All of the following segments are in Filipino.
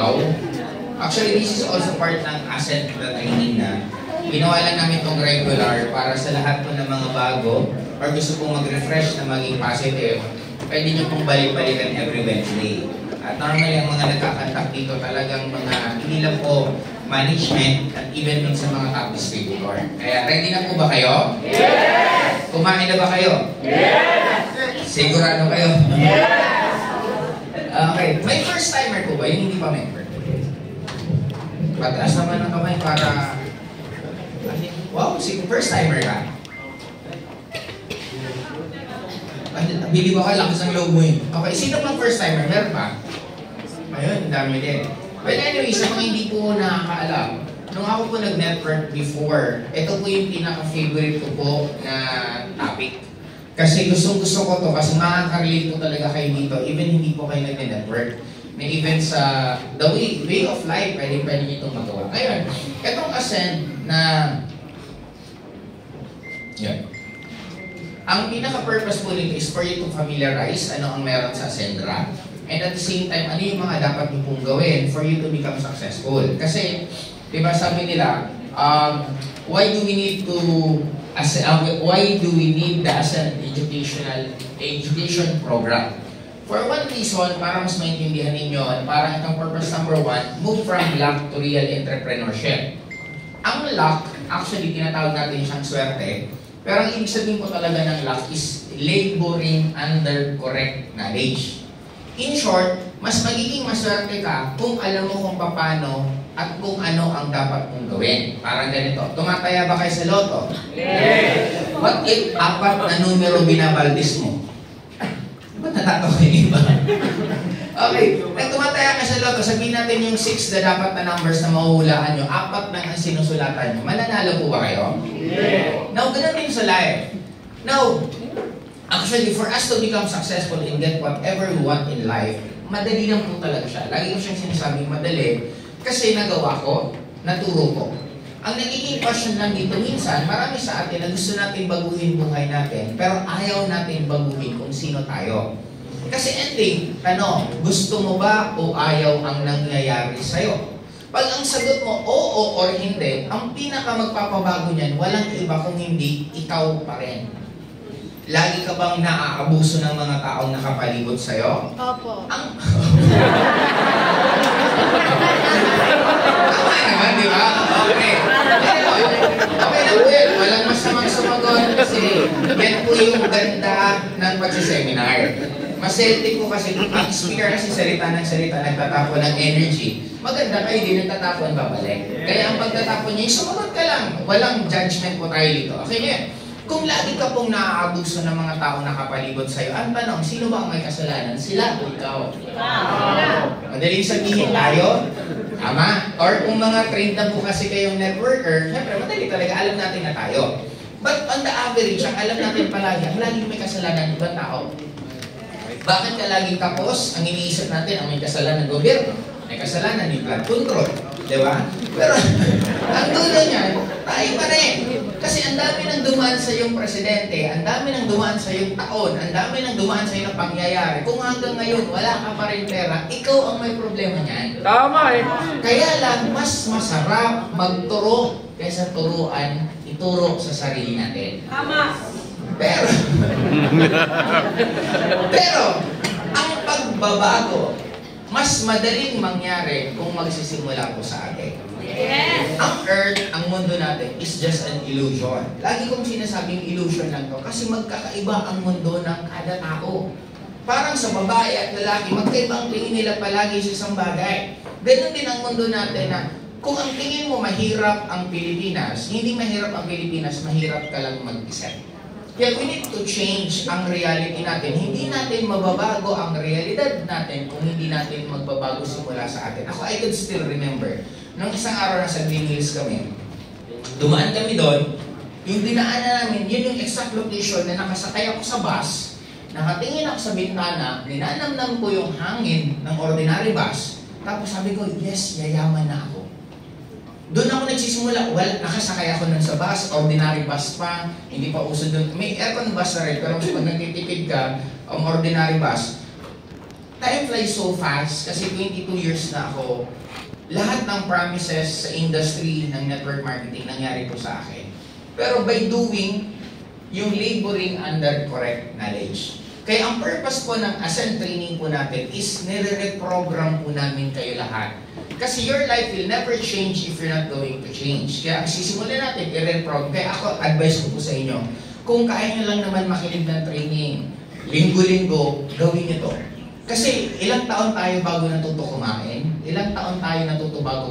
Wow! Actually, this is also part ng asset na training na ginawa lang namin itong regular para sa lahat po ng mga bago or gusto pong mag-refresh na maging positive, pwede nyo pong balik-balikan every Wednesday. At normally, ang mga nagkakantak dito talagang mga hindi lang po management at even din sa mga top distributor. Kaya ready na po ba kayo? Yes! Kumain na ba kayo? Yes! Sigurado kayo? Yes! Okay, may first timer po ba? Yung hindi pa member? Pataas naman ang kamay para... Wow, first timer ka. Bili ba ka? Lakas ang loob mo yun. Okay, sino pang first timer? Meron pa? Ayun, dami din. Well, anyway, sa mga hindi po nakakaalam, nung ako po nag-network before, ito po yung pinaka-favorite ko po na topic. Kasi gustong-gusto ko to kasi makaka-relate po talaga kayo dito, even hindi po kayo nag-network. May even sa the way of life, pwede nyo itong magawa. Ngayon, itong Ascend na yan. Ang pinaka-purpose po nito is for you to familiarize ano ang meron sa Ascendra. And at the same time, ano yung mga dapat nyo pong gawin for you to become successful. Kasi, di ba sabi nila, why do we need the Ascend education program? For one reason, para mas maintindihan ninyo, parang itong purpose number 1, move from luck to real entrepreneurship. Ang luck, actually, tinatawag natin siyang swerte, pero ang ibig sabihin po talaga ng luck is laboring under correct knowledge. In short, mas magiging maswerte ka kung alam mo kung paano at kung ano ang dapat mong gawin. Parang ganito, tumataya ba kayo sa loto? Yes! What if 4 na numero binabaldis mo? Ba't natatawa yung iba? Okay, nag tumataya ka sa loto, sabihin natin yung 6 na dapat na numbers na mahuhulaan nyo, 4 na ang sinusulatan nyo. Mananalo po ba kayo? Yes! Now, ganun din sa life. Now, actually, for us to become successful and get whatever we want in life, madali lang po talaga siya. Lagi ko siyang sinasabing madali kasi nagawa ko, naturo ko. Ang nagiging question lang dito minsan, marami sa atin na gusto natin baguhin buhay natin, pero ayaw natin baguhin kung sino tayo. Kasi ending, gusto mo ba o ayaw ang nangyayari sa'yo? Pag ang sagot mo, oo or hindi, ang pinaka magpapabago niyan, walang iba kung hindi, ikaw pa rin. Lagi ka bang naaabuso ng mga taong nakapalibot sa'yo? Opo. Tama naman, di ba? Okay. Okay lang po yun. Walang masamang sumagot kasi yan po yung ganda ng pagsiseminar. Maselti po kasi ang speaker kasi salita ng salita, nagtatapon ng energy. Maganda kayo din nagtatapon babalik. Kaya ang pagtatapon niya, sumagot ka lang. Walang judgment po tayo dito. Okay nga. Kung lagi ka pong naaabuso ng mga taong nakapalibot sa'yo, ang tanong, sino ba ang may kasalanan? Sila o ikaw? Madaling sabihin tayo? Tama? Or kung mga trained na po kasi kayong networker, syempre, madali talaga, alam natin na tayo. But on the average, ang alam natin palagi, ang laging may kasalanan, ibang tao. Bakit ka laging tapos? Ang iniisip natin, ang may kasalanan ng gobyerno. May kasalanan ni flood control. Di ba? Pero, ang dulo niyan, tayo pa rin. Kasi ang dami nang dumaan sa iyong presidente, ang dami nang dumaan sa iyong taon, ang dami nang dumaan sa iyong pangyayari. Kung hanggang ngayon wala ka pa rin pera, ikaw ang may problema niyan. Tama eh. Kaya lang, mas masarap magturo kaysa turuan, ituro sa sarili natin. Tama. Pero, ang pagbabago, mas madaling mangyari kung magsisimula po sa atin. Yes. Ang Earth, ang mundo natin, is just an illusion. Lagi kong sinasabing illusion lang to kasi magkakaiba ang mundo ng kada tao. Parang sa babae at lalaki, magkaiba ang tingin nila palagi sa isang bagay. Ganun din ang mundo natin na kung ang tingin mo mahirap ang Pilipinas, hindi mahirap ang Pilipinas, mahirap ka lang mag-isip. Kaya we need to change ang reality natin. Hindi natin mababago ang realidad natin kung hindi natin magbabago simula sa atin. Ako, I could still remember, nung isang araw na sa Green Hills kami, dumaan kami doon, yung dinaanan namin, yun yung exact location na nakasakay ako sa bus, nakatingin ako sa bintana, ninanamnam ko yung hangin ng ordinary bus, tapos sabi ko, yes, yayaman na ako. Doon ako nagsisimula, well, nakasakay ako nun sa bus, ordinary bus pa, hindi pa uso doon. May aircon bus na rin, pero pag nagtitipid ka, ang ordinary bus, time flies so fast kasi 22 years na ako. Lahat ng promises sa industry ng network marketing nangyari po sa akin. Pero by doing, yung laboring under correct knowledge. Kaya ang purpose po ng Ascend training po natin is nire-reprogram po namin kayo lahat. Kasi your life will never change if you're not going to change. Kaya sisimulan natin, i-reprogram. Kaya ako, advice ko po sa inyo, kung kaya nyo lang naman makinig ng training, linggo-linggo, gawin ito. Kasi ilang taon tayo bago natuto kumain, ilang taon tayo natuto bago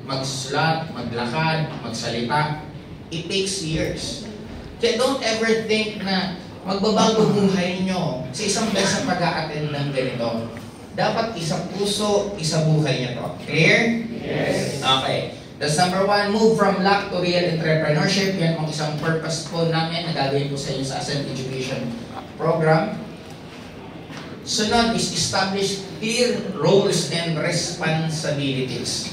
magsulat, maglakad, magsalita. It takes years. Kaya don't ever think na magbabago buhay nyo sa isang beses na pag-a-attend ng ganito. Dapat isang puso, isang buhay nyo to. Clear? Yes. Okay. That's number 1, move from luck to real entrepreneurship. Yan ang isang purpose po namin na gagawin po sa inyo sa Ascend Education Program. Sunod is establish clear roles and responsibilities.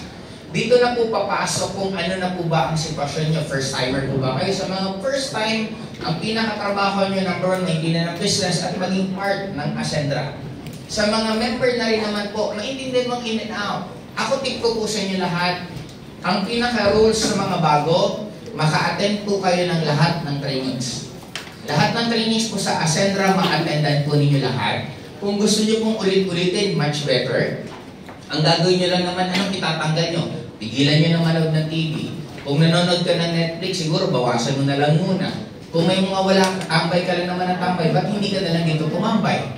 Dito na po papasok kung ano na po ba ang sitwasyon nyo. First timer po ba kayo? Sa mga first time, ang pinakatrabaho nyo, number 1, maintindihan ng business at maging part ng Ascendra. Sa mga member na rin naman po, maintindihan mong in and out. Ako tip ko po sa inyo lahat, ang pinaka-rules sa mga bago, maka-attend po kayo ng lahat ng trainings. Lahat ng trainings po sa Ascendra, ma-attendan po ninyo lahat. Kung gusto nyo pong ulit-ulitin, much better. Ang gagawin nyo lang naman, anong itatanggal nyo? Pigilan nyo ng manood ng TV. Kung nanonood ka ng Netflix, siguro bawasan mo na lang muna. Kung may mga wala, tambay ka lang naman ng tambay, ba't hindi ka na lang dito tumambay?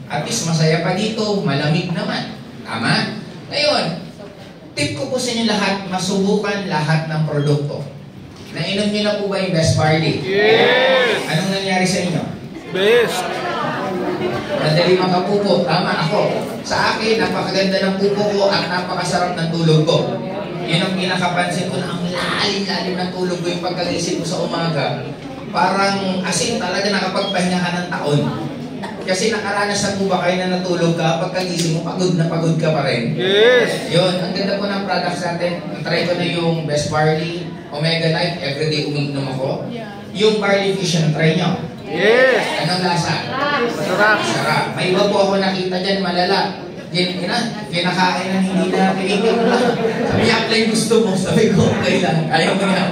At least masaya pa dito, malamig naman. Tama? Ngayon, tip ko po sa inyo lahat, masubukan lahat ng produkto. Nainom nyo na po ba yung Best Barley? Yes! Anong nangyari sa inyo? Best! Madali makapupo. Tama ako. Sa akin, napakaganda ng pupo ko at napakasarap ng tulog ko. Yun ang pinakapansin ko na ang lalim-lalim ng tulog ko yung pagkagising ko sa umaga. Parang asin talaga nakapagpahinga ka ng taon. Kasi nakaranas na po ba kayo na natulog ka, pagkagising mo, pagod na pagod ka pa rin? Yes! Yun, ang ganda po ng products natin. Try ko na yung Best Barley, Omega Life, everyday umiinom ako. Yung Barley Fusion, try nyo. Yes! Anong lasa? Masarap! Sarap. May iba po ako nakita dyan, malala. Kinakain na hindi na pinigil na. Sabi niya, apply gusto mo. Sabi ko, okay lang. Ayaw mo nga.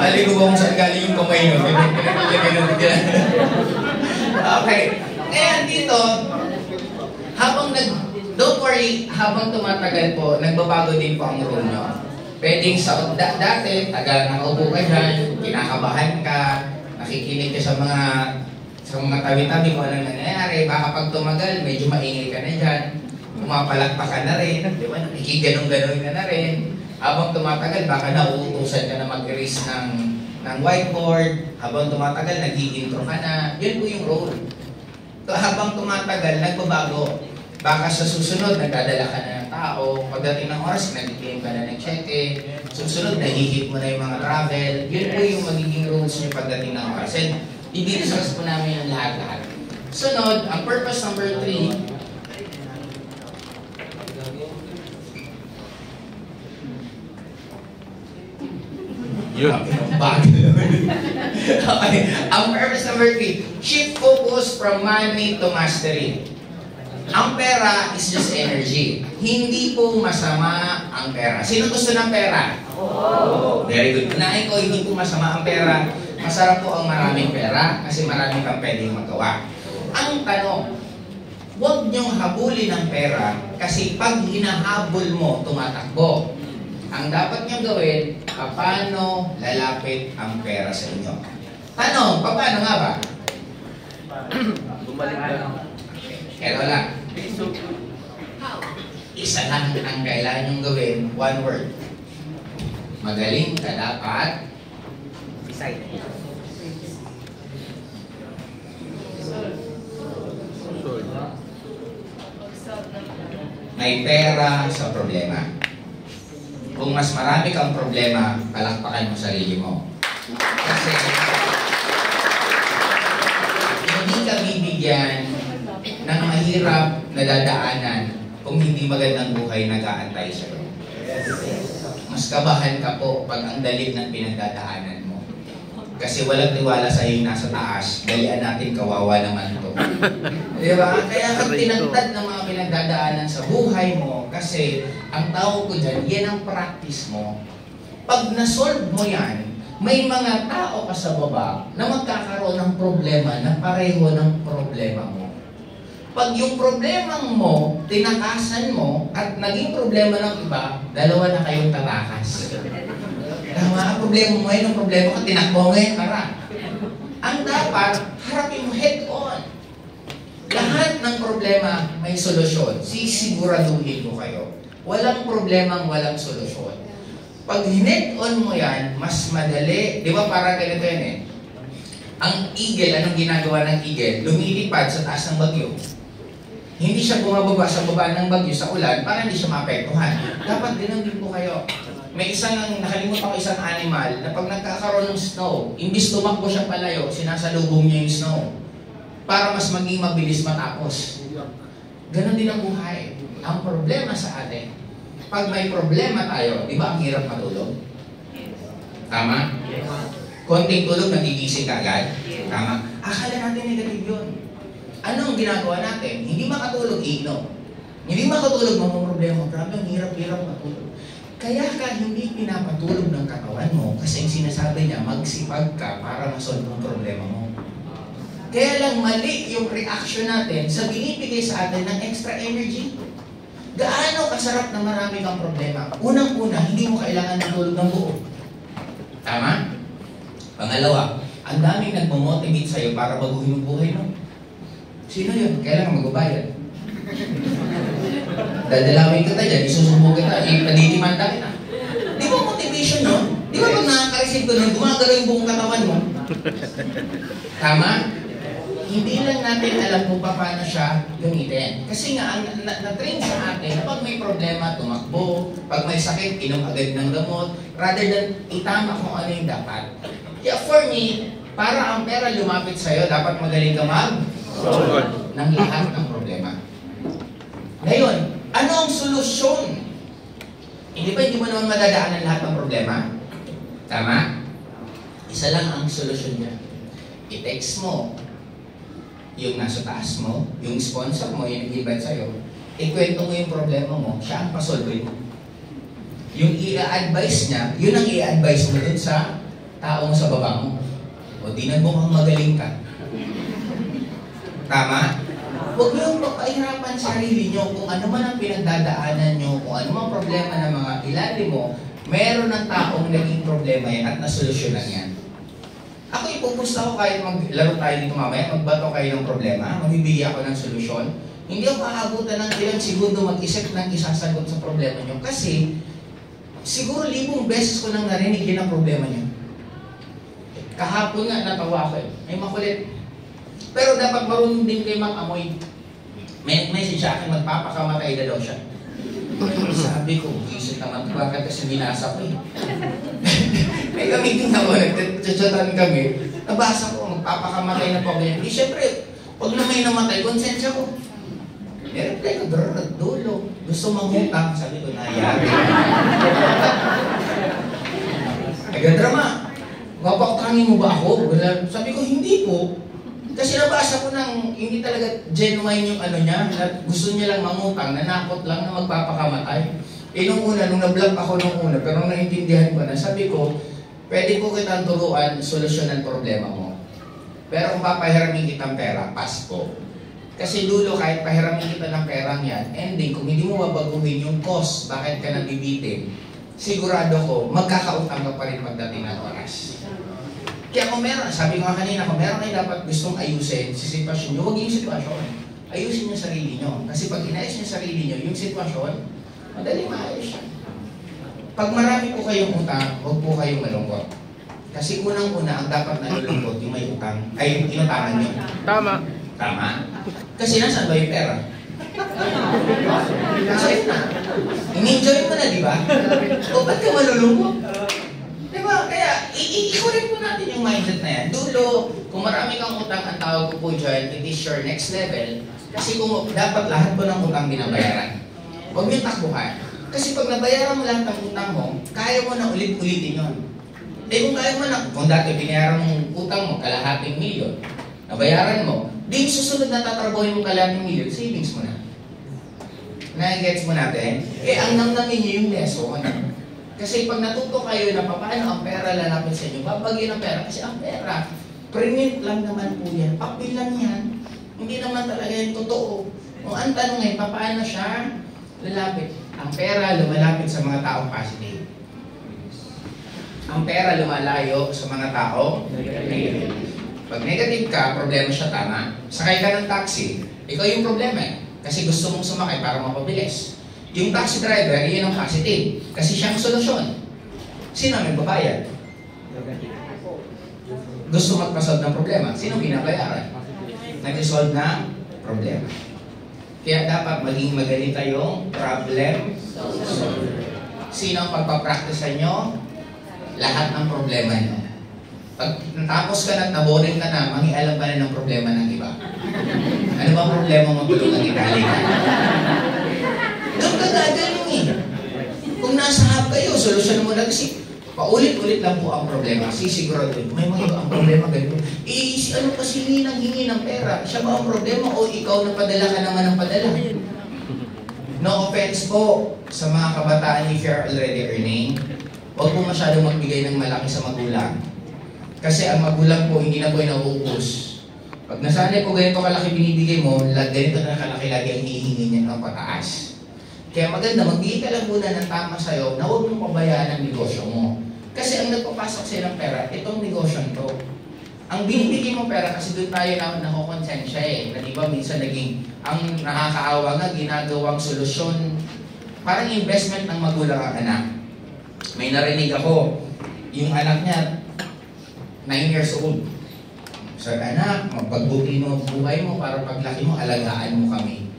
Mali ko ba kung saan galing yung kamay nyo? Okay. Ngayon dito, don't worry, habang tumatagal po, nagbabago din po ang role nyo. Pwedeng sa dati, tagal nakaupo ka dyan, kinakabahan ka, nakikinig ka sa mga tabi-tabi kung anong nangyayari, baka pag tumagal, medyo maingay ka na dyan, pumapalakpak ka na rin, di ba, nakikiganong-ganon ka na rin. Habang tumatagal, baka nauutusan ka na mag-erase ng whiteboard, habang tumatagal, nag-i-intro ka na, yun po yung role. So, habang tumatagal, nagbabago. Baka sa susunod, nagdadala ka na ng tao, pagdating ng oras, nag-claim ka na ng cheque, susunod, nahihit mo na yung mga travel, yun po yung magiging rules nyo pagdating ng oras. And i-discuss po namin yung lahat-lahat. Sunod, ang purpose number 3, Yun. Okay. Ang purpose number 3, shift focus from money to mastery. Ang pera is just energy. Hindi po masama ang pera. Sino gusto ng pera? Oh. Very good. Unahin ko, hindi po masama ang pera. Masarap po ang maraming pera kasi marami kang pwedeng magawa. Ang tanong, huwag niyong habulin ang pera kasi pag hinahabol mo, tumatakbo. Ang dapat niyong gawin, paano lalapit ang pera sa inyo? Tanong, paano nga ba? Bumalik ka. Pero lang. Isa lang ang kailangan niyong gawin, one word. Magaling ka dapat. Decide. May pera sa problema. Kung mas marami kang problema, palakpakan mo sarili mo. Kasi hindi ka bibigyan ng mahirap na dadaanan kung hindi magandang buhay nag-aantay sa'yo. Mas kabahan ka po pag ang dalig ng pinagdadaanan mo. Kasi walang tiwala sa yung nasa taas. Dalian natin, kawawa naman to. Di ba? Kaya ang tinagtad ng mga pinagdadaanan sa buhay mo, kasi ang tawag ko dyan, yan ang practice mo. Pag nasolve mo yan, may mga tao ka sa baba na magkakaroon ng problema na pareho ng problema mo. Pag yung problema mo, tinakasan mo, at naging problema ng iba, dalawa na kayong tatakas. Tama, ang problema mo ngayon, ang problema ko, tinakbo ngayon, tara. Ang dapat, harapin mo head on. Lahat ng problema may solusyon. Sisiguraduhin ko kayo. Walang problemang walang solusyon. Pag head on mo yan, mas madali. Di ba parang ganito yan eh? Ang eagle, anong ginagawa ng eagle? Lumilipad sa taas ng bagyo. Hindi siya bumababa sa baba ng bagyo sa ulan para hindi siya maapektuhan. Dapat ganun din po kayo. May nakalimutan ko isang animal na pag nagkakaroon ng snow, imbis tumakbo siya palayo, sinasalubong niya yung snow para mas maging mabilis matapos. Ganon din ang buhay. Ang problema sa atin, pag may problema tayo, di ba ang hirap matulog? Tama? Konting tulog, nagigising ka agad? Tama? Akala natin negative yun. Anong ginagawa natin? Hindi makatulog, inom. Hindi makatulog, mga problema. Grabe, ang hirap-hirap matulog. Kaya ka hindi pinapatulog ng katawan mo kasi yung sinasabi niya, magsipag ka para masolve ang problema mo. Kaya lang mali yung reaction natin sa binibigay sa atin ng extra energy. Gaano kasarap na marami kang problema? Unang-una, hindi mo kailangan ng tulog ng buo. Tama? Pangalawa, ang daming nagmamotivate sa'yo para baguhin yung buhay mo. Sino yun? Kailangan magbabayad. Dadalawin kita dyan, isusubo kita, ipadidimanda kita. Di ba motivation yun? Di ba pag nakaka-receive ko nun, gumagalaw yung buong katawan mo? Tama? Hindi lang natin alam kung paano siya gamitin. Kasi nga, na-train sa atin, pag may problema, tumakbo. Pag may sakit, inom agad ng gamot. Rather than itama kung ano yung dapat. Kaya for me, para ang pera lumapit sa'yo, dapat magaling ka ng lahat ng problema. Ngayon, ano ang solusyon? Hindi ba hindi mo naman madadaanan lahat ng problema? Tama? Isa lang ang solusyon niya. I-text mo yung nasa taas mo, yung sponsor mo, yung nag-invite sa'yo, ikwento mo yung problema mo, siya ang pasolve mo. Yung i-advise niya, yun ang i-advise mo dun sa taong sa baba mo. O dinan mo kung magaling ka. Tama? Huwag niyong papahirapan sarili niyo kung ano man ang pinagdadaanan niyo, kung ano man problema ng mga ilalim mo, meron ng taong naging problema yan at nasolusyonan yan. Ako ipupusta ko kahit maglaro tayo dito mamaya, magbato kayo ng problema, mabibigyan ako ng solusyon. Hindi ako aabutan ng ilang segundo mag-isip ng isasagot sa problema niyo kasi siguro 1000 beses ko nang narinig yun ang problema niyo. Kahapon nga natawa ko ay makulit. Pero dapat marunong din kayo mag-amoy. May message sa akin, magpapakamatay na daw siya. Sabi ko, isip naman, bakit kasi minasa ko eh. May gamitin ako, nagtsatsatan kami. Nabasa ko, magpapakamatay na po ganyan. Di syempre, pag na may namatay, konsensya ko. I-reply ko, dulo. Gusto mangutang. Sabi ko, nayari. Nagadrama. Mapaktangin mo ba ako? Sabi ko, hindi po. Kasi nabasa ko nang hindi talaga genuine yung ano niya, na gusto niya lang mangutang, nanakot lang na magpapakamatay. Nung una, nung na-block ako nung una, pero nung naintindihan ko na, sabi ko, pwede ko kitang turuan, solusyon ng problema mo. Pero kung papahiramin kitang pera, pass po. Kasi dulo, kahit pahiramin kita ng perang yan, ending, kung hindi mo babaguhin yung cost, bakit ka nabibitin, sigurado ko, magkakautang ka pa rin pagdating ng oras. Kaya kung meron, sabi ko nga kanina, kung meron kayo dapat gustong ayusin sa sitwasyon nyo, huwag yung sitwasyon. Ayusin nyo sarili nyo. Kasi pag inayos nyo sarili nyo, yung sitwasyon, madali maayos siya. Pag marami po kayong utang, huwag po kayong malungkot. Kasi unang-una, ang dapat nalulungkot yung may utang, ay yung inutangan nyo. Tama. Tama? Kasi nasaan ba yung pera? Nasaan na? In-enjoy mo na, di ba? O ba't ka malulungkot? Diba? Kaya, i-correct mo natin yung mindset na yan. Dulo, kung marami kang utang, ang tawag ko po dyan, it is your next level. Kasi kung dapat lahat po ng utang binabayaran. Huwag mo yung takbuhan. Kasi pag nabayaran mo lahat ng utang mo, kaya mo na ulit-ulitin yun. Kung kaya mo na, kung dati binayaran mong utang mo, kalahating milyon, nabayaran mo, di susunod na tatrabuhin mo kalahating milyon, savings mo na. Na-gets mo natin? Ang namnamin nyo yung lesson. Kasi pag natuto kayo na paano ang pera lalapit sa inyo, babagyan ang pera. Kasi ang pera, print lang naman po yan. Papel lang yan. Hindi naman talaga yung totoo. Kung ang tanong ay, paano siya lalapit? Ang pera lumalapit sa mga taong positive. Ang pera lumalayo sa mga taong negative. Pag negative ka, problema siya, tama. Sakay ka ng taxi, ikaw yung problema eh. Kasi gusto mong sumakay para mapabilis. Yung taxi driver, yun ang positive. Kasi siya ang solusyon. Sino ang nagbabayad? Gusto magpasolve ng problema. Sino binabayaran? Nag-resolve ng problema. Kaya dapat maging magaling tayong problem solver. Sino ang pagpapractice nyo? Lahat ng problema nyo. Pag natapos ka na at naboring ka na, mangialam ka na ng problema ng iba. Ano ba ang problema mo tulog ng itali ka? Doon ka gagaling eh. Kung nasa hub kayo, solusyon mo lang kasi paulit-ulit lang po ang problema. Sisigurado, may mga iba ang problema ganito. Ano pa hingi ng pera? Siya ba ang problema o ikaw na padala ka naman ng padala? No offense po sa mga kabataan if you're already earning. Huwag po masyadong magbigay ng malaki sa magulang. Kasi ang magulang po, hindi na po nauubos. Pag nasanay po ganito kalaki binibigay mo, ganito na kalaki lagi ang hihingi niya ng pataas. Kaya maganda, magbigay ka lang muna ng tama sa'yo na huwag mong pabayaan ang negosyo mo. Kasi ang nagpapasok sa'yo ng pera, itong negosyo to. Ang binibigay mo pera, kasi doon tayo na nakukonsensya eh. Na diba minsan naging, ang nakakaawa nga, ginagawang solusyon, parang investment ng magulang ang anak. May narinig ako, yung anak niya, 9 years old. Sir, anak, magpagbuti mo ang buhay mo para paglaki mo, alagaan mo kami.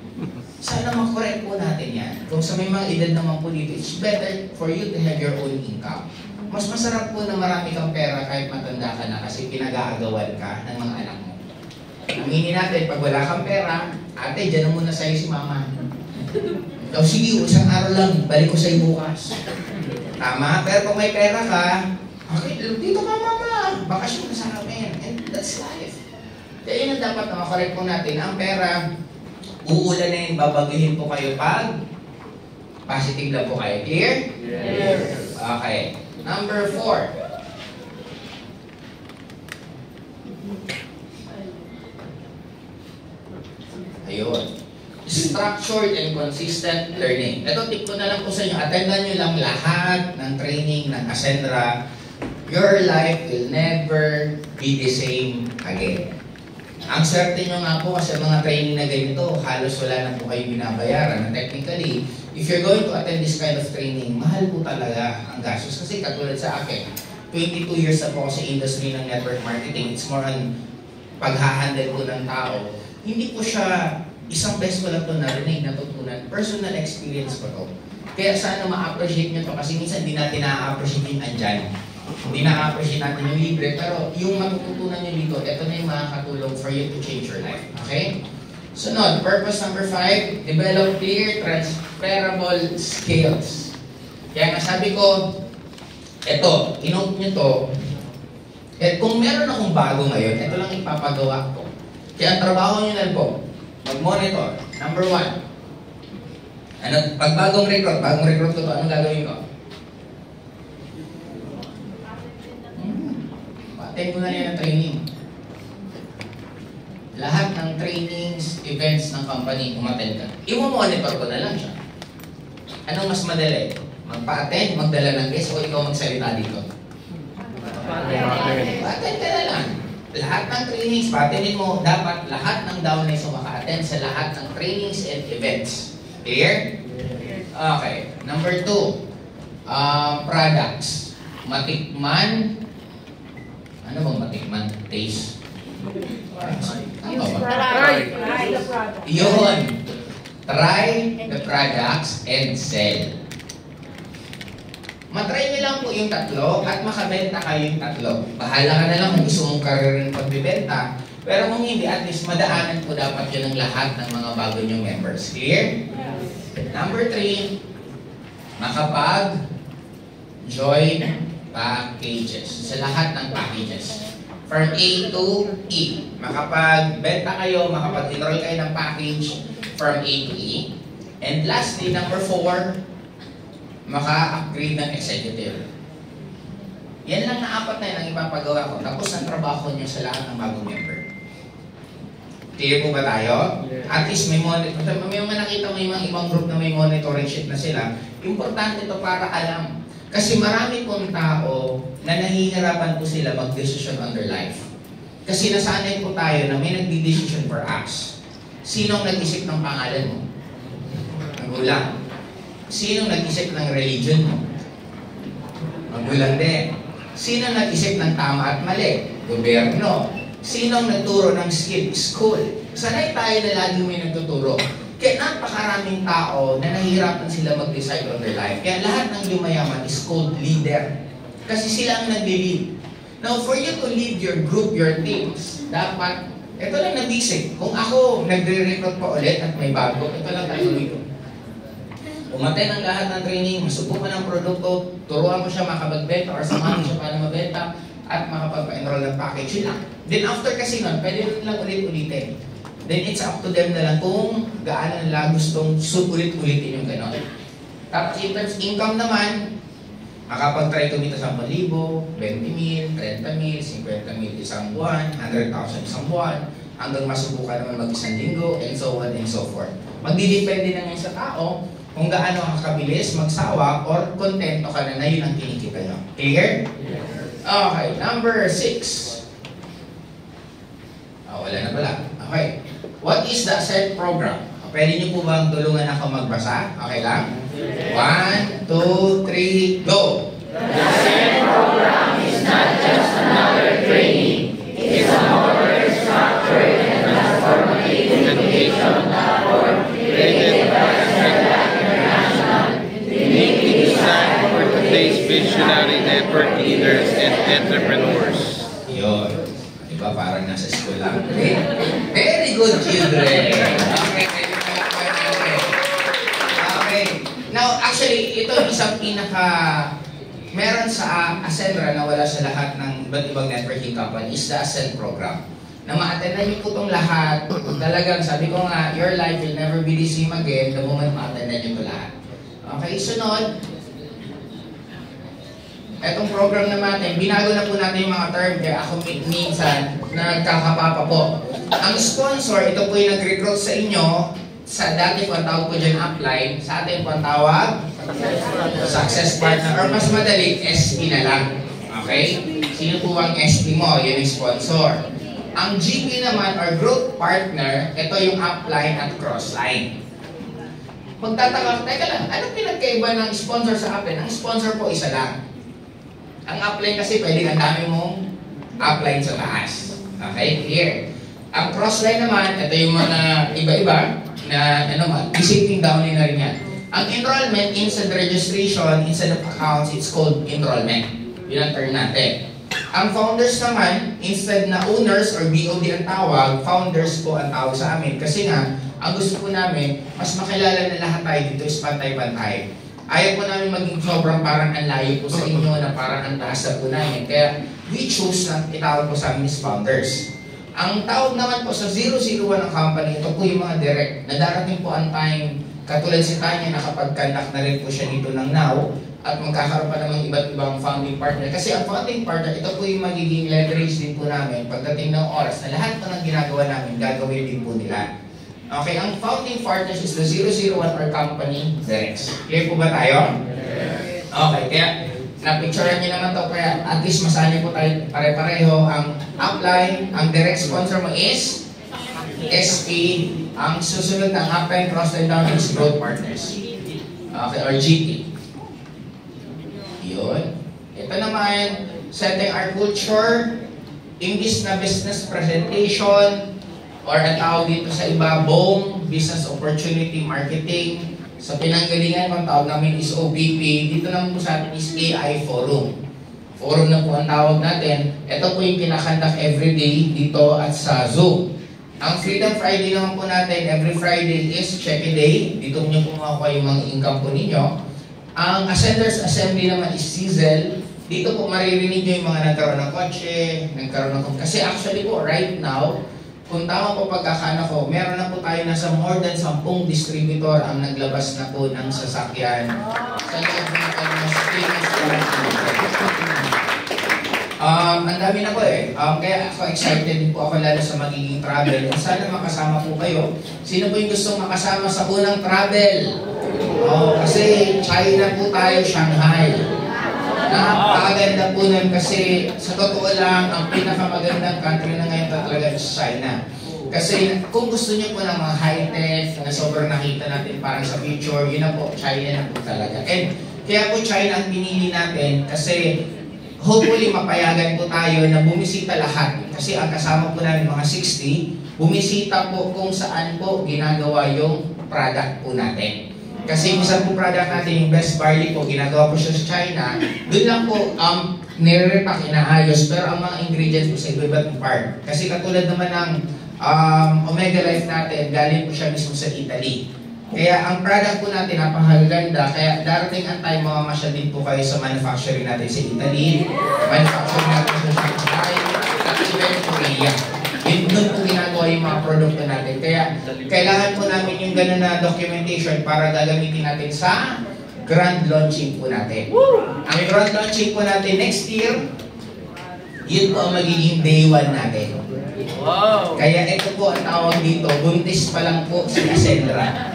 Sana makorek po natin yan. Kung sa may mga edad naman po dito, it's better for you to have your own income. Mas masarap po na marami kang pera kahit matanda ka na kasi pinag-aagawan ka ng mga anak mo. Aminin natin, pag wala kang pera, ate, dyan na muna sa'yo si mama. O sige, isang araw lang, balik ko sa'yo bukas. Tama? Pero kung may pera ka, okay, dito ka mama, bakasyon ka sa amin. And that's life. Kaya yun ang dapat na makorek po natin. Ang pera, uulan na yun, babaguhin po kayo pag positive lang po kayo. Clear? Yes. Okay. Number 4. Ayun. Structured and consistent learning. Ito, tip ko na lang po sa inyo. Attendan nyo lang lahat ng training ng Ascendra. Your life will never be the same again. Ang swerte nyo nga po kasi mga training na ganito, halos wala na po kayo binabayaran. Technically, if you're going to attend this kind of training, mahal po talaga ang gastos. Kasi katulad sa akin, 22 years na po ako sa industry ng network marketing. It's more on paghahandle po ng tao. Hindi po siya isang beses ko lang ito narinig, natutunan. Personal experience ko to. Kaya sana ma-appreciate nyo to kasi minsan hindi natin na-appreciate yung andyan. Hindi na-appreciate natin yung libre, pero yung matututunan nyo dito, ito na yung makakatulong for you to change your life. Okay? Sunod, purpose number 5, develop clear, transferable skills. Kaya nga sabi ko, ito, inote nyo to, kung meron akong bago ngayon, ito lang ipapagawa ko. Kaya ang trabaho nyo na po, mag-monitor. Number 1, pag bagong recruit ko to, anong gagawin ko? Attend ko na yan ang training. Lahat ng trainings, events ng company, umattend ka. I-monitor ko na lang siya. Anong mas madali? Magpa-attend, magdala ng guest, o ikaw magsalita dito? Pa-attend ka na lang. Lahat ng trainings, pa-attendin mo, dapat lahat ng downlines mo maka-attend sa lahat ng trainings and events. Clear? Okay. Number 2, products. Matikman. Ano bang matikman? Taste? Ano ba? Try the product. Yun. Try the products and sell. Matry niyo lang po yung tatlo at makabenta kayo yung tatlo. Bahala ka na lang kung gusto mong career ng pagbibenta. Pero kung hindi, at least madaanan po dapat yun ng lahat ng mga bago nyong members. Clear? Number 3, makapag-join packages. Sa lahat ng packages. From A to E. Makapag-benta kayo, makapag-enroll kayo ng package from A to E. And lastly, number 4, maka-upgrade ng executive. Yan lang na 4 na yun ang ipapagawa ko. Tapos ang trabaho nyo sa lahat ng bagong member. Clear po ba tayo? At least may nakita mo yung mga ibang group na may monitoring sheet na sila. Importante ito para alam. Kasi marami pong tao na nahihirapan po sila mag-decision on their life. Kasi nasanay po tayo na may nagdi-decision for us. Sinong nag-isip ng pangalan mo? Magulang. Sinong nag-isip ng religion mo? Magulang din. Sinong nag-isip ng tama at mali? Gobyerno. Sinong nagturo ng skill? School. Sanay tayo na lagi may nagtuturo. Kaya napakaraming tao na nahihirapan sila mag-decide on their life. Kaya lahat ng yumayaman is called leader. Kasi sila ang nag-lead. Now, for you to lead your group, your teams, dapat, ito lang na-basic. Kung ako nagre-recruit pa ulit at may bago, ito lang gagawin ko. Umatay ng lahat ng training, masubukan ng produkto, turuan mo siya makapagbenta or samahan mo siya paano mabenta at makapag-enroll ng package. Yun lang. Then after kasi nun, pwede rin lang ulit-ulitin. Then it's up to them na lang kung gaano nila gustong sulit-ulitin yung gano'n. Tapos in terms income naman, makapag-try kumita 10,000, 20,000, 30,000, 50,000 isang buwan, 100,000 isang buwan, hanggang masubukan naman mag-isang linggo, and so on and so forth. Magdidepende na ngayon sa tao kung gaano kakabilis, magsawa, or kontento ka na yun ang kinikita nyo. Clear? Okay, number 6. Wala na pala. Okay. What is the ASCEND program? Pwede niyo po bang tulungan ako magbasa? Okay lang? 1, 2, 3, go! The ASCEND program is not just another training. It's a more structured and transformative education platform created by ASCEND International, Uniquely designed for today's visionary network leaders and entrepreneurs. Yun. Diba? Parang nasa school lang. Very good, children. Okay. Now, actually, ito isang meron sa Ascendra na wala sa lahat ng iba't ibang networking company is the Ascend program. Na ma-attendan niyo po itong lahat. Talagang sabi ko nga, your life will never be the same again the moment ma-attendan niyo ito lahat. Okay, sunod. Etong program naman natin, binago na po natin yung mga term kaya ako minsan nagkakapapa po. Ang sponsor, ito po yung nag-recruit sa inyo. Sa dati po ang tawag po dyan upline, sa atin po ang tawag success partner or mas madali, SP na lang. Okay? Sino po ang SP mo? Yan yung sponsor. Ang GP naman or growth partner, ito yung upline at crossline. Magtataka, teka lang, anong pinagkaiba ng sponsor sa upline? Ang sponsor po isa lang. Ang upline kasi pwedeng ang dami mong upline sa taas. Okay? Here. Ang crossline naman, ito yung mga iba-iba na visiting downline na rin yan. Ang enrollment, instead registration, instead of accounts, it's called enrollment. Yun ang term natin. Ang founders naman, instead na owners or BOD ang tawag, founders po ang tawag sa amin. Kasi nga, ang gusto po namin, mas makilala na lahat tayo dito is pantay-pantay. Ayaw po namin maging sobrang parang ang layo po sa inyo na parang ang taas na po namin. Kaya we choose na itawag po sa amin is founders. Ang tawag naman po sa 001 ng company, ito po yung mga direct. Na darating po ang time, katulad si Tanya, nakapag-conduct na rin po siya dito ng now, at magkakaroon pa naman iba't ibang founding partner. Kasi ang founding partner, ito po yung magiging leverage din po namin pagdating ng oras na lahat po ng ginagawa namin, gagawin din po nila. Okay, ang founding partners is the 001 or company directs. Clear po ba tayo? Okay, kaya napicturean nyo naman to kaya at least masahan po tayo pare-pareho. Ang upline, ang direct sponsor mo is SP. Ang susunod ng upline, crossline, down is growth partners. Okay, or GT. Yun. Ito naman, setting our culture, English na business presentation, or ang tawag dito sa iba, BOM, Business Opportunity Marketing. Sa pinanggalingan, ang tawag namin is OBP. Dito naman po sa atin is AI Forum. Forum na po ang tawag natin. Ito po yung kinakandak everyday dito at sa Zoom. Ang Freedom Friday naman po natin, every Friday is check-a day. Dito nyo po makuha yung mga income po ninyo. Ang Ascenders Assembly naman is Sizzle. dito po maririnig nyo yung mga nagkaroon ng kotse, kasi actually po, right now, kung tama po pagkakana ko, meron na po tayo nasa more than 10 distributor ang naglabas na po ng sasakyan sa loob ng kanyang ang dami na po eh. Kaya ako excited po ako lalo sa magiging travel. Sana makasama po kayo. Sino po yung gustong makasama sa unang travel? Kasi China po tayo, Shanghai. Napakaganda po nun kasi sa totoo lang, ang pinakamagandang country na ngayon talaga is China. Kasi kung gusto niyo po ng mga high-tech na sobrang nakita natin parang sa future, yun na po, China na po talaga. And kaya po China ang pinili natin kasi hopefully mapayagan po tayo na bumisita lahat. Kasi ang kasama po namin mga 60, bumisita po kung saan po ginagawa yung product po natin. Kasi yung isang po product natin, yung best barley po, ginagawa po siya sa China. Doon lang po nire-repack, inaayos, pero ang mga ingredients po sa iba-ibang part. Kasi katulad naman ng Omega Life natin, galing po siya mismo sa Italy. Kaya ang product po natin napakaganda, kaya darating ang time mamamasya din po kayo sa manufacturing natin sa Italy, manufacturing natin sa Shanghai, at even Korea. Doon po ginagawa yung mga produkto natin. Kaya kailangan po namin yung gano'n na documentation para gagamitin natin sa grand launching po natin. Ang grand launching po natin next year, yun po ang magiging day 1 natin. Wow! Kaya ito po ang tawag dito, buntis pa lang po si Cassandra.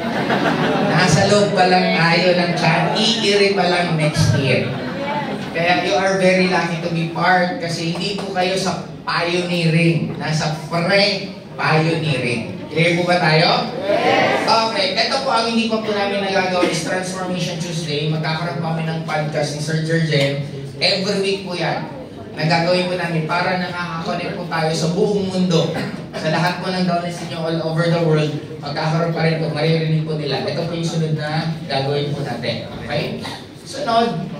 Nasa loob pa lang tayo ng chat, iiri pa lang next year. Kaya you are very lucky to be part kasi hindi po kayo sa pioneering, nasa pre-pioneering. Clear po ba tayo? Yes! Okay, ito po ang hindi pa po namin nagagawa is Transformation Tuesday. Magkakaroon po kami ng podcast ni Sir Jurgen. Every week po yan. Nagagawin po namin para nakaka-connect po tayo sa buong mundo. Sa lahat po ng downloads ninyo all over the world, magkakaroon pa rin po, maririnig po nila. Ito po yung sunod na gagawin po natin. Okay? Sunod,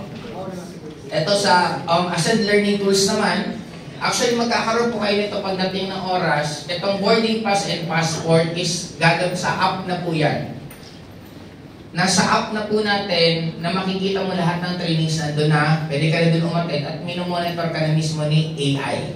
ito sa Ascend Learning Tools naman, actually magkakaroon po kayo nito pagdating ng oras. Itong boarding pass and passport is gagawin sa app na po yan. Nasa app na po natin na makikita mo lahat ng trainings na doon na pwede ka na doon umattend at minomonitor ka na mismo ni AI.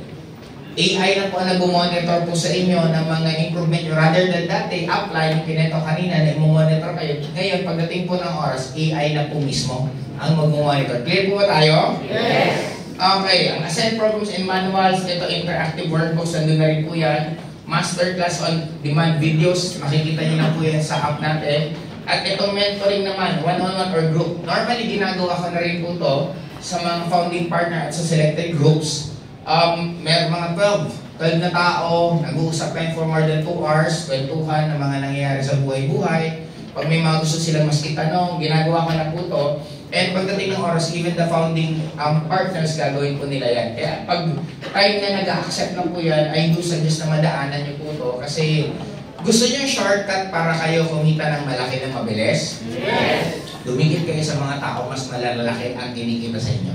AI na po ang nag-monitor po sa inyo ng mga improvement nyo. Rather than dati, upline, yung pinento kanina na i-monitor kayo. Ngayon, pagdating po ng oras, AI na po mismo ang mag-monitor. Clear po ba tayo? Yes! Okay, ang Ascend Programs and Manuals, ito interactive workbooks, nandun na rin po yan. Masterclass on demand videos, makikita nyo na po yan sa app natin. At itong mentoring naman, one-on-one or group. Normally, ginagawa ko na rin po to sa mga founding partner at sa selected groups. Meron mga 12 na tao, nag-uusap kayo for more than 2 hours, kwentuhan ng mga nangyayari sa buhay-buhay. Pag may mga gusto silang mas itanong, ginagawa ko na po to. And pagdating ng oras, even the founding partners, gagawin po nila yan. Kaya pag time na nag-accept na po yan, I do suggest na madaanan nyo po to. Kasi gusto nyo yung shortcut para kayo kumita ng malaki ng mabilis? Yes! Dumikit kayo sa mga tao mas malalaki ang kinikita sa inyo.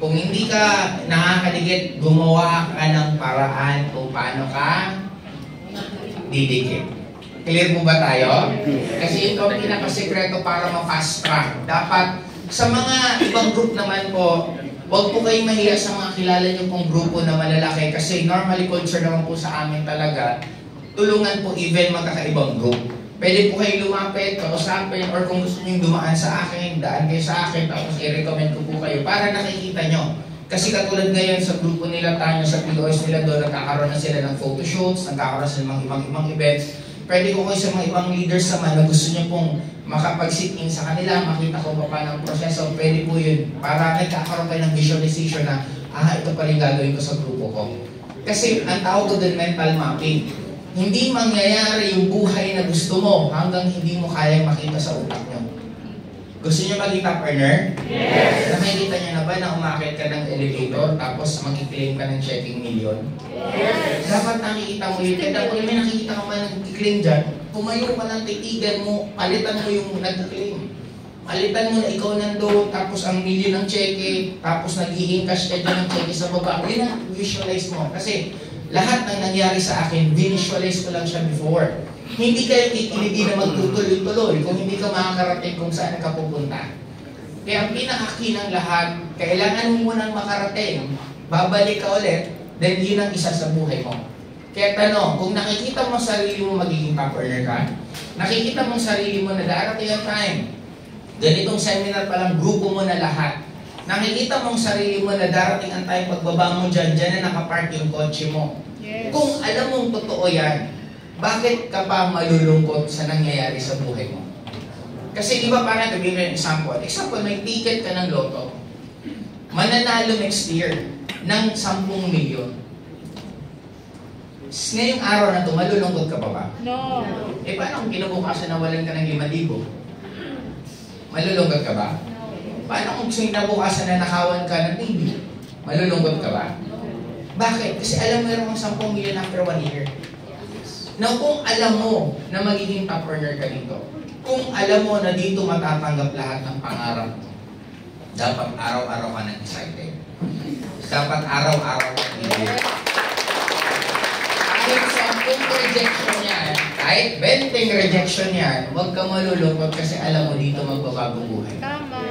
Kung hindi ka nakakaligit, gumawa ka ng paraan kung paano ka didikit. Clear po ba tayo? Kasi ito ang pinakasekreto para ma-fast track. Dapat sa mga ibang group naman po, huwag po kayong mahiya sa mga kilala niyo pong grupo na malalaki kasi normally culture naman po sa amin talaga, tulungan po even magkakaibang group. Pwede po kayo lumapit, kausapin, or kung gusto niyo dumaan sa akin, daan kayo sa akin, tapos i-recommend ko po kayo para nakikita nyo. Kasi katulad ngayon sa grupo nila, Tanya, sa POS nila doon, nagkakaroon na sila ng photoshoots, nagkakaroon sila ng ibang events. Pwede ko kayo sa mga ibang leaders naman na gusto niyo pong makapag-sit-in sa kanila, makita ko pa paano ang proseso, pwede po yun. Para nagkakaroon kayo ng visualization na, ito pa rin gagawin ko sa grupo ko. Kasi ang tawag ko din mental mapping. Hindi mangyayari yung buhay na gusto mo hanggang hindi mo kayang makita sa utak nyo. Gusto nyo makita, partner? Yes! Nakikita nyo na ba na umakit ka ng elevator tapos mag-claim ka ng checking million? Yes! Dapat nakikita mo yun. Kaya kung may nakikita ka man nag-claim dyan, pumayo ka ng titigan mo, palitan mo yung nag-claim. Palitan mo na ikaw nandoon, tapos ang million ng cheque, tapos nag-i-encash ka dyan ng cheque sa baba. Yun ang visualize mo. Kasi lahat ng nangyari sa akin, visualize ko lang siya before. Hindi kayo kikiliti na magtutuloy-tuloy kung hindi ka makakarating kung saan ka pupunta. Kaya ang pinaka-key ng lahat, kailangan mo munang makarating, babalik ka ulit, then yun ang isa sa buhay mo. Kaya tanong, kung nakikita mo sarili mo magiging top earner ka, nakikita mo sarili mo na darating ang time, ganitong seminar pa lang, grupo mo na lahat, nakikita mong sarili mo na darating ang time pagbaba mo dyan na nakapark yung kotse mo. Yes. Kung alam mong totoo yan, bakit ka pa malulungkot sa nangyayari sa buhay mo? Kasi di ba parang bigyan ng example, may ticket ka ng loto, mananalo next year ng 10 milyon. Ngayong araw na ito, malulungkot ka pa ba? No. Eh paano kung kinabukasan na walan ka ng 5,000? Malulungkot ka ba? Paano kung kinabukasan na nakawan ka ng TV? Malulungkot ka ba? Bakit? Kasi alam mo meron kang 10 milyon after 1 year. Now, kung alam mo na magiging top earner ka dito, kung alam mo na dito matatanggap lahat ng pangarap mo, dapat araw-araw ka nang excited. Dapat araw-araw ka nang kahit 10 rejection yan, kahit 20 rejection yan, huwag ka malulungkot kasi alam mo dito magbabago buhay. Tama.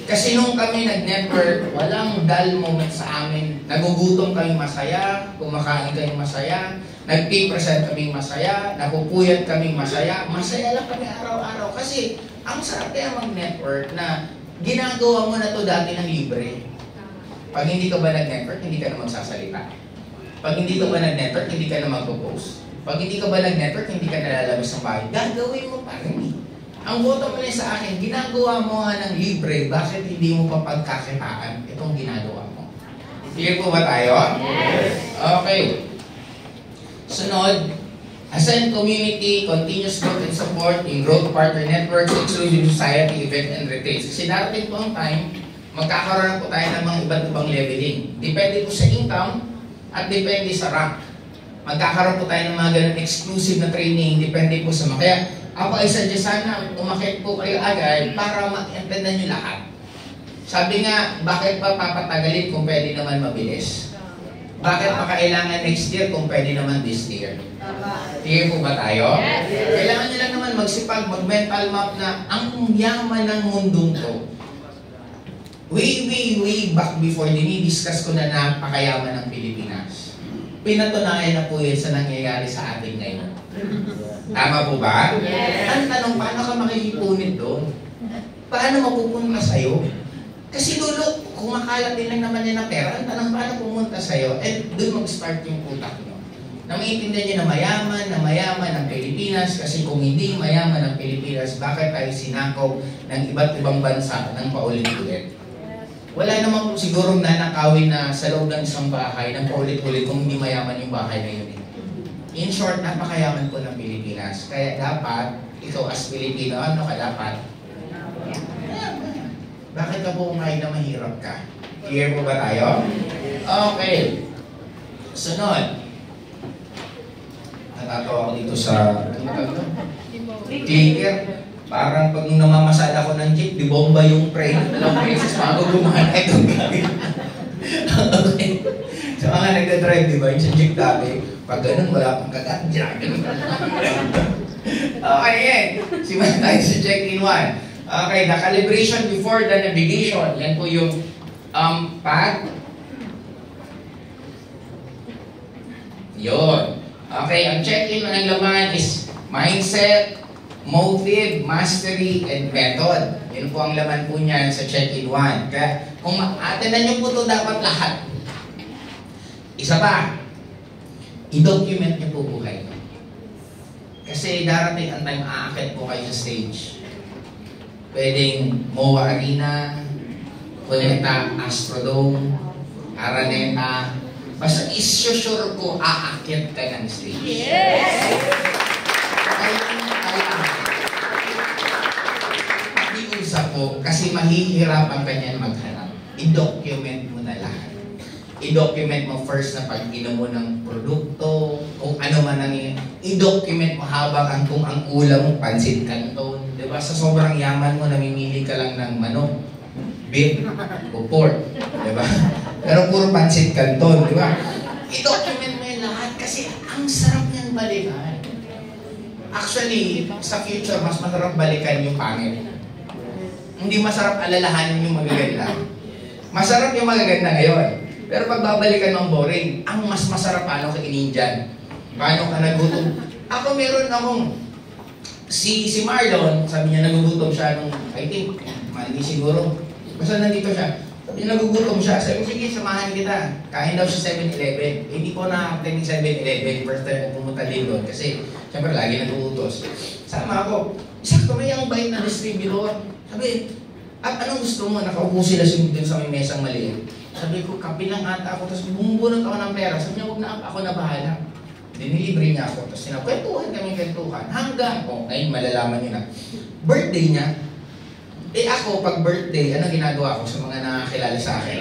Kasi nung kami nag-network, walang dull moment sa amin. Nagugutom kami masaya, kumakain kami masaya, nag-present kami masaya, napupuyat kami masaya, masaya lang kami araw-araw. Kasi ang sarap kaya mag-network na ginagawa mo na to dati ng libre. Pag hindi ka ba nag-network, hindi ka na magsasalita. Pag hindi ka ba nag-network, hindi ka na mag-post. Pag hindi ka ba nag-network, hindi ka nalalabas ng bahay. Gagawin mo pa rin. Ang boto mo sa akin, ginagawa mo nga ng libre, bakit hindi mo pa pagkakitaan itong ginagawa mo? Clear po ba tayo? Yes! Okay. Sunod, ascend community, continuous growth and support in growth partner networks, exclusive society, event and retreats. Kasi darating po ang time, magkakaroon po tayo ng mga iba't ibang leveling. Depende po sa income at depende sa rank. Magkakaroon po tayo ng mga ganun exclusive na training, depende po sa mga. Kaya ako ay suggest sana umakit po kayo agad para ma-entendan nyo lahat. Sabi nga, bakit pa papatagalin kung pwede naman mabilis? Bakit pa kailangan next year kung pwede naman this year? Clear po ba tayo? Yes. Kailangan nyo lang naman magsipag, mag-mental map na ang yaman ng mundong to. Way back before, dinidiscuss ko na napakayaman ng Pilipinas. Pinatunayan na po yun sa nangyayari sa atin ngayon. Tama po ba? Yes. Ang tanong, paano ka makikipunit doon? Paano mapupunta sa'yo? Kasi dulo, kumakalat din lang naman yan ng pera. Ang tanong, paano pumunta sa'yo? And doon mag-start yung utak nyo. Na maintindihan nyo na mayaman ang Pilipinas. Kasi kung hindi mayaman ang Pilipinas, bakit tayo sinakaw ng iba't ibang bansa ng paulit-ulit? Wala naman siguro nanakawin na sa loob ng isang bahay ng paulit-ulit kung hindi mayaman yung bahay na yun. In short, napakayaman po ng Pilipinas. Kaya dapat, ikaw as Pilipino, ano ka dapat? Bakit ka po kumain na mahirap ka? Clear po ba tayo? Okay. Sunod. Natatawa ako dito sa clicker. Parang pag namamasad ako ng jeep, di bomba yung frame. Dalawang beses bago gumahan. Ito gawin. Okay. Sa mga nagdadrive, di ba? Yung sa jeep dati, pag ganun, wala pang kagat. Ganun. Okay, yan. Simulan tayo sa check-in 1. Okay, the calibration before the navigation. Yan po yung pad. Yun. Okay, ang check-in ng laman is mindset, motive, mastery, and method. Yun po ang laman po niyan sa check-in 1. Kaya kung atinan niyo po ito dapat lahat. Isa pa, i-document niyo po buhay. Kasi darating ang time aakit po kayo sa stage. Pwedeng MOA Arena, Cuneta, Astrodome, Araneta. Basta is-sure ko aakit ka ng stage. Yes! Pakiusap po, kasi mahihirapan ka niyan maghanap. I-document mo na lahat. I-document mo first na pag-inom mo ng produkto, kung ano man ang i-document mo habang kung ang ulam mo, pansit canton. Diba? Sa sobrang yaman mo, namimili ka lang ng manok, beef, o pork. Diba? Pero puro pansit canton. Diba? I-document mo yung lahat kasi ang sarap niyang balikan. Actually, sa future, mas masarap balikan yung pangit. Hindi masarap alalahanin yung magaganda. Masarap yung magaganda ngayon. Pero pag babalikan ng boring, ang mas masarap paano ka inindiyan. Paano ka nagutom. Ako meron akong, si Marlon, sabi niya nagugutom siya nung, I think, mali siguro. Basta nandito siya. Sabi niya nagugutom siya. Sabi ko, sige, samahan kita. Kain daw siya 7-Eleven. Hindi ko nakakating 7-Eleven. First time ko pumunta din doon. Kasi, siyempre, lagi nagugutos. Sama ako. Sakto may ang bait na distributor. Sabi, at anong gusto mo? Nakaupo sila dun sa may mesang maliit. Sabi ko, kape lang ata ako. Tapos bumubunot ako ng pera. Sabi niya, huwag na ako na bahala. Dinilibre niya ako. Tapos sinakwentuhan kami kwentuhan. Hanggang, ngayon malalaman niyo na, birthday niya. Ako, pag birthday, ano ginagawa ko sa mga nakakilala sa akin?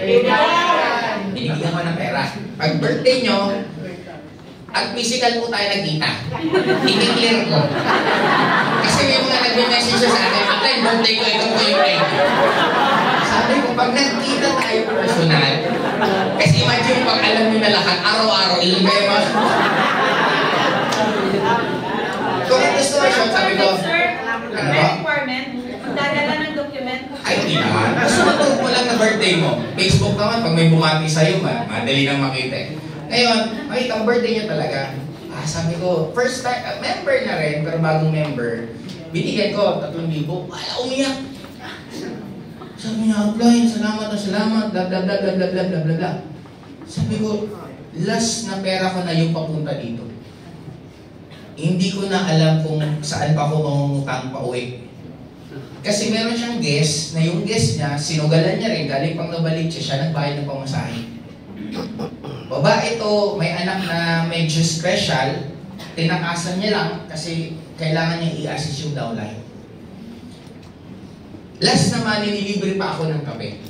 Binibigyan ko ng pera. Pag birthday niyo, at physical po tayo nagkita. I-clear ko. Kasi may mga nag-message sa akin, "Ang birthday ko, ito po yung pay." Sabi ko, pag nagkita tayo personal, kasi imagine pag alam nyo na lahat, araw-araw, ilan kayo mga... Kung gusto ko siya, sabi ko, ano ba? Dadala ng document. Ay, di na. Sumatog mo lang na birthday mo. Facebook naman, pag may bumati sa'yo, madali nang makita. Ngayon, makita ang birthday niya talaga. Sabi ko, first time, member na rin, pero bagong member, binigyan ko 3,000. Umiyak. Sabi niya, apply, salamat na salamat, bla bla bla bla bla bla bla bla bla. Sabi ko, last na pera ko na yung papunta dito. Hindi ko na alam kung saan pa ako mangungutang pa uwi. Kasi meron siyang guest, na yung guest niya, sinugalan niya rin, galing pang nabalik siya nagbayad ng pamasahe. Babae ito, may anak na medyo special, tinakasan niya lang kasi kailangan niya i-assist yung downline. Last naman, nililibre pa ako ng kape.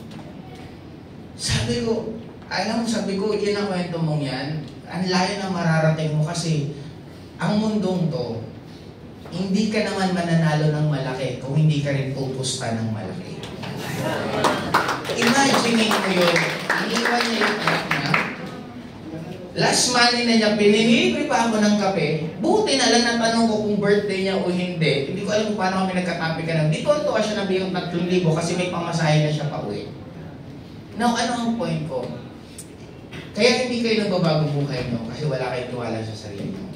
Sabi ko, alam mo, sabi ko, yan ang kwento mong yan. Ang layo na mararating mo kasi ang mundong to, hindi ka naman mananalo ng malaki kung hindi ka rin pupusta ng malaki. Imagine mo yun, iniwan niya yung anak niya. Last money na niya, pinilibre pa ako ng kape. Buti na lang natanong ko kung birthday niya o hindi. Hindi ko alam kung paano kami nagkatapi ka lang. Di ko tuwa siya na bigyan 3,000 kasi may pamasahe na siya pa uwi. Now, ano ang point ko? Kaya hindi kayo nagbabago buhay nyo kasi wala kayong tiwala sa sarili mo.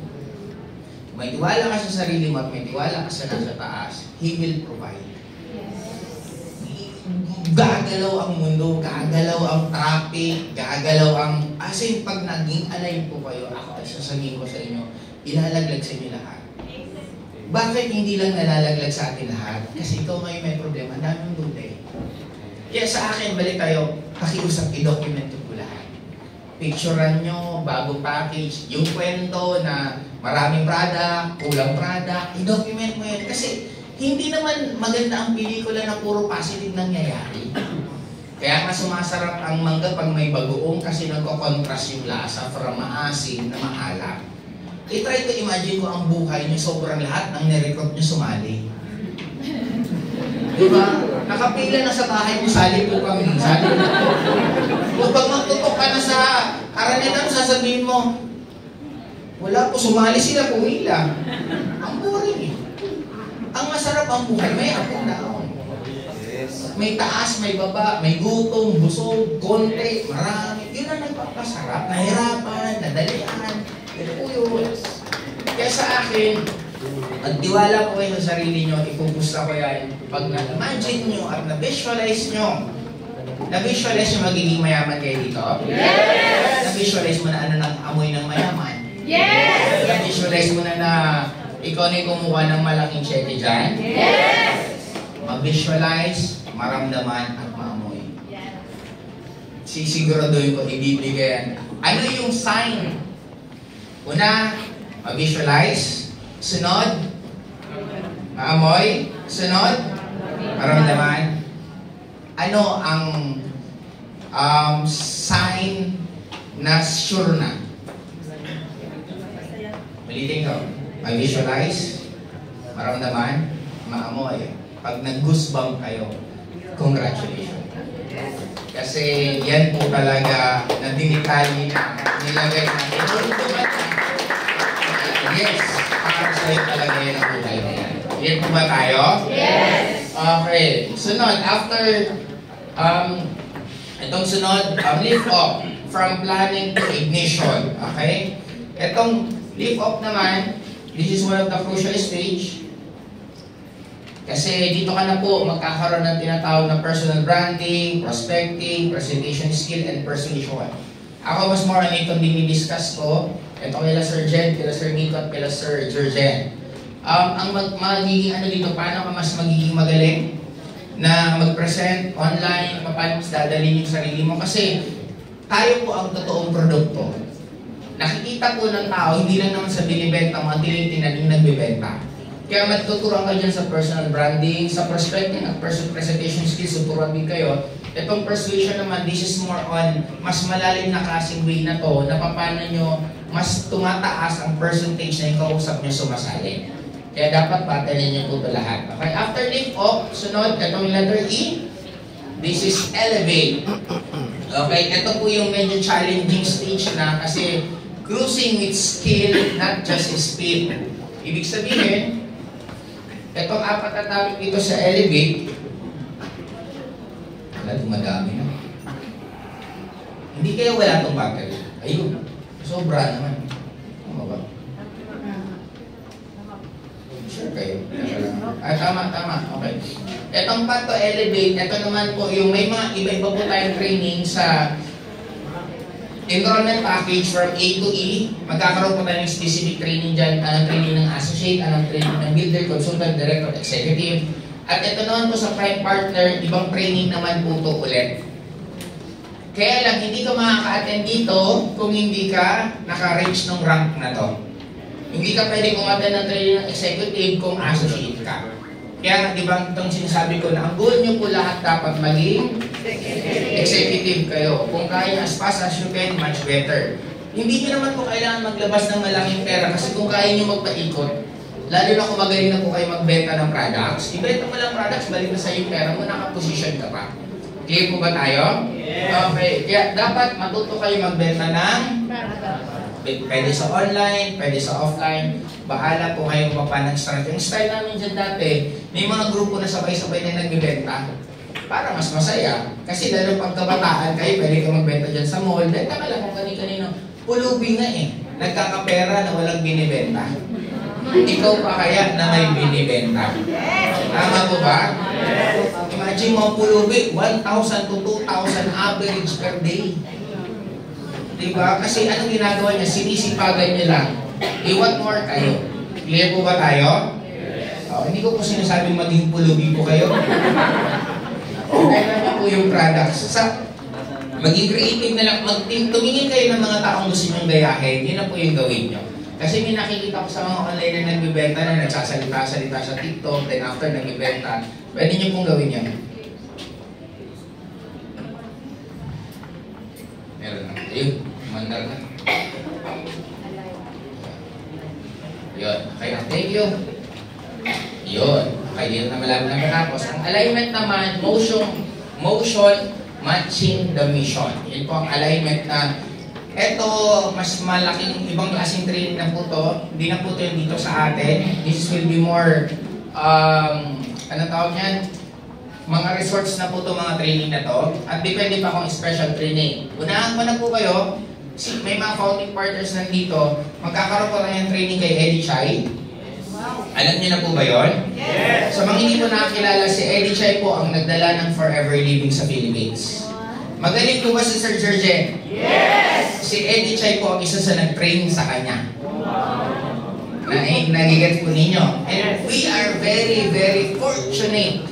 May tiwala ka sa sarili mo at may tiwala ka sa nasa taas, He will provide. Gagalaw ang mundo, gagalaw ang traffic, gagalaw ang... As pag naging alive po kayo, ako ay sasabihin ko sa inyo, ilalaglag sa inyo lahat. Bakit hindi lang nalalaglag sa atin lahat? Kasi ikaw ngayon may problema, ang daming duda eh. Kaya sa akin, balik tayo, pakiusap, i-document ko lahat. Picturean nyo, bagong package, yung kwento na maraming product, kulang product, i-document mo yun. Kasi hindi naman maganda ang pelikula na puro positive nangyayari. Kaya nga sumasarap ang mangga pag may bagoong kasi nagko-contrast yung lasa from maasim na maalat. I-try to imagine ko ang buhay niyo sobrang lahat ng nirecruit niyo sumali. Diba? Nakapila na sa bahay mo, sali po kami. Sali po. Kung pag magtutok ka na sa Araneta, sasabihin mo, wala po, sumali sila, pumila. Ang boring eh. Ang masarap ang buhay, may up and down. May taas, may baba, may gutom, busog, konti, marami. Yun ang nagpapasarap. Nahirapan, nadalian. Ito po yun. Kaya sa akin, magtiwala po kayo sa sarili nyo, ipupusta ko yan. Pag na-imagine nyo at na-visualize nyo, na-visualize nyo magiging mayaman kayo dito? Yes! Na-visualize mo na ano ng amoy ng mayaman? Yes! Na-visualize mo na ikaw na kumuha ng malaking cheque dyan? Yes! Mag-visualize, maramdaman, at maamoy. Yes. Sisiguraduhin ko, ibibigay. Ano yung sign? Una, mag-visualize. Sunod, maamoy. Sunod, maramdaman. Ano ang sign na sure na? Ulitin ko. Mag-visualize, maramdaman, maamoy. Pag nag-goosebump kayo, congratulations. Kasi yan po talaga na dinitali na nilagay natin. Yes, para sa'yo talaga yan ang buhay na yan. Yan po ba tayo? Yes! Okay, sunod, after itong sunod, lift off from planning to ignition. Okay? Itong lift off naman, this is one of the crucial stage. Kasi dito ka na po magkakaroon ng tinatawag na personal branding, prospecting, presentation skill, and persuasion. Ako mas more on itong dinidiscuss ko. Ito kila Sir Jen, kila Sir Nico, at kila Sir Jerjen. Ang magiging ano dito, paano ka mas magiging magaling na mag-present online, paano mas dadalhin yung sarili mo. Kasi tayo po ang totoong produkto. Nakikita po ng tao, hindi lang naman sa binibenta mo, ang tinitingnan yung nagbibenta. Kaya matuturuan kayo dyan sa personal branding, sa prospecting at presentation skills, tuturuan din kayo. Itong persuasion naman, this is more on mas malalim na klaseng way na to, na paano nyo mas tumataas ang percentage na yung kausap nyo sumasali. Kaya dapat batalin nyo po ito lahat. Okay, after lift off, sunod, itong letter E, this is elevate. Okay, ito po yung medyo challenging stage na kasi cruising with skill, not just speed. Ibig sabihin, itong apat na topic dito sa elevate, wala, dumadami na. Hindi kayo wala itong battery. Ayun, sobra naman. Tama ba? Sure kayo. Tama. Okay. Itong path to elevate, ito naman po yung may mga iba-iba po tayong training sa enrollment package from A to E. Magkakaroon po tayo ng specific training dyan. Anong training ng associate, anong training ng builder, consultant, director, executive. At ito naman po sa prime partner, ibang training naman po ito ulit. Kaya lang, hindi ka makaka-attend dito kung hindi ka naka-reach ng rank na to. Hindi ka pwede umattend ng training ng executive kung associate ka. Kaya di ba itong sinasabi ko na ang goal nyo po lahat dapat maging executive kayo. Kung kaya as fast as you can, much better. Hindi nyo naman po kailangan maglabas ng malaking pera kasi kung kaya nyo magpaikot, lalo na kung magaling na po kayo magbenta ng products, ibenta mo lang products, balik na sa yung pera mo, nakaposition ka pa. Clear po ba tayo? Yeah. Okay. Kaya dapat matuto kayo magbenta ng pwede sa online, pwede sa offline. Bahala po kayo kung paano start. Yung style namin dyan dati, may mga grupo na sabay-sabay na nagbibenta para mas masaya. Kasi lalo pagkabataan kayo, pwede ka magbenta dyan sa mall. Benta ka lang kung kanino. Pulubi nga eh. Nagkakapera na walang binibenta. Ikaw pa kaya na may binibenta? Tama po ba? Imagine mo pulubi, 1,000 to 2,000 average per day. Diba? Kasi anong ginagawa niya? Sinisipagan niya lang. I-what more kayo? Clear po ba tayo? Hindi ko po sinasabing maging pulubi po kayo. Kaya na po yung products. Maging creative na lang. Tumingin kayo ng mga taong gusto niyong gayahin. Yun na po yung gawin niyo. Kasi may nakikita ko sa mga online na nagbibenta na nagsasalita-salita sa TikTok, then after nagbibenta, pwede niyo pong gawin yan. Meron na. Ayun, mandal na. Yun. Okay, thank you. Yun. Okay, dito na malaman na matapos. Ang alignment naman, motion matching the mission. Yun po ang alignment na ito, mas malaking ibang klaseng training na po to. Hindi na po ito yung dito sa atin. This will be more, ano tawag yan? Mga resorts na po ito, mga training na to. At depende pa kung special training. Unahan ko na po kayo, may mga founding partners nandito, magkakaroon po ng training kay Eddie Chai. Alam niyo na po ba yun? Yes! So, mga hindi po nakakilala, si Eddie Chai po ang nagdala ng Forever Living sa Philippines. Magaling po ba si Sir Jerjen? Yes! Si Eddie Chai po ang isa sa nag-train sa kanya. Nagigets po ninyo. And we are very, very fortunate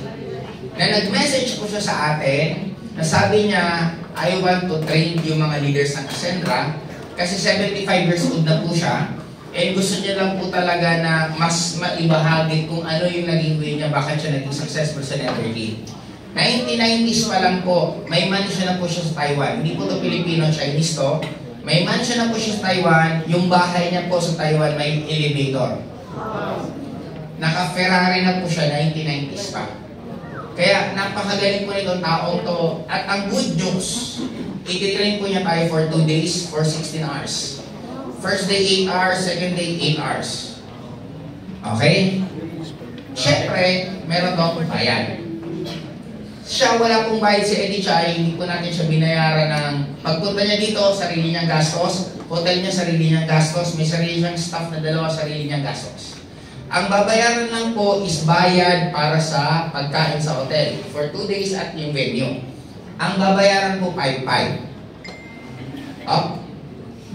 na nag-message po siya sa atin na sabi niya, I want to train yung mga leaders ng Ascendra kasi 75 years old na po siya. And gusto niya lang po talaga na mas maibahagi kung ano yung naging way niya, bakit siya naging successful sa networking. 1990s pa lang po, may mansion na po siya sa Taiwan. Hindi po ito Filipino, Chinese to. May mansion na po siya sa Taiwan. Yung bahay niya po sa Taiwan may elevator. Naka-Ferrari na po siya, 1990s pa. Kaya napakagaling po nitong taong to. At ang good news, i-train po niya tayo for 2 days for 16 hours. First day 8 hours, second day 8 hours. Okay? Siyempre, meron daw bayad. siya wala pong bayad si Eddie Chai, hindi po natin siya binayaran ng pagpunta niya dito, sarili niyang gastos, hotel niya, sarili niyang gastos, may sarili siyang staff na dalawa, sarili niyang gastos. Ang babayaran lang po is bayad para sa pagkain sa hotel for 2 days at yung venue. Ang babayaran po 5-5. Up.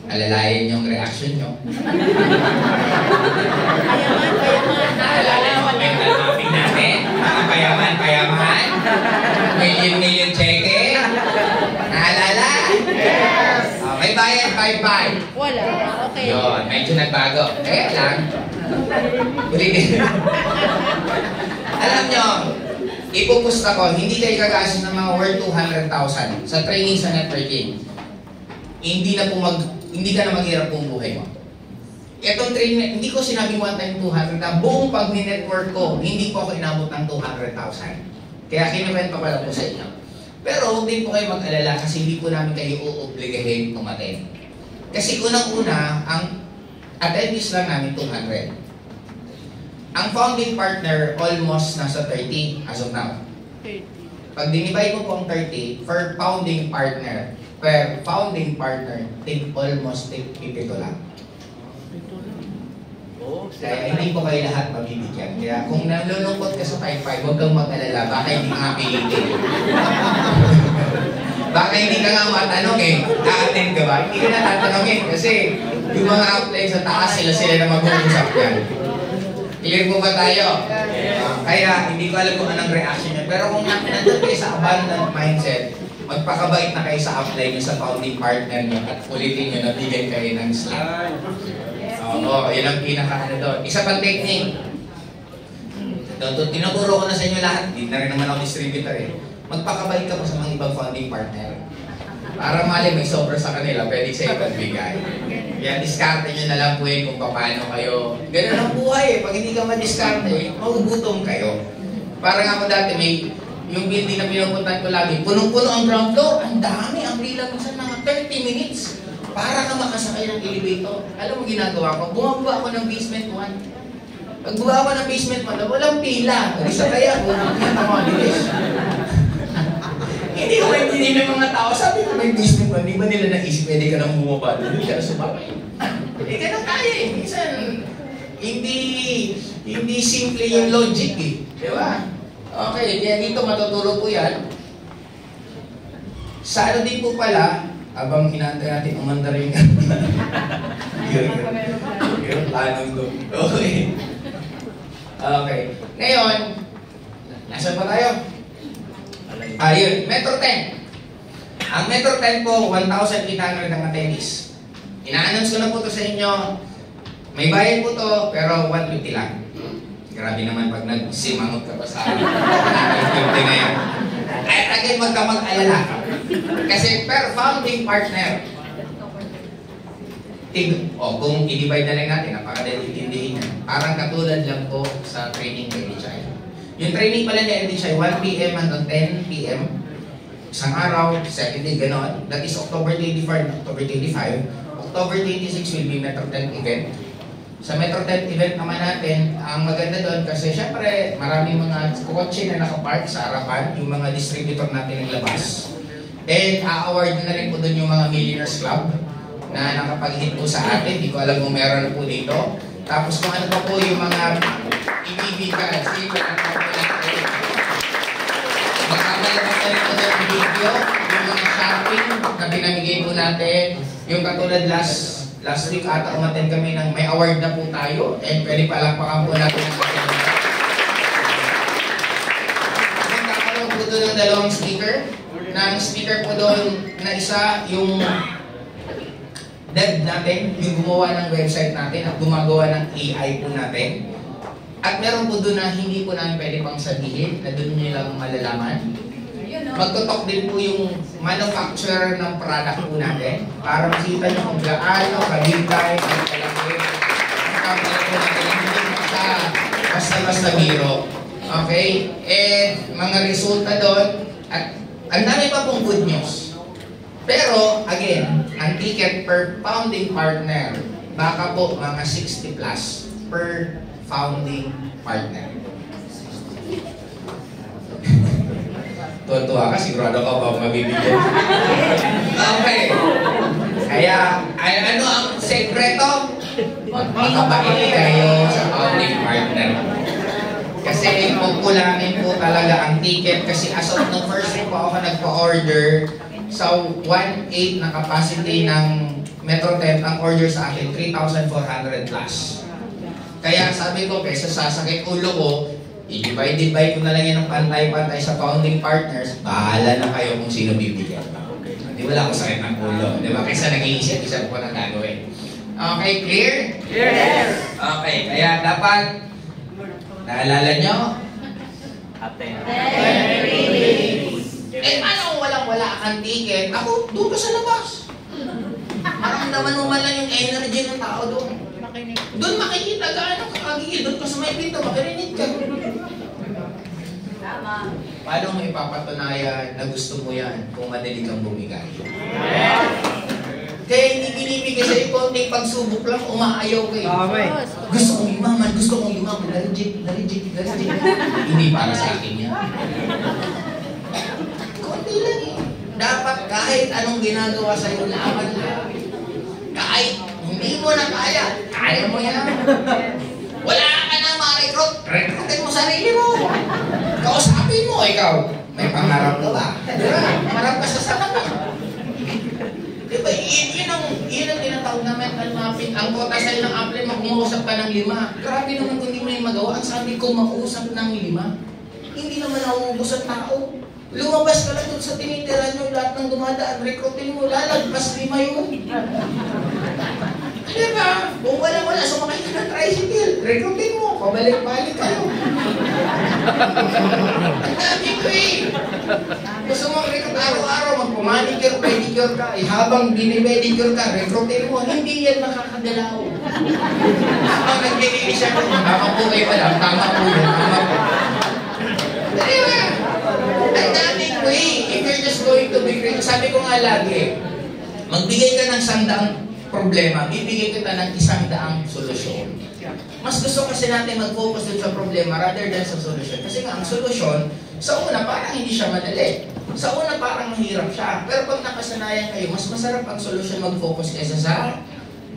Alalayan yung reaction nyo. Naalala mo yung mapping natin? Mga payaman. Million cheque. Naalala? Yes! May bayad 5-5. Wala. Okay. Yun, medyo nagbago. Kaya lang. Ulitin. Alam nyo, ipupusta ko, hindi kayo gagastos ng mga worth 200,000 sa training sa networking. Hindi ka na maghirap kung buhay mo. Itong training, hindi ko sinabing one time 200 na buong pag-network ko, hindi po ako inabot ng 200,000. Kaya kinuwento ko lang po sa inyo. Pero huwag din po kayo mag-alala kasi hindi po namin kayo uuobligahin umaten. Kasi unang-una, ang attendees lang namin 200. Ang founding partner, almost nasa 30 as of now. Pag dinivide mo po ang 30, per founding partner, almost 50 lang. Kaya hindi po kayo lahat mabibigyan. Kaya kung nalulungkot ka sa 5-5, huwag kang mag-alala, baka hindi nga pilitin. Baka hindi ka nga matanong a-attend ka ba? Hindi ka na tatanungin kasi yung mga outline sa taas, sila na mag-uusap yan. Clear po ba tayo? Kaya hindi ko alam kung anong reaction nyo. Pero kung nandun kayo sa abundant mindset, magpakabait na kayo sa upline nyo sa founding partner nyo at ulitin nyo na bigyan kayo ng slot. Oo, yun ang pinaka-ano doon. Isa pang technique. Tinuturo ko na sa inyo lahat. Hindi na rin naman ako distributor Magpakabait ka pa sa mga ibang founding partner. Para mali may sobra sa kanila, pwede sa ibang bigay. Kaya diskarte nyo na lang po kung paano kayo. Ganun ang buhay Pag hindi ka ma-diskarte, magugutom kayo. Para nga mo dati may yung building na pinupuntahan ko lagi, punong-puno ang ground floor, ang dami, ang pila minsan mga 30 minutes para ka makasakay ng elevator. Alam mo ginagawa ko? Bumaba ako ng basement 1. Pag bumaba ako ng basement 1, walang pila. Sakay ako, nakita mo, bilis. Hindi ko maintindihan ng mga tao. Sabi ko, may basement 1, di ba nila naisip, pwede ka nang bumaba? Hindi ka na sumabay. Hindi ka na kaya Minsan, hindi simple yung logic Di ba? Okay, kaya dito matuturo po yan. Sa ano din po pala, habang hinahantay natin ang Mandarin. Yun, tanong ko. Okay. Okay. Ngayon, nasaan pa tayo? Ayun, Metro 10. Ang Metro 10 po, 1,800 ang attendees. Ina-announce ko na po ito sa inyo. May bayad po to, pero 150 lang. Grabe naman pag nagsimangot ka pa sa akin. 150 na yan. At again, wag ka mag-alala. Kasi per founding partner, kung i-divide na lang natin, napakadali intindihin niya. Parang katulad lang po sa training kay Eddie. Yung training pala ni Eddie, 1 p.m. hanggang 10 p.m. Isang araw, second day, gano'n. That is October 25, October 25. October 26 will be Metro 10 event. Sa Metro 10 event naman natin, ang maganda doon kasi syempre maraming mga kotse na nakapark sa harapan, yung mga distributor natin ng labas. And a-award na rin po doon yung mga Millionaires Club na nakapag-hit po sa atin. Hindi ko alam kung meron po dito. Tapos kung ano pa po yung mga ibibigay. Sige, ano pa po natin. Magkakalabas na rin po doon yung video, yung mga shopping na pinamigay po natin. Yung katulad last week ata umattend kami ng may award na po tayo and pwede palakpakan po natin ang ating kakaroon po doon ng dalawang speaker. Nang speaker po doon na isa yung dev natin, yung gumawa ng website natin at gumagawa ng AI po natin. At meron po doon na hindi po namin pwede pang sabihin na doon nyo lang malalaman. Magtutok din po yung manufacturer ng product po natin para makita nyo kung gaano, kalibay, kalaki, ang company po natin. Hindi basta-basta biro. Okay? And mga resulta doon, at ang dami pa pong good news. Pero, again, ang ticket per founding partner, baka po mga 60 plus per founding partner. Tuwa ka, sigurado ka ba mabibigyan? Okay. Kaya, ano ang sekreto? Magpakabait kayo sa founding partner. Kasi kukulangin po talaga ang ticket. Kasi as of nung first po ako nagpa-order, sa 1.8 na capacity ng Metro 10, ang order sa akin, 3,400 plus. Kaya sabi ko, kaysa sasakit ulo ko, i-divide ko na lang yan ng pantay-pantay sa founding partners, bahala na kayo kung sino bibigyan. Hindi wala akong sakit ng ulo. Di ba? Kaysa nag-iisip-isip ko na gagawin. Okay, clear? Yes! Okay, kaya dapat, naalala nyo? Paano kung walang-wala kang ticket? Ako, doon ka sa labas. Maramdaman mo man lang yung energy ng tao doon. Doon makikita gaano kakagigil. Doon ka sa may pinto, makirinig ka. Tama. Paano mo ipapatunayan na gusto mo yan kung madali kang bumigay? Kaya hindi binibigay sa'yo konting pagsubok lang, umaayaw kayo. Gusto kong yumaman, gusto kong yumaman. Na-reject. Hindi para sa akin yan. Konti lang eh. Dapat kahit anong ginagawa sa'yo, laban lang. Kahit hindi mo na kaya mo yan. Wala ka na ma-recruit, recruitin mo sarili mo. Kausapin mo, ikaw. May pangarap ka ba? Diba? Marap ka sa salamin. Diba? Yun ang tinatawag na mental mapping. Ang kota sa'yo ng apply mo, kumuusap ka ng 5. Grabe naman kung hindi mo yung magawa. Ang sabi ko, mausap ng 5. Hindi naman nauubos ang tao. Lumabas ka lang doon sa tinitira nyo, lahat ng dumadaan, recruitin mo, lalagpas 5 yun. Diba? Kung wala, sumakay ka ng tricycle, recruitin mo, pabalik-balik kayo. Ang dami ko eh. Gusto mo recruit araw-araw, magpumanicure, pedicure ka, habang dinipedicure ka, recruitin mo, hindi yan makakagalaw. Habang nagbigay siya, tama po kayo pala, tama po yun, tama po. Diba? Ang dami ko eh. If you're just going to be great, sabi ko nga lagi, magbigay ka ng 100 problema, bibigay kita ng 100 solusyon. Mas gusto kasi natin mag-focus dun sa problema rather than sa solusyon. Kasi nga, ang solusyon, sa una parang hindi siya madali. Sa una parang mahirap siya. Pero pag nakasanayan kayo, mas masarap ang solusyon mag-focus kaysa sa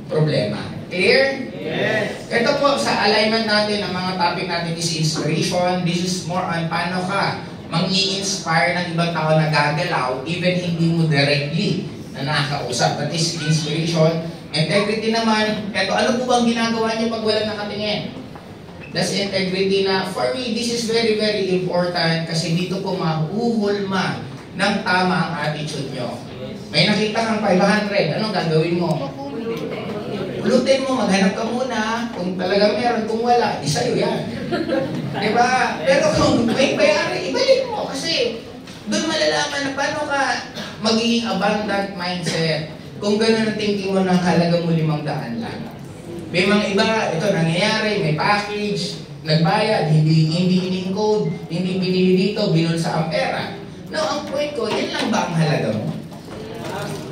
problema. Clear? Yes. Ito po, sa alignment natin, ang mga topic natin is inspiration. This is more on paano ka mang-i-inspire ng ibang tao na gagalaw, even hindi mo directly na nakakausap. That is inspiration. Integrity naman, eto, ano po bang ginagawa niyo pag walang nakatingin? That's integrity na, for me, this is very, very important kasi dito po mahuhulma ng tama ang attitude nyo. May nakita kang 500, anong gagawin mo? Pulutin mo, maghanap ka muna. Kung talagang meron, kung wala, di sa'yo yan. Diba? Pero kung may bayari, ibalik mo. Kasi doon malalaman na paano ka magiging abundant mindset. Kung gano'n ang thinking mo ng halaga mo 500 lang. May mga iba, ito nangyayari, may package, nagbayad, hindi in-encode, hindi binili dito, binul sa Ampera. No, ang point ko, yan lang ba ang halaga mo?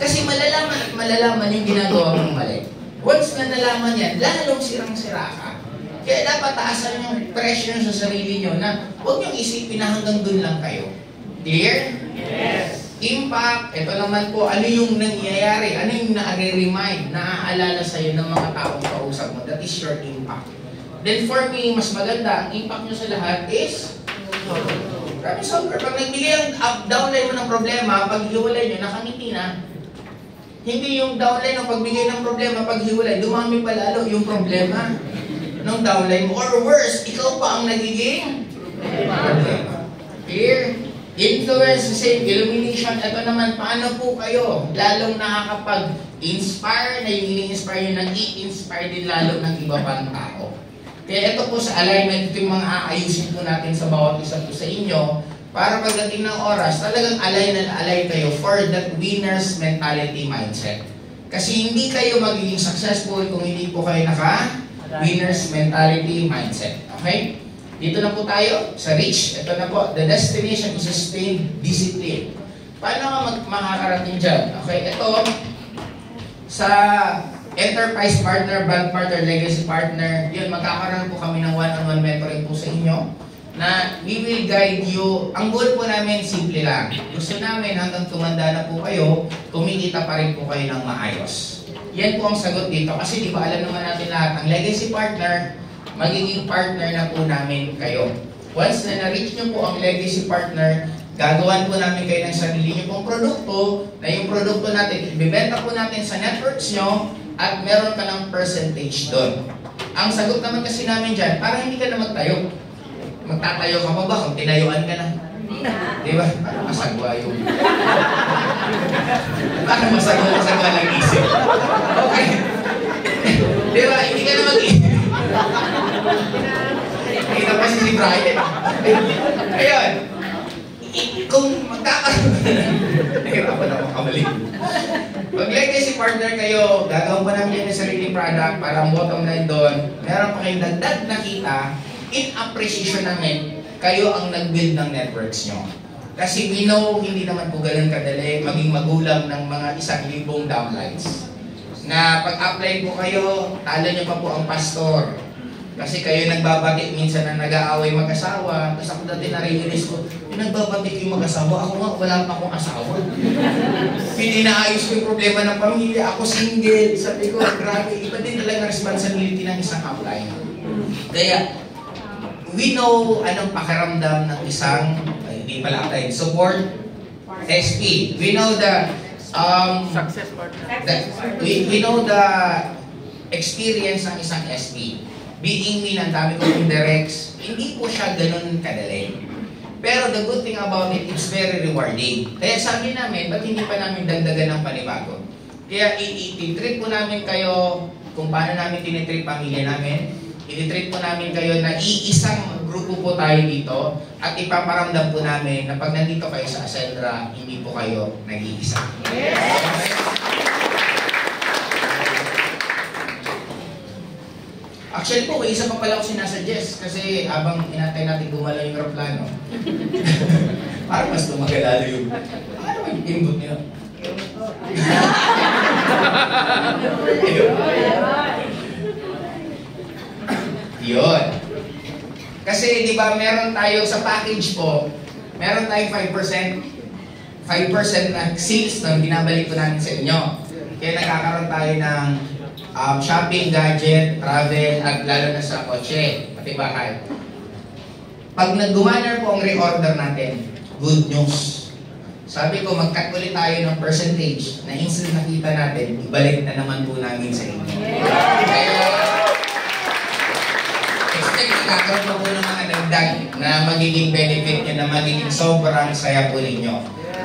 Kasi malalaman at malalaman yung ginagawa mong mali. Once na nalaman yan, lalong sirang-sira ka. Kaya dapat taasan yung pressure sa sarili nyo na huwag nyo isipin na hanggang dun lang kayo. Clear? Yes. Impact, ito naman po, ano yung nangyayari? Ano yung na-remind, naaalala sa'yo ng mga taong kausap mo? That is your impact. Then for me, mas maganda, ang impact nyo sa lahat is grabe solver. Pag nagbigay ang downline mo ng problema, pag hiwalay nyo, nakangiti na. Hindi yung downline ng pagbigay ng problema, pag hiwalay, dumami pa lalo yung problema ng downline mo. Or worse, ikaw pa ang nagiging problema. Clear? Influence, same, illumination. Ito naman, paano po kayo lalong nakakapag-inspire na yung ini-inspire nyo, nag-i-inspire din lalo ng iba pang tao. Kaya ito po sa alignment, ito yung mga aayusin po natin sa bawat isa po sa inyo para pagdating ng oras, talagang align na align kayo for that winner's mentality mindset. Kasi hindi kayo magiging successful kung hindi po kayo naka-winner's mentality mindset. Okay? Dito na po tayo sa reach. Ito na po. The destination is sustained discipline. Paano ka makakarating dyan? Okay, ito sa enterprise partner, brand partner, legacy partner, yun, magkakaroon po kami ng one-on-one mentoring po sa inyo. na we will guide you. Ang goal po namin, simple lang. Gusto namin hanggang tumanda na po kayo, kumikita pa rin po kayo ng maayos. Yan po ang sagot dito. Kasi di ba alam naman natin lahat, ang legacy partner, magiging partner na po namin kayo. Once na na-reach nyo po ang legacy partner, gagawan po namin kayo ng sarili nyo pong produkto, na yung produkto natin, ibibenta po natin sa networks nyo, at meron ka ng percentage doon. Ang sagot naman kasi namin dyan, para hindi ka na magtayo. Magtatayo ka pa ba kung tinayuan ka na? Di ba? Parang masagwa yung... Parang masagwa lang isip. Okay. Di ba? Hindi ka na mag-isip. Kita pa si Brian. Ayun. Kung magkakaroon nahirapan ako kamali. Pag legacy partner kayo, gagawin pa namin yung sariling product para ang bottom line doon, meron pa kayong dagdag na kita, in appreciation namin, kayo ang nag-build ng networks nyo. Kasi we know, hindi naman po ganun kadali maging magulang ng mga 1,000 downlines. Na pag-apply po kayo, talo nyo pa po ang pastor. Kasi kayo nagbabati minsan na nag-aaway mag-asawa. Tapos ako dati na-realize ko, nagbabati yung mag-asawa. Ako nga, wala pa akong asawa. Pininaayos ko yung problema ng pamilya. Ako single. Sabi ko, grabe, iba din talaga responsibility ng isang upline. Kaya, we know anong pakiramdam ng isang, hindi pala upline, support SP. We know the Success partner. we know the experience ng isang SP. Being me, ang dami kong indirects, hindi po siya ganun kadali. Pero the good thing about it, it's very rewarding. Kaya sabi namin, ba't hindi pa namin dagdagan ng panibago? Kaya i-treat po namin kayo kung paano namin tinitreat pamilya namin. I-treat po namin kayo na iisang grupo po tayo dito at ipaparamdam po namin na pag nandito kayo sa Ascendra, hindi po kayo nag-iisa. Yes! Actually po, isa pa pala ako sinasuggest kasi habang inatay natin gumalaw yung aeroplano, parang mas tumagalalo yung, ano yung input niyo? Yun. Kasi di ba meron tayo sa package po, meron tayong 5% na sales na binabalik ko namin sa inyo. Kaya nakakaroon tayo ng shopping, gadget, travel, at lalo na sa kotse, pati bahay. Pag nag-gumana po ang reorder natin, good news. Sabi ko, mag-cut ulit tayo ng percentage na instant nakita natin, ibalik na naman po namin sa inyo. Kaya, expect nakakaroon po ng mga dagdag na magiging benefit nyo, na magiging sobrang saya po ninyo.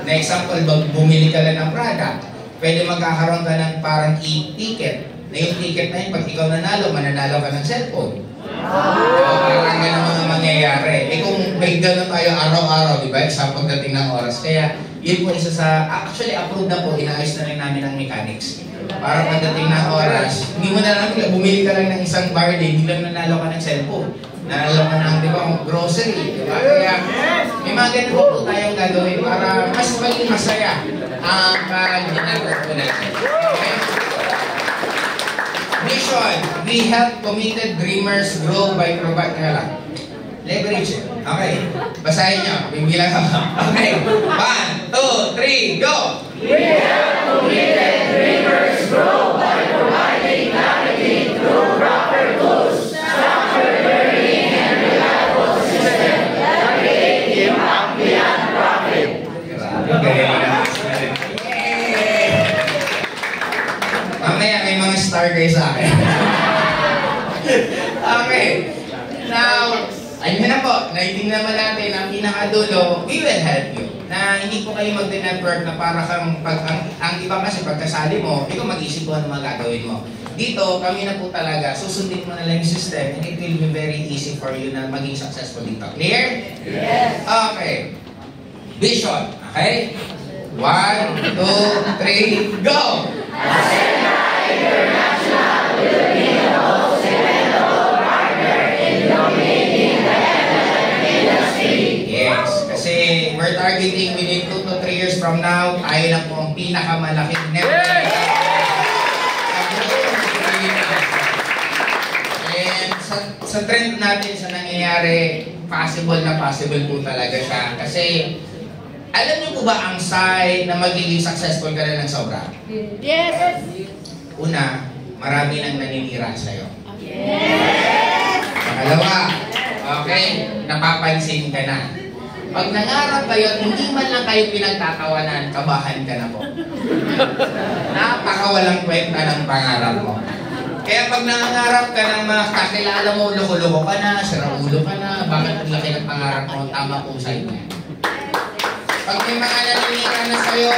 Na example, bumili ka lang ng product, pwede magkakaroon ka ng parang e-ticket. Na yung ticket na yun, pag ikaw nanalo, mananalo ka ng cellphone. Parang ganun mga mangyayari. Kung may gano'n tayo araw-araw, di ba? Sa pagdating ng oras. Kaya, yun po isa sa, actually approved na po, inaayos na rin namin ng mechanics. Para pagdating ng oras, hindi mo na lang, bumili ka lang ng isang barley, biglang nanalo ka ng cellphone. Nanalo ka ng, di ba, grocery. Di ba? Kaya, may mga ganun po tayong gagawin para mas maging masaya ang pag-network po natin. Okay? Mission, we help committed dreamers grow by providing leverage. Okay, basahin nyo. Bimbilang ako. Okay, 1, 2, 3, go! We help committed dreamers grow by providing marketing through proper tools, structured learning, and reliable systems that create impact beyond profit. Mamaya may mga star kayo sa akin. Okay. Now, ayun na po. Naitingnan naman natin ang pinakadulo. We will help you. Na hindi po kayo mag-network na para kang ang iba kasi pagkasali mo, ikaw mag-isip mo ano mga gagawin mo. Dito, kami na po talaga, susundin mo na lang yung system and it will be very easy for you na maging successful dito. Clear? Yes. Okay. Vision. Okay? 1, 2, 3, go! Ascendra International will be the most dependable partner in dominating the FLM industry. Yes, kasi we're targeting within 2 to 3 years from now, tayo na po ang pinakamalaking network. And sa trend natin, sa nangyayari, possible na possible po talaga siya. Kasi, alam niyo po ba ang sign na magiging successful ka na ng sobra? Yes! Una, marami nang naninira sa'yo. Yes! Pangalawa, okay, napapansin ka na. Pag nangarap kayo at hindi man lang kayo pinagtatawanan, kabahan ka na po. Napakawalang kwenta ng pangarap mo. Kaya pag nangangarap ka ng mga kakilala mo, loko-loko ka na, siraulo ka na, bakit ang laki ng pangarap mo, tama po sa inyo. Pag may mga naninira na sa'yo,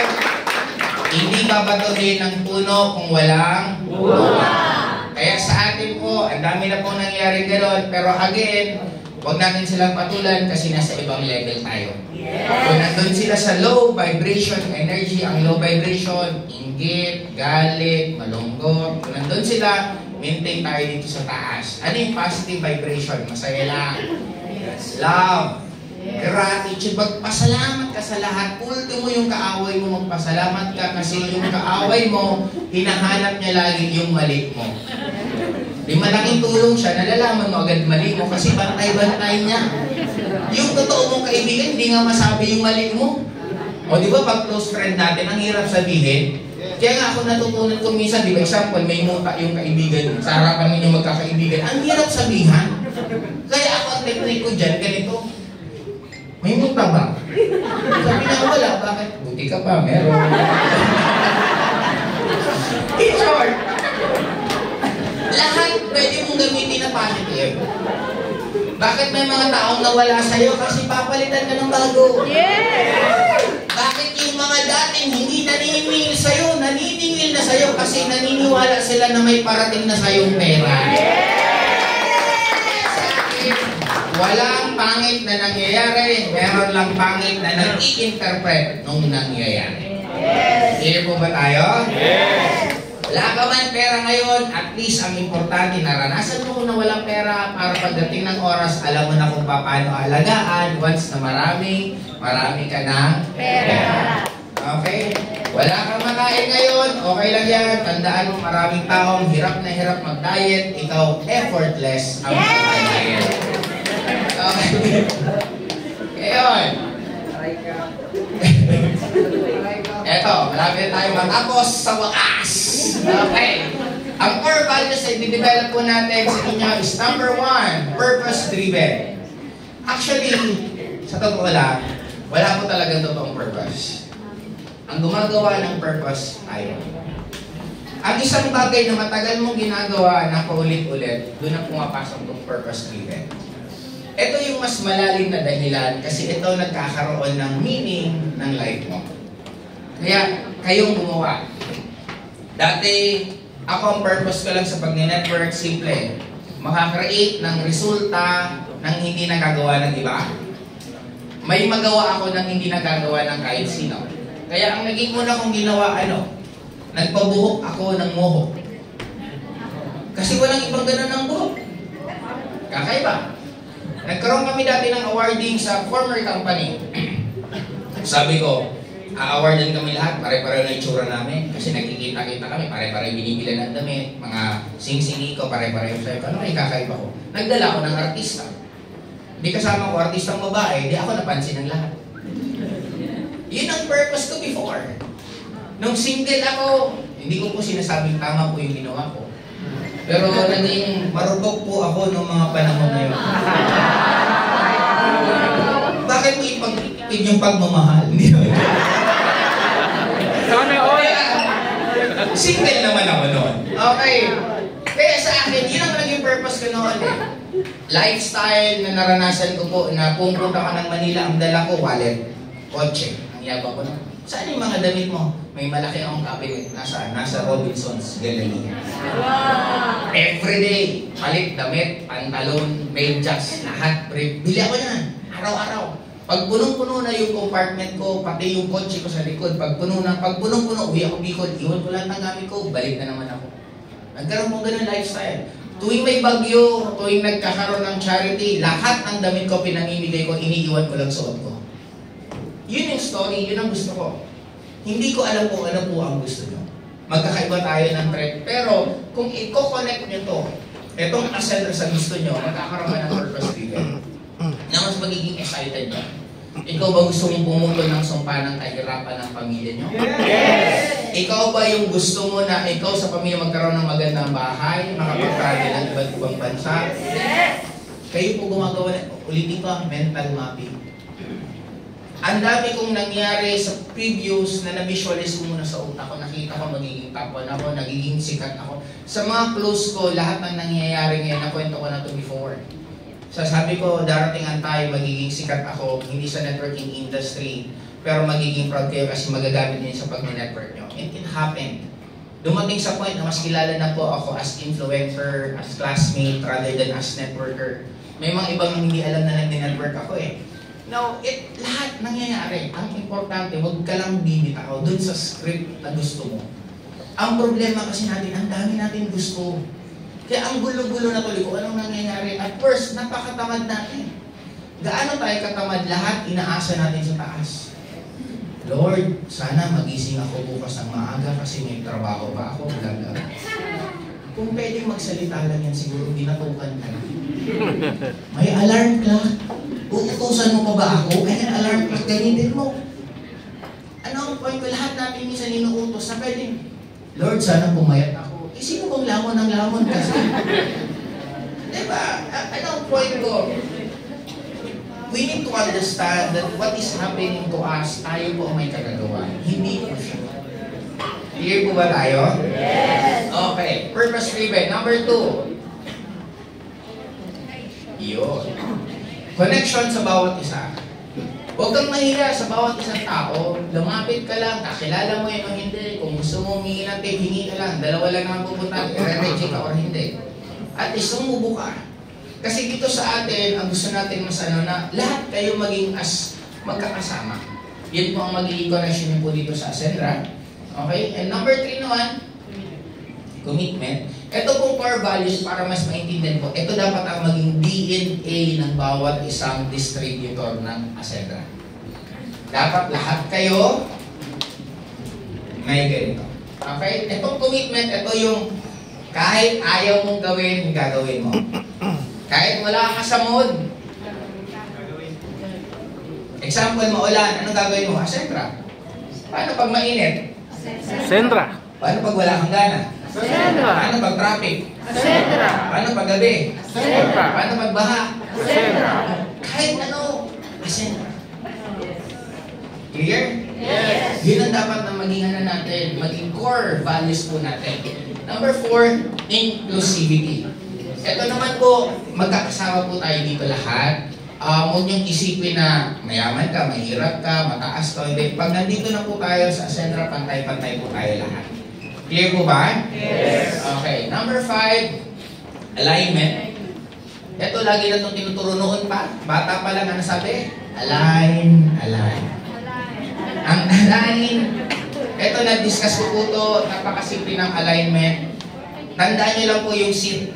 hindi babatuhin ng puno kung walang bunga. Kaya sa atin po, ang dami na pong nangyari gano'n, pero again, huwag natin silang patulan kasi nasa ibang level tayo. Kung nandun sila sa low vibration energy, ang low vibration, inggit, galit, malungkot, kung nandun sila, maintain tayo dito sa taas. Ano yung positive vibration? Masaya lang. Love. Gratitude. Magpasalamat ka sa lahat. Ultimo yung kaaway mo, magpasalamat ka kasi yung kaaway mo, hinahanap niya lagi yung mali mo. Di malaking tulong siya, nalalaman mo agad mali mo kasi bantay-bantay niya. Yung totoo mong kaibigan, hindi nga masabi yung mali mo. O di ba pag close friend natin, ang hirap sabihin. Kaya nga ako natutunan ko minsan, di ba example, may muta yung kaibigan, sa harapan ninyo magkakaibigan, ang hirap sabihan. Kaya ako ang technique ko dyan, ganito. May muta ba? Sabi na wala, bakit? Buti ka pa, meron. In short, lahat pwede mong gamitin na positive. Bakit may mga taong nawala sa'yo? Kasi papalitan ka ng bago. Yes! Bakit yung mga dating hindi naniningil sa'yo, naniningil na sa'yo kasi naniniwala sila na may parating na sa'yong pera? Walang pangit na nangyayari, meron lang pangit na nag-i-interpret nung nangyayari. Sige po ba tayo? Yes! Wala ka man pera ngayon, at least ang importante, naranasan mo na walang pera para pagdating ng oras, alam mo na kung paano alagaan once na marami ka ng pera. Okay? Wala kang makain ngayon, okay lang yan. Tandaan mo maraming taong hirap na hirap mag-diet, ikaw effortless ang mag-diet. Okay. Ngayon. Eto, malapit tayo matapos sa wakas. Okay. Ang core values na i-develop po natin sa inyo is number 1, purpose-driven. Actually, sa totoo lang, wala po talagang totoong purpose. Ang gumagawa ng purpose tayo. Ang isang bagay na matagal mong ginagawa na paulit-ulit, doon na pumapasok itong purpose-driven. Ito yung mas malalim na dahilan kasi ito nagkakaroon ng meaning ng life mo. Kaya, kayong gumawa. Dati, ako ang purpose ko lang sa pag-network, simple. Makakreate ng resulta ng hindi nagagawa ng iba. May magawa ako ng hindi nagagawa ng kahit sino. Kaya ang naging una kong ginawa, nagpabuhok ako ng mohok. Kasi walang ibang ganun ng buhok. Kakaiba. Nagkaroon kami dati ng awarding sa former company. Sabi ko, a-awardan kami lahat, pare-pare na itsura namin. Kasi nagkikita-kita kami, pare-pare binibilan ng damit, mga sing-singi ko, pare-pare yung sayo. Ano may kakaiba ko? Nagdala ako ng artista. Hindi kasama ko, artistang babae, di ako napansin ng lahat. Yun ang purpose ko before. Nung single ako, hindi ko po sinasabing tama po yung ginawa ko. Pero naging marupok po ako noong mga panahon na yun. Bakit mo ipagpipig yung pagmamahal? Single naman ako noon. Okay. Kaya sa akin, yun ang naging purpose ko noon Lifestyle na naranasan ko po, na pumunta ka ng Manila, ang dala ko, wallet, kotse. Ang yabang ko na. Saan yung mga damit mo? May malaki akong cabinet. Nasa Robinson's Galleria. Wow! Everyday, palit, damit, pantalon, medyas, lahat, brief. Bili ako yan. Araw-araw. Pag punong-puno na yung compartment ko, pati yung kotse ko sa likod, pag punong-puno, uwi ako Bicol, iwan ko lang ang gamit ko, balik na naman ako. Nagkaroon mo ganun lifestyle. Tuwing may bagyo, tuwing nagkakaroon ng charity, lahat ng damit ko pinamimigay ko, iniiwan ko lang suot ko. Yun yung story, yun ang gusto ko. Hindi ko alam kung ano po ang gusto nyo. Magkakaiba tayo ng trend. Pero kung i-connect nyo to, itong ascender sa gusto nyo, magkakaroon ng purpose driven. Now, magiging excited ka? Ikaw ba gusto mong pumutol ng sumpa ng kahirapan ng pamilya nyo? Yes! Ikaw ba yung gusto mo na ikaw sa pamilya magkaroon ng magandang bahay, makapag-travel ng iba't ibang bansa? Yes! Kayo po gumagawa na, ulitin ko, mental mapping. Ang dami kong nangyari sa previous na na-visualize ko muna sa utak ko, nakita ko magiging top 1 ako, nagiging sikat ako. Sa mga close ko, lahat ng nangyayari ngayon, nakwento ko na to before. Sabi ko, darating ang tayo, magiging sikat ako, hindi sa networking industry, pero magiging proud kayo kasi magagamit niyo sa pag-network nyo. It happened. Dumating sa point na mas kilala na po ako as influencer, as classmate, rather than as networker. May mga ibang hindi alam na nag-network ako eh. Now, lahat nangyayari. Ang importante, huwag ka lang bibitaw dun sa script na gusto mo. Ang problema kasi natin, ang dami natin gusto. Kaya ang gulo-gulo na tuloy ko, anong nangyayari? At first, napakatamad natin. Gaano tayo katamad? Lahat inaasa natin sa taas. Lord, sana magising ako bukas ng maaga kasi may trabaho pa ako. Blablabla. Kung pwedeng magsalita lang yan, siguro binatukan ka na. May alarm clock. Uutusan mo pa ba ako? Kaya alarm clock, gamitin mo. Ano ang point ko? Lahat natin minsan inuutos na pwedeng, Lord, sana pumayat ako. Sino bang lamon ng lamon kasi? Diba? Ano ang point ko? We need to understand that what is happening to us, tayo po may kagagawa. Hindi po siya. Clear po ba tayo? Yes! Okay. Purpose driven. Number 2. Yun. Connection sa bawat isa. Huwag kang mahiya sa bawat isang tao. Lumapit ka lang, kakilala mo yun o hindi. Kung gusto mo humingi ng tip, hingi ka lang. Dalawa lang naman pupunta, i-reject ka or hindi. At least sumubo ka. Kasi dito sa atin, ang gusto natin mas na lahat kayo maging as magkakasama. Yun po ang magiging connection niyo po dito sa Ascendra. Okay? And number 3 naman, commitment. Ito pong core values para mas maintindihan po. Ito dapat ang maging DNA ng bawat isang distributor ng Ascendra. Dapat lahat kayo may ganito. Okay? Itong commitment, ito yung kahit ayaw mong gawin, gagawin mo. Kahit wala ka sa mood. Example, maulan, ano gagawin mo? Ascendra. Paano pag mainit? Ascendra. Paano pag wala kang gana? Ascendra. Paano pag traffic? Ascendra. Paano pag gabi? Ascendra. Paano pag baha? Ascendra. Kahit ano, Ascendra. Clear? Yes. Yun ang dapat na maging ano natin, maging core values po natin. Number 4, inclusivity. Ito naman po, magkakasama po tayo dito lahat. Huwag niyong isipin na mayaman ka, mahirap ka, mataas ka, hindi. Pag nandito na po tayo sa Ascendra, pantay-pantay po tayo lahat. Clear po ba? Yes. Okay. Number 5, alignment. Ito lagi na itong tinuturo noon pa. Bata pa lang, ano sabi? Align, align. Ang align, ito na-discuss ko po ito, napakasimple ng alignment. Tandaan niyo lang po yung seat.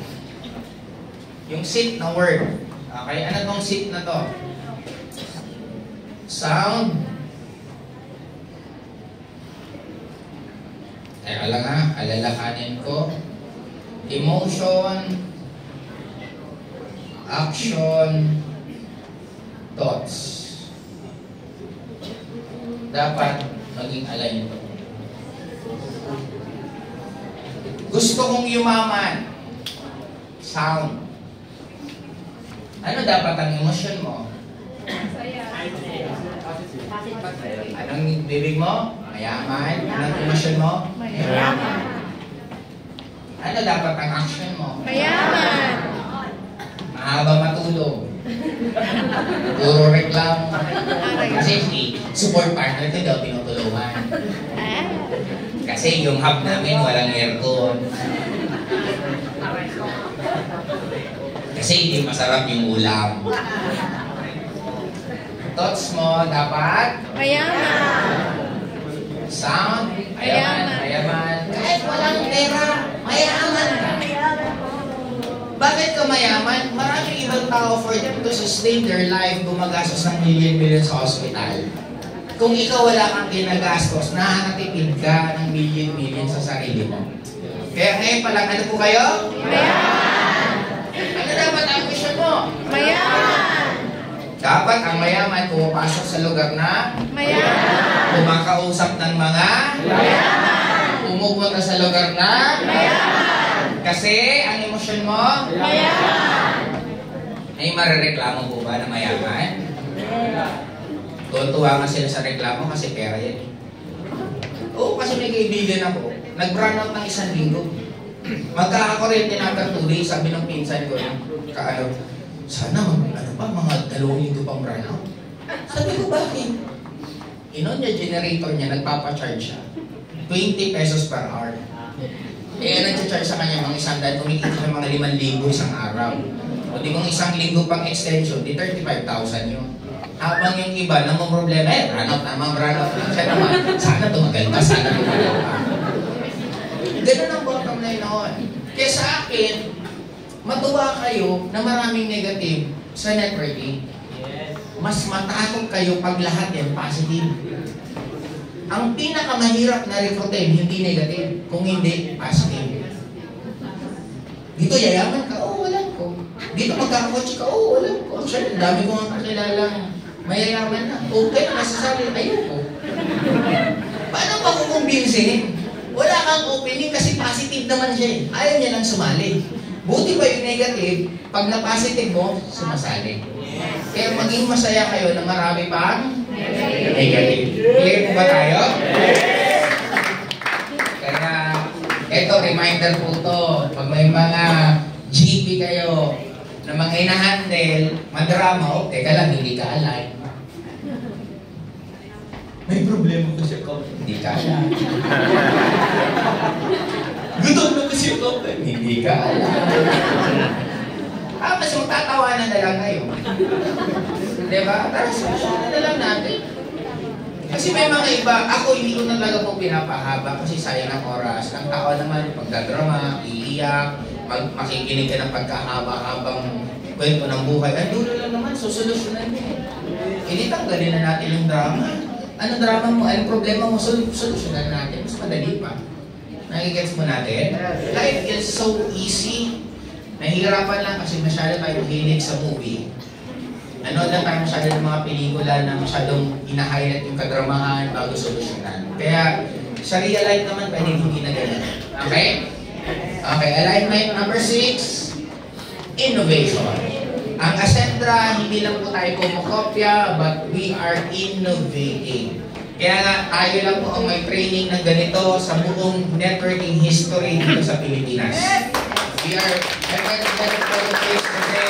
Yung seat na word. Okay, ano tong seat na to? Sound. Alam nga, alalakanin ko. Emotion. Action. Thoughts. Dapat maging align ito. Gusto kong yumaman. Sound. Ano dapat ang emosyon mo? Anong bibig mo? Mayaman. Anong emosyon mo? Mayaman. Ano dapat ang action mo? Mayaman. Mahaba matulog. Puro reklamo. Kasi support partner ito daw tinutulungan. Kasi yung hub namin walang aircon. Kasi hindi masarap yung ulam. Thoughts mo dapat? Mayaman. Sound? Mayaman. Kahit walang pera, mayaman ka. Bakit ka mayaman? Maraming ibang tao for them to sustain their life, gumagastos ng million sa hospital. Kung ikaw wala kang ginagastos, nakakatipid ka ng million sa sarili mo. Kaya ngayon pa lang, ano po kayo? Mayaman. Ano dapat ang mission mo? Mayaman. Dapat ang mayaman pumapasok sa lugar na mayaman. Kumakausap ng mga mayaman. Pumupunta sa lugar na mayaman. Kasi ang emosyon mo mayaman. May marereklamo po ba na mayaman? Tuwa nga sila sa reklamo kasi pera yan. Oo, kasi may kaibigan ako. Nag-run out ng 1 linggo. Magkakakuryente na after 2 days, sabi ng pinsan ko, sana, mga 2 linggo pang run out. Sabi ko, bakit? Inon niya, generator niya, nagpapacharge siya. 20 pesos per hour. Eh, nag-charge sa kanya mga 100, kumikita ng mga 5,000 isang araw. O di kung 1 linggo pang extension, di 35,000 yun. Habang yung iba, namang problema, run out naman, run out lang. Siya naman, sana tumagal ka, sana tumagal ka. Ganun ang bottom line noon. Kaya sa akin, matuwa kayo na maraming negative sa networking. Mas matakot kayo pag lahat yan positive. Ang pinakamahirap na recruitin, hindi negative. Kung hindi, positive. Dito yayaman ka, oo, wala ko. Dito magkakotch ka, oo, wala ko. Actually, dami ko nga kakilalang mayayaman na. Okay, nasasabi, ayoko. Paano ba kukumbinsin? Wala kang opening kasi positive naman siya eh. Ayaw niya lang sumali. Buti pa yung negative, pag na-positive mo, sumasali. Kaya maging masaya kayo na marami pang negative. Clear po ba tayo? Kaya, eto, reminder po to. Pag may mga GP kayo na mga hinahandle, madrama, teka lang, hindi ka align. May problema ko siya, hindi ka align. Gutom na kasi ako, hindi ka align. Mas magtatawanan na lang kayo. Diba? Tara, solusyonan na lang natin. Kasi may mga iba, ako hindi ko na talaga po pinapahaba kasi sayang ang oras. Ang tao naman, pagdadrama, iiyak, makikinig ka ng pagkahaba-habang kwento ng buhay. Ang dulo lang naman, susolusyonan mo. Hindi tanggalin na natin yung drama. Ano drama mo? Anong problema mo? Solusyonan natin. Mas madali pa. Nakikigets mo natin? Life is so easy. Nahihirapan lang kasi masyado tayo mahilig sa movie. Ano lang tayo masyado ng mga pelikula na masyadong ina-highlight yung kadramahan bago solusyonan. Kaya sa real life naman pwede hindi na ganyan. Okay? Okay, alignment number 6, innovation. Ang Ascendra, hindi lang po tayo kumokopya, but we are innovating. Kaya nga, tayo lang po ang may training ng ganito sa buong networking history dito sa Pilipinas. We are kasi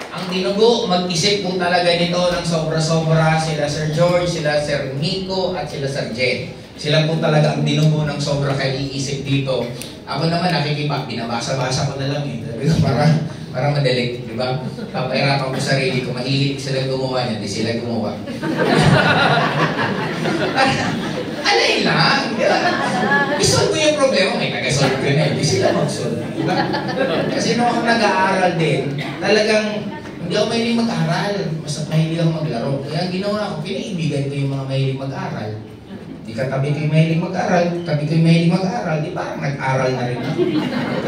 ang dinugo, mag-isip po talaga nito ng sobra-sobra. Sila Sir George, sila Sir Nico, at sila Sir Jen. Sila po talaga ang dinugo ng sobra kay iisip dito. Ako naman nakikipak, binabasa-basa ko na lang eh. Para madali, di ba? Papahirapan ko sarili ko, mahilig sila gumawa niya, di sila gumawa. Alay lang, di ba? I-solve ko yung problema, may nag-solve ko na, hindi sila mag-solve, di ba? Kasi nung ako nag-aaral din, talagang hindi ako mahilig mag-aral, mas mahilig ako maglaro. Kaya ang ginawa ko, pinaibigan ko yung mga mahilig mag-aral. Di katabi ko yung mahilig mag-aral, tabi ko yung mahilig mag-aral, di parang nag-aral na rin ako.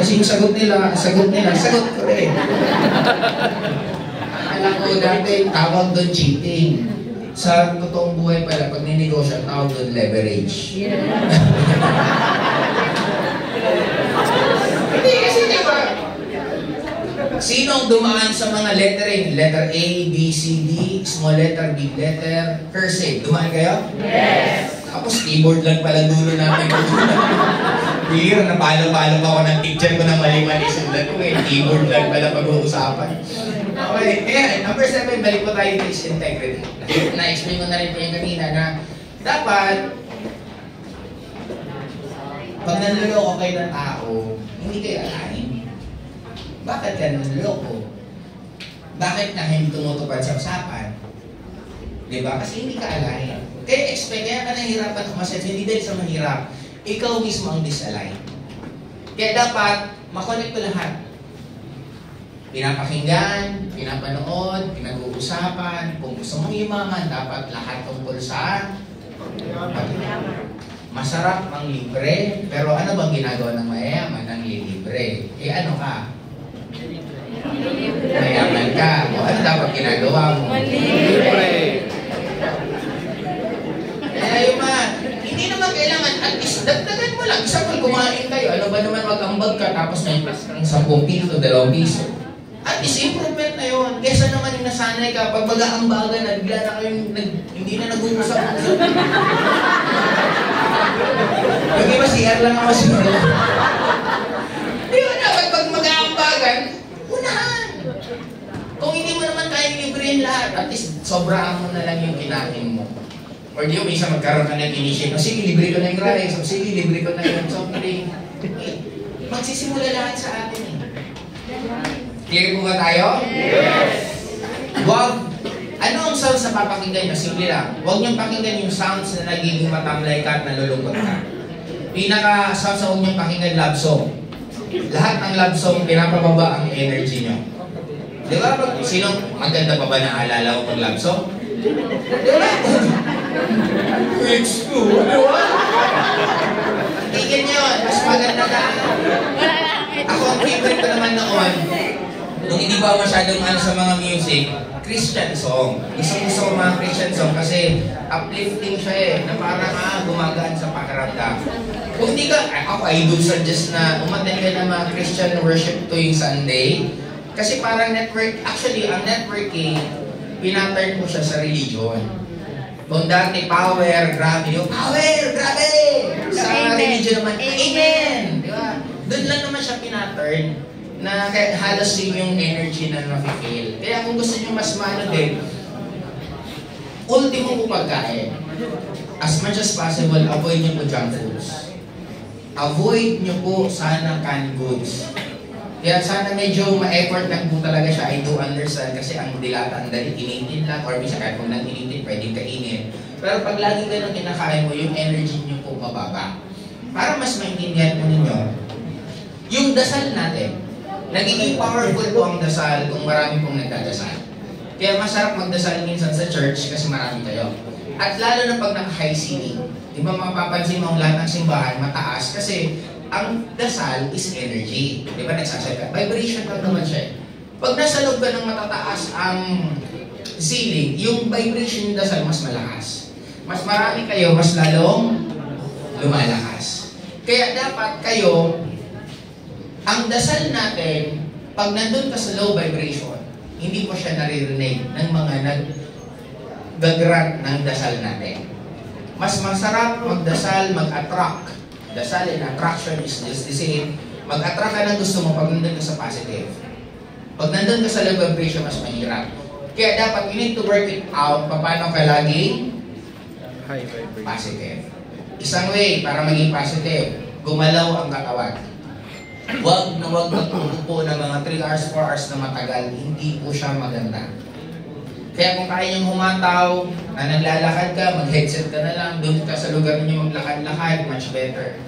Kasi yung sagot ko rin. Alam ko dati, tawag doon cheating. Sa totoong buhay pala, pag ninegosyo, tawag doon leverage. Hindi, kasi di ba? Sino ang dumaan sa mga lettering? Letter A, B, C, D, small letter, big letter, cursive. Dumaan kayo? Yes! Tapos keyboard lang pala dulo natin. Weird, napalo-palo pa ako ng teacher ko na mali-mali sulat ko eh. Keyboard lang pala pag-uusapan. Okay, kaya number 7, balik po tayo is integrity. Na-explain ko na rin po yung kanina na dapat pag nanloloko kayo ng tao, hindi kayo alahin. Bakit ka nanloloko? Bakit na hindi tumutupad sa usapan? Diba? Kasi hindi ka alahin. Kaya kaya ka nahihirapan kumaset, hindi dahil sa mahirap. Ikaw mismo ang disalign. Kaya dapat makonect ko lahat. Pinapakinggan, pinapanood, pinag-uusapan. Kung gusto mong yumaman, dapat lahat tungkol sa masarap ang libre. Pero ano bang ginagawa ng mayayaman ng libre? Eh ano ka? Mayaman ka. O ano dapat ginagawa mo? Libre. Kaya yung mga, hindi naman kailangan, at least dagdagan mo lang. Isa kung kumain kayo, ano ba naman mag-ambag ka tapos may plus kang 10 piso, 2 piso. At least improvement na yun. Kesa naman yung nasanay ka, pag mag-aambagan na, bigla na kayong hindi na nag-uusap. Yung iba CR lang ako siguro. Di ba dapat pag mag-aambagan, unahan. Kung hindi mo naman kayang librehin lahat, at least sobraan mo na lang yung kinain mo. Or di yung isa magkaroon ka ng initiative, sige, libre ko na yung rice, o sige, libre ko na yung soft drink. Magsisimula lahat sa atin eh. Clear po ba tayo? Yes! Wag, ano ang sounds na papakinggan nyo? Simple lang. Huwag niyong pakinggan yung sounds na nagiging matamlay ka at nalulungkot ka. Pinaka-sounds na huwag niyong pakinggan, love song. Lahat ng love song, pinapababa ang energy nyo. Di ba? Sino, maganda pa ba naalala ko pag love song? Di ba? It's cool, di ba? Tigil nyo yun, mas maganda ka. Ako, ang favorite ko naman noon, nung hindi ba masyadong sa mga music, Christian song. Gusto ko mga Christian song kasi uplifting siya eh, na parang gumagaan sa pakiramdam. Kung hindi ka, ako I do suggest na umattend ka ng mga Christian worship tuwing Sunday. Kasi parang network, actually ang networking, pinattern ko siya sa religion. Kung dati power, grabe yung power, grabe! Sa religion naman, amen! Di ba? Doon lang naman siya pinattern na halos yung energy na nafe-feel. Kaya kung gusto nyo mas maano din, ultimo po pagkain. As much as possible, avoid nyo po junk foods. Avoid nyo po sana canned goods. Kaya sana medyo ma-effort lang po talaga siya. I do understand kasi ang dilata, ang dali initin lang or minsan kahit kung nang initin, pwedeng kainin. Pero pag lagi ganun kinakain mo, yung energy nyo po mababa. Para mas maintindihan po ninyo, yung dasal natin, nagiging powerful po ang dasal kung marami pong nagdadasal. Kaya masarap magdasal minsan sa church kasi marami kayo. At lalo na pag naka-high ceiling. Di ba mapapansin mo ang lahat ng simbahan mataas kasi ang dasal is energy. Di ba nagsasalita? Vibration lang naman siya. Pag nasa loob ka ng matataas ang ceiling, yung vibration ng dasal mas malakas. Mas marami kayo, mas lalong lumalakas. Kaya dapat kayo, ang dasal natin, pag nandun ka sa low vibration, hindi po siya naririnig ng mga nag-grant ng dasal natin. Mas masarap magdasal, mag-attract. Dasal and attraction is just the same. Mag-attract ka ng gusto mo pag nandun ka sa positive. Pag nandun ka sa low vibration, mas mahirap. Kaya dapat you need to work it out paano ka lagi High vibration. positive. Isang way para maging positive, gumalaw ang katawan. Huwag na huwag magpupo ng mga 3 hours, 4 hours na matagal, hindi po siya maganda. Kaya kung kaya niyong humataw, na naglalakad ka, mag-headset ka na lang, doon ka sa lugar niyo maglakad-lakad, much better.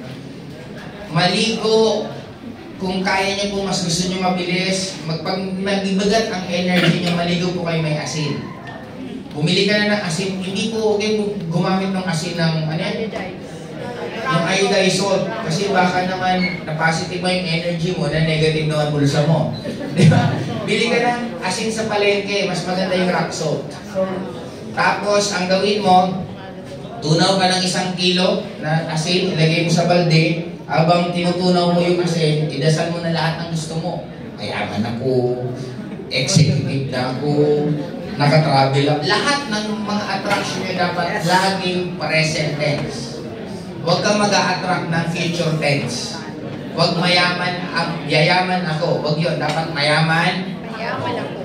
Maligo, kung kaya niyo po mas gusto niyo mabilis, pag nag-ibagat ang energy niyo, maligo po kayo may asin. Bumili ka na ng asin, hindi po okay gumamit ng asin ng, ano yan? Yung iodized salt. Kasi baka naman na-positive mo yung energy mo, na negative naman bulsa mo. Di ba? Bili ka ng asin sa palengke, mas maganda yung rock salt. Tapos, ang gawin mo, tunaw ka ng 1 kilo na asin, ilagay mo sa balde, habang tinutunaw mo yung asin, idasal mo na lahat ng gusto mo. Mayaman ako, executive na ako, nakatravel ako. Lahat ng mga attraction nyo dapat laging present tense. Huwag kang mag-a-attract ng future tense. Huwag mayaman, yayaman ako. Huwag yun, dapat mayaman. Mayaman ako.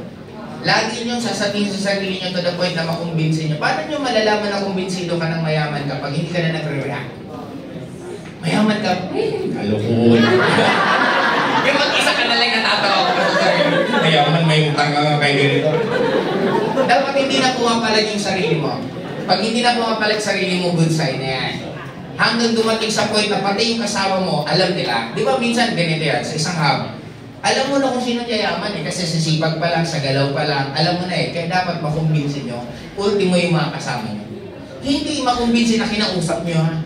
Lagi nyo sasabihin sa sarili nyo to the point na makumbinsin nyo. Paano nyo malalaman na kumbinsido ka ng mayaman kapag hindi ka na nagre-react? Mayaman ka, kalukul. Yung mag-isa ka na lang natatawa ko. Mayaman, may utang ka kay ganito. Dapat hindi na pumapalag yung sarili mo. Pag hindi na pumapalag sarili mo, good sign na yan. Hanggang dumating sa point na pati yung kasama mo, alam nila. Di ba minsan ganito yan, sa isang hub, alam mo na kung sino yayaman eh, kasi sa sipag pa lang, sa galaw pa lang, alam mo na eh, kaya dapat makumbinsin nyo, ultimo yung mga kasama nyo. Hindi makumbinsin na kinausap nyo ha.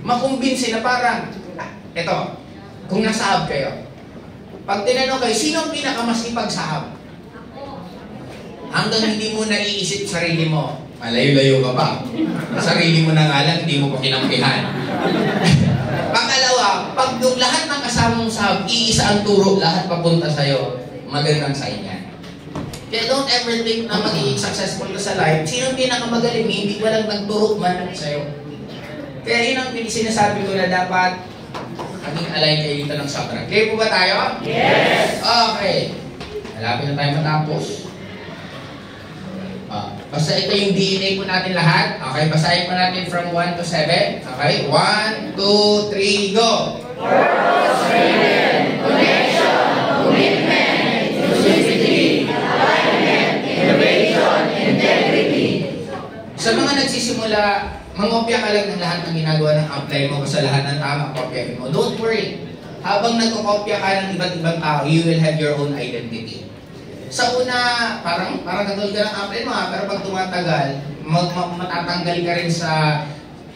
Makumbinsin na parang, eto, kung nasa hub kayo, Pag tinanong kayo, sino ang pinakamasipag-sahab? Hanggang hindi mo naiisip sarili mo, malayo-layo ka pa. Sarili mo na nga lang, hindi mo pa kinampihan. Pangalawa, pag yung lahat ng kasama mong sahab, iisa ang turo, lahat papunta sa'yo, magandang sign yan. Kaya don't ever think na magiging successful ka sa life. Sino ang pinakamagaling? Hindi walang nagturo man sa'yo. Kaya yun ang sinasabi ko na dapat maging align kayo dito ng sobra. Clear po ba tayo? Yes! Okay. Malapit na tayo matapos. Basta ito yung DNA po natin lahat. Okay, basahin po natin from 1 to 7. Okay, 1, 2, 3, go! Purpose, vision, connection, commitment, inclusivity, alignment, innovation, integrity. Sa mga nagsisimula, mangopya ka lang ng lahat ng ginagawa ng upline mo sa lahat ng tama, kopyahin mo. Don't worry. Habang nagkokopya ka ng iba't ibang tao, you will have your own identity. Sa una, parang katulad ka ng upline mo, pero pag tumatagal, matatanggal ka rin sa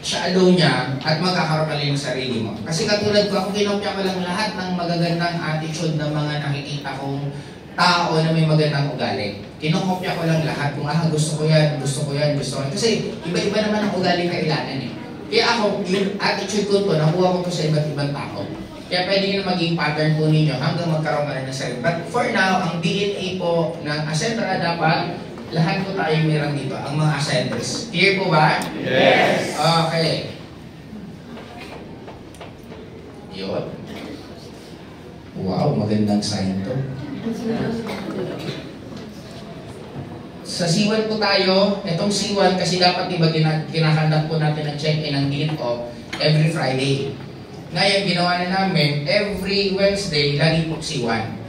shadow niya at magkakaroon ka rin ng sarili mo. Kasi katulad ko, ako kinopya ko lang lahat ng magagandang attitude ng mga nakikita kong tao na may magandang ugali. Kinokopya ko lang lahat. Kung gusto ko yan, gusto ko yan, gusto ko yan. Kasi iba-iba naman ang ugali kailangan eh. Kaya ako, yung attitude ko to, nakuha ko to sa iba't ibang tao. Kaya pwede nyo na maging pattern po ninyo hanggang magkaroon ka na ng sarili. But for now, ang DNA po ng Ascentra dapat, lahat po tayo meron dito, ang mga Ascenders. Clear po ba? Yes! Okay. Yun. Wow, magandang sign to. Sa C1 po tayo, itong C1 kasi dapat diba kinakandak po natin ang check-in ng meet-off every Friday. Ngayon, ginawa na namin, every Wednesday, lagi po C1.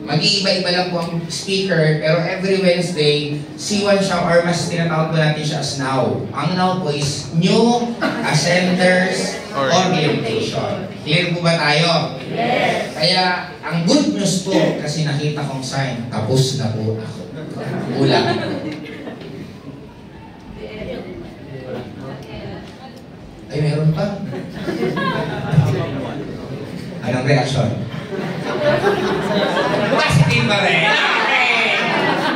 Mag-iiba-iba lang po ang speaker, pero every Wednesday, C1 siya or mas tinatawag po natin siya as now. Ang now po is New Ascenders Orientation. Clear po ba tayo? Yes! Kaya, ang good news po, kasi nakita kong sign, tapos na po ako. Ulang. Ay, meron pa. Anong reaksyon? Positive ba rin? Okay!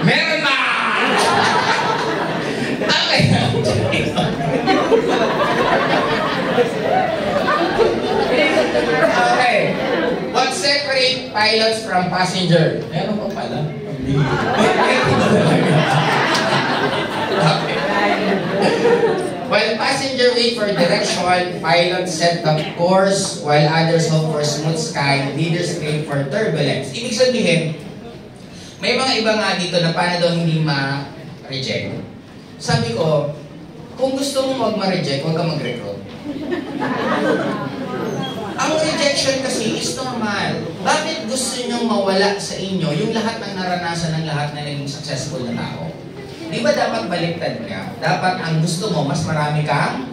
Meron ba? Okay. Okay. What separate pilots from passenger? Meron pa pala. Okay. While passenger wait for direction, pilots set the course, while others hope for smooth sky, leaders wait for turbulence. Ibig sabihin, may mga iba nga dito na paano daw hindi ma-reject. Sabi ko, kung gusto mong wag ma-reject, huwag ka mag-recruit. Ang rejection kasi is normal. Bakit gusto nyong mawala sa inyo yung lahat ng naranasan ng lahat na naging successful na tao? Di ba dapat baliktad ka? Dapat ang gusto mo, mas marami kang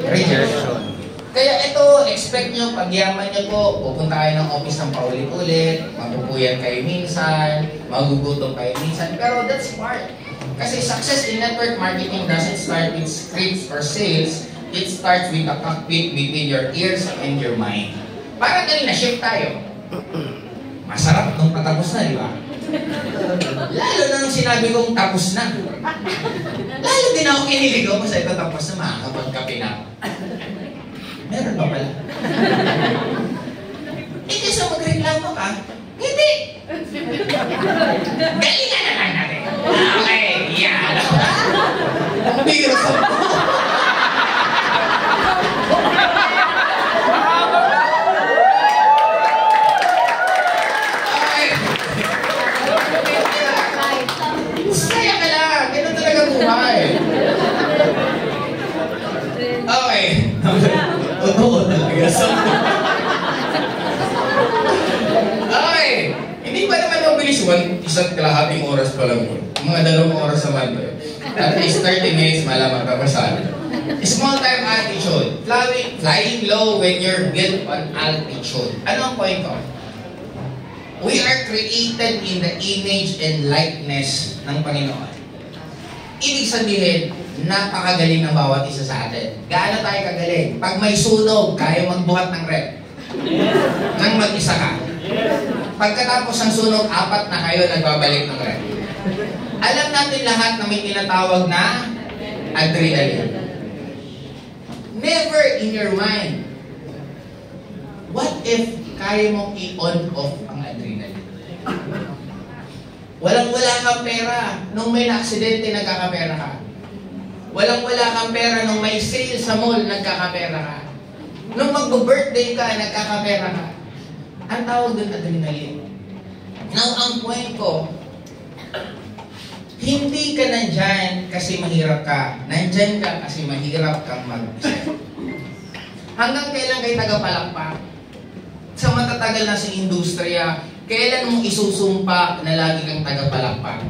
rejection. Kaya ito, expect nyo, pagyaman nyo po, pupunta kayo ng office ng paulit-ulit, mapupuyan kayo minsan, magugutom kayo minsan, pero that's part. Kasi success in network marketing doesn't start with scripts or sales, it starts with a cockpit between your ears and your mind. Parang kanina, shift tayo. Masarap nung patapos na, di ba? Lalo na nung sinabi kong tapos na. Lalo din ako kinilig ako sa ito tapos na makakapagkape na. Meron ba pala? Hindi sa magreklamo ka? Hindi! Galingan na lang natin. Okay, yan. Ang bigil sa oo talaga. Okay. Hindi pa naman mabilis. Isa't kalahating oras pa lang yun. Mga 2 oras naman to. At least 30 minutes malaman papasal. Small time attitude. Flying low when you're built on altitude. Ano ang point ko? We are created in the image and likeness ng Panginoon. Ibig sabihin, napakagaling ng bawat isa sa atin. Gaano tayo kagaling? Pag may sunog, kaya magbuhat ng rep. Nang mag-isa ka. Pagkatapos ng sunog, 4 na kayo nagbabalik ng red. Alam natin lahat na may tinatawag na adrenaline. Never in your mind, what if kaya mong i-on off ang adrenaline? Walang-wala kang pera. Nung may na-aksidente, nagkakapera ka. Walang-wala kang pera. Nung may sale sa mall, nagkakapera ka. Nung mag-birthday ka, nagkakapera ka. Ang tawag doon, adrenaline. Now, ang point ko, hindi ka nandyan kasi mahirap ka. Nandyan ka kasi mahirap kang mag-isip. Hanggang kailan kayo tagapalakpak? Sa matatagal na si industriya, kailan mo isusumpa na lagi kang tagapalakpak?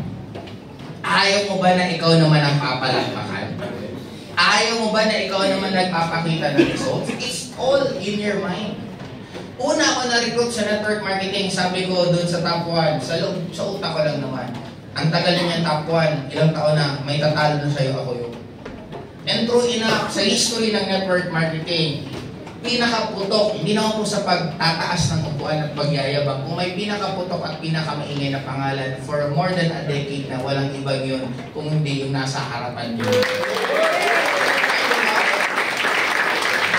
Ayaw mo ba na ikaw naman ang papalakpakan? Ayaw mo ba na ikaw naman nagpapakita ng results? It's all in your mind. Una ako na-recruit sa network marketing, sabi ko doon sa top 1, sa utak ko lang naman. Ang tagal niya top 1, ilang taon na, may tatalo na sa'yo, ako yun. And true enough, sa history ng network marketing, pinakaputok, hindi naman po sa pagtataas ng upuan at pagyayabang, kung may pinakaputok at pinakamaingay na pangalan for more than a decade na walang ibang yun, kung hindi yung nasa harapan nyo.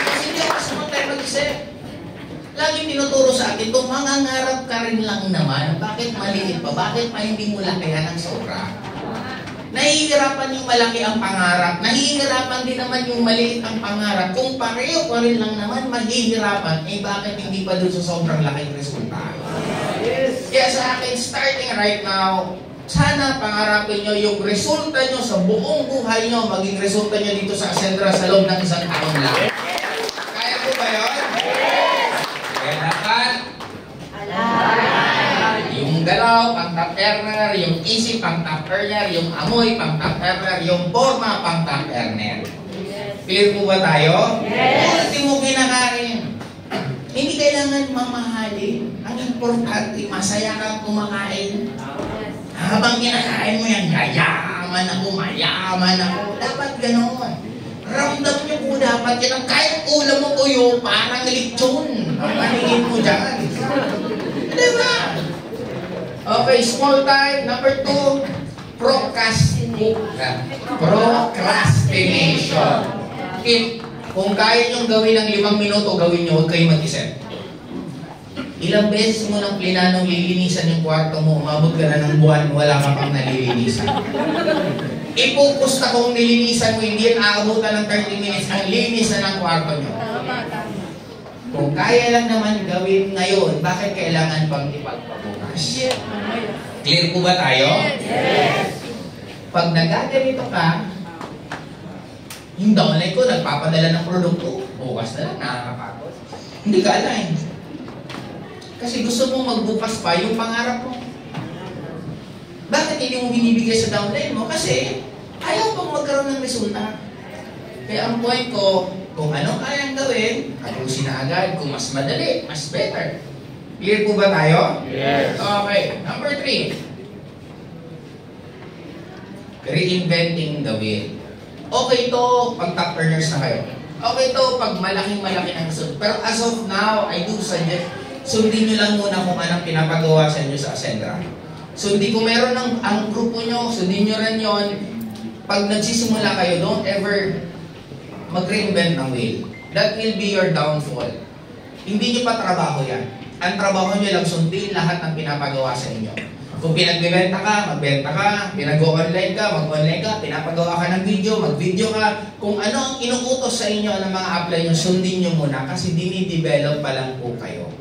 Kasi hindi ako kasamang tayo mag-isip. Lagi tinuturo sa atin, kung mangangarap ka rin lang naman, bakit maliit pa? Bakit pa hindi mo lakihan ng sobra? Nahihirapan yung malaki ang pangarap. Nahihirapan din naman yung maliit ang pangarap. Kung pareho pa rin lang naman mahihirapan, eh bakit hindi pa doon sa sobrang laking resulta? Yes. Kaya sa akin, starting right now, sana pangarapin nyo yung resulta nyo sa buong buhay nyo, maging resulta nyo dito sa Ascendra sa loob ng 1 taon lang. Kaya po ba yun? Kaya dapat, yung galaw, pang top earner, yung isip, pang top earner, yung amoy, pang top earner, yung forma, pang top earner. Clear po ba tayo? Yes! Ultimo kinakain. Hindi kailangan mamahalin. Ang importante, masaya kang kumakain. Habang kinakain mo yan, yayaman ako, mayaman ako. Dapat ganoon. Ramdam nyo po dapat yan. Kahit ulam mo kuyo, parang lechon. Ang paningin mo dyan. Diba? Okay, small time. Number 2, procrastination. Kung kaya nyong gawin ng 5 minuto, gawin nyo, huwag kayo mag-isip. Ilang beses mo nang plinanong lilinisan yung kwarto mo, umabot ka na ng buwan, wala ka pang nalilinisan. Ipokus na kung nilinisan mo, hindi yan aabutan ng 30 minutes, ang linis na ng kwarto nyo. Kung kaya lang naman gawin ngayon, bakit kailangan pang ipagpabukas? Clear po ba tayo? Yes! Pag nagaganito ka, yung downline ko, nagpapadala ng produkto, bukas na lang, nakakapagod. Hindi ka align. Kasi gusto mong magbukas pa yung pangarap mo. Bakit hindi mo binibigay sa downline mo? Kasi ayaw pang magkaroon ng resulta. Kaya ang point ko, kung anong kayang gawin, ayusin na agad. Kung mas madali, mas better. Clear po ba tayo? Yes. Okay. Number 3. Reinventing the wheel. Okay to pag top earners na kayo. Okay to pag malaking-malaki ang result. Pero as of now, I do suggest, sundin nyo lang muna kung anong pinapagawa sa inyo sa Ascendra. Sundi kung meron ang grupo nyo, sundin nyo rin yun. Pag nagsisimula kayo, don't ever mag-reinvent ng wheel. That will be your downfall. Hindi nyo pa trabaho yan. Ang trabaho nyo lang sundin lahat ng pinapagawa sa inyo. Kung pinagbibenta ka, magbenta ka. Pinag-online ka, mag-online ka. Pinapagawa ka ng video, mag-video ka. Kung ano ang inuutos sa inyo ng mga apply nyo, sundin nyo muna kasi dinidevelop pa lang po kayo.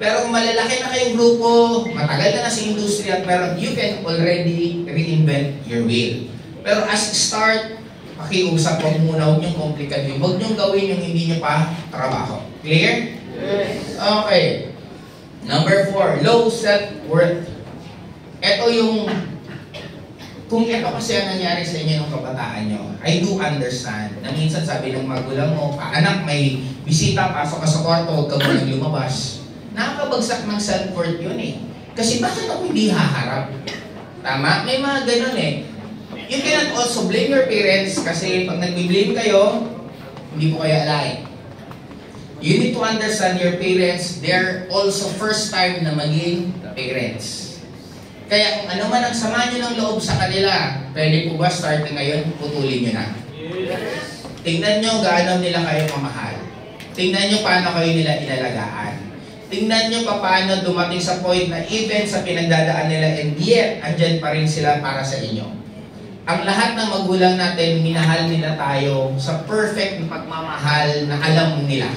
Pero kung malalaki na kayong grupo, matagal na sa industriya, pero you can already reinvent your wheel. Pero as start, pakiusap, huwag muna, huwag niyong complicated. Huwag niyong gawin yung hindi niyo pa trabaho. Clear? Yes. Okay. Number 4, low self-worth. Ito yung, kung ito kasi ang nangyari sa inyo ng kabataan nyo, I do understand na minsan sabi ng magulang mo, anak, may bisita, pasok ka sa kwarto, huwag ka munang lumabas. Nakakabagsak ng self-worth yun eh. Kasi bakit ako hindi haharap? Tama? May mga ganun eh. You cannot also blame your parents kasi pag nag-blame kayo, hindi po kayo alay. You need to understand your parents, they're also first time na maging parents. Kaya kung ano man ang sama nyo ng loob sa kanila, pwede po ba starting ngayon, putulin nyo na? Tingnan nyo gaano nila kayo mamahal. Tingnan nyo paano kayo nila inalagaan. Tingnan nyo paano dumating sa point na even sa pinagdadaan nila and yet, andyan pa rin sila para sa inyo. Ang lahat ng magulang natin, minahal nila tayo sa perfect na pagmamahal na alam nila.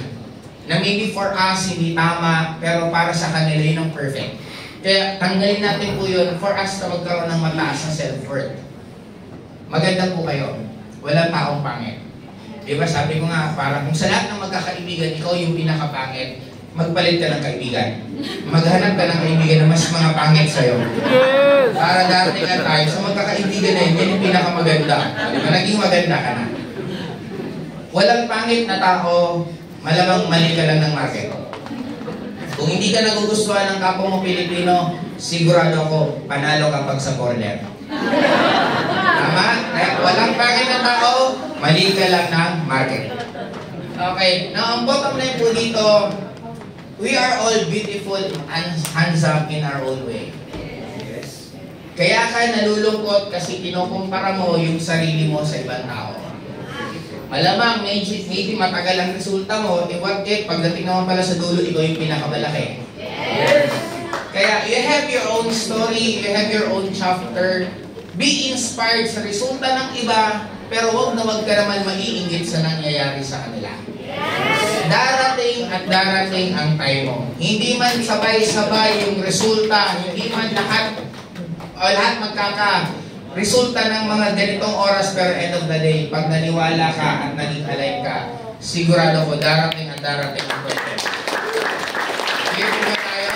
Na maybe for us, hindi tama, pero para sa kanila yun ang perfect. Kaya tanggalin natin po yun for us na magkaroon ng mataas na self-worth. Maganda po kayo. Walang taong pangit. Diba sabi ko nga, para kung sa lahat ng magkakaibigan, ikaw yung pinakapangit, magpalit ka ng kaibigan. Maghanap ka ng kaibigan na mas mga pangit sa'yo. Para darating ka tayo sa magkakaibigan na yun, yan yung pinakamaganda. Diba? Naging maganda ka na. Walang pangit na tao, malamang mali ka lang ng market. Kung hindi ka nagugustuhan ng kapwa mo Pilipino, sigurado ako, panalo kapag sa corner. Tama? Kaya walang pangit na tao, mali ka lang ng market. Okay, now ang bottom line po dito, we are all beautiful and handsome in our own way. Kaya ka nalulungkot kasi kinukumpara mo yung sarili mo sa ibang tao. Malamang maybe matagal ang resulta mo, what if pagdating naman pala sa dulo, ikaw yung pinakamalaki. Kaya you have your own story, you have your own chapter. Be inspired sa resulta ng iba, pero huwag na wag ka naman maiinggit sa nangyayari sa kanila. Darating at darating ang time mo. Hindi man sabay-sabay yung resulta, hindi man lahat magkaka-resulta ng mga ganitong oras, pero end of the day, pag naniwala ka at naging alive ka, sigurado ko darating at darating ang time. Clear po ba tayo?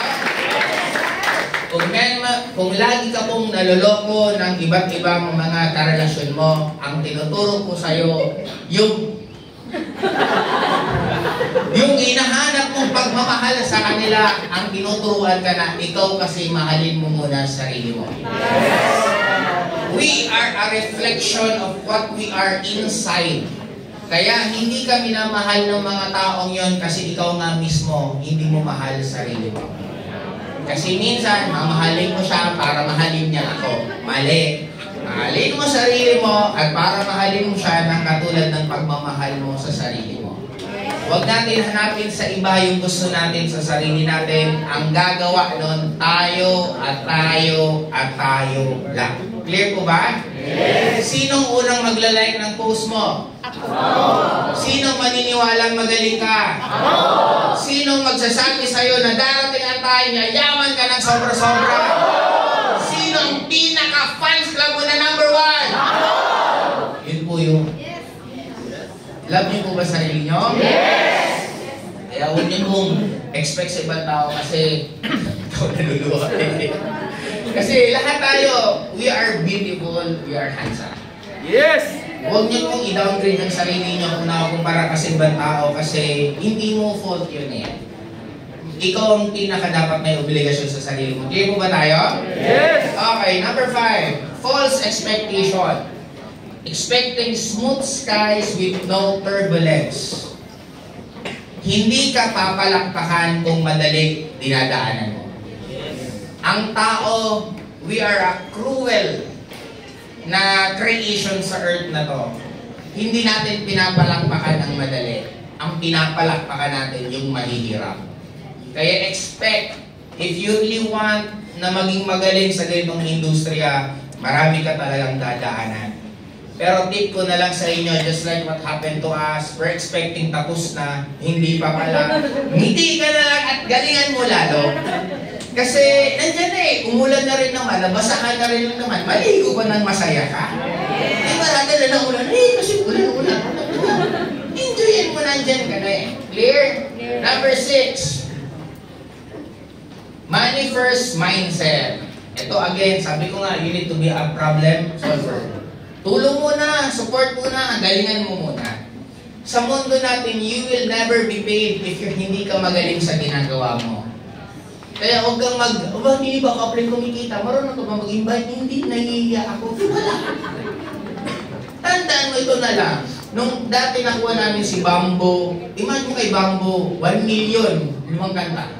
Kung lagi ka pong naloloko ng iba't ibang mga karelasyon mo, ang tinuturo ko sa'yo, yung hinahanap mong pagmamahal sa kanila, ang tinuturuan ka na, ikaw kasi mahalin mo muna sa sarili mo. We are a reflection of what we are inside. Kaya hindi ka minamahal ng mga taong yon kasi ikaw nga mismo, hindi mo mahal sa sarili mo. Kasi minsan, mamahalin mo siya para mahalin niya ako. Mali. Mahalin mo sarili mo at para mahalin mo siya ng katulad ng pagmamahal mo sa sarili mo. Huwag natin hanapin sa iba yung gusto natin sa sarili natin. Ang gagawa nun, tayo at tayo at tayo lang. Clear po ba? Yes. Sinong unang magla-like ng post mo? Ako. Sinong maniniwalang magaling ka? Ako. Sinong magsasabi sa'yo na darating ang tayo niya, yaman ka ng sobra-sobra? Sino ang pinaka-fans club mo na number 1? Ako. Yun po yung love niyo po ba sarili niyo? Yes! Kaya huwag niyo pong expect sa ibang tao kasi ikaw naluluha. Kasi lahat tayo, we are beautiful, we are handsome. Yes! Huwag niyo pong i-downgrade ang sarili niyo kung nakakumpara ka sa ibang tao kasi hindi mo fault yun eh. Ikaw ang pinaka-dapat may obligasyon sa sarili mo. Clear po ba tayo? Yes! Okay, number 5. False expectation. Expecting smooth skies with no turbulence. Hindi ka papalakpakan kung madali dinadaanan mo. Ang tao, we are a cruel na creation sa earth na to. Hindi natin pinapalakpakan ang madali. Ang pinapalakpakan natin yung mahihirap. Kaya expect, if you really want na maging magaling sa ganitong industriya, marami ka talagang dadaanan. Pero tip ko na lang sa inyo, just like what happened to us, we're expecting tapos na, hindi pa pala. Ngiti ka na lang at galingan mo lalo. Kasi nandyan na eh, umulan na rin naman, nabasa ka na rin naman, maligo ba ng masaya ka? Eh marami na ulan, kasi ulan. Enjoyin mo nandyan ka na eh. Clear? Number 6. Money first mindset. Ito again, sabi ko nga, you need to be a problem solver. Tulong muna, support muna, galingan mo muna. Sa mundo natin, you will never be paid if hindi ka magaling sa ginagawa mo. Kaya huwag kang hindi ba kapling kumikita? Marunong ka ba mag-invite? Hindi, nahihiya ako. Wala. Tandaan mo ito na lang. Nung dati nakuha namin si Bambo, imagine mo kay Bambo, 1 million, 5 kanta.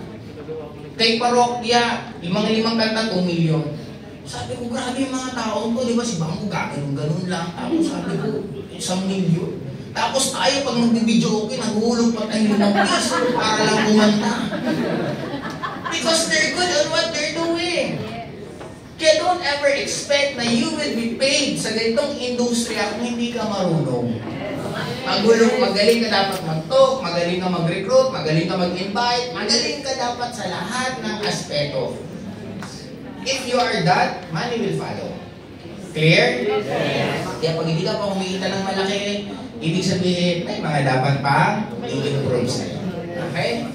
Kay Parokya, 5 kanta, 2 million. Sabi ko, grabe yung mga taon ko, di ba si Bambo gano'n lang. Tapos sabi ko, 1 million. Tapos tayo, pag magbibideo okay, naghulog pa tayo ng piso para lang kumanta. Because they're good on what they're doing. Kaya don't ever expect na you will be paid sa ganitong industriya kung hindi ka marunong. Magaling ka dapat mag-talk, magaling ka mag-recruit, magaling ka mag-invite, magaling ka dapat sa lahat ng aspeto. If you are that, money will follow. Clear? Yes. Kaya pag hindi ka pa kumikita ng malaki, ibig sabihin, may mga dapat pa i-improve sa'yo. Okay?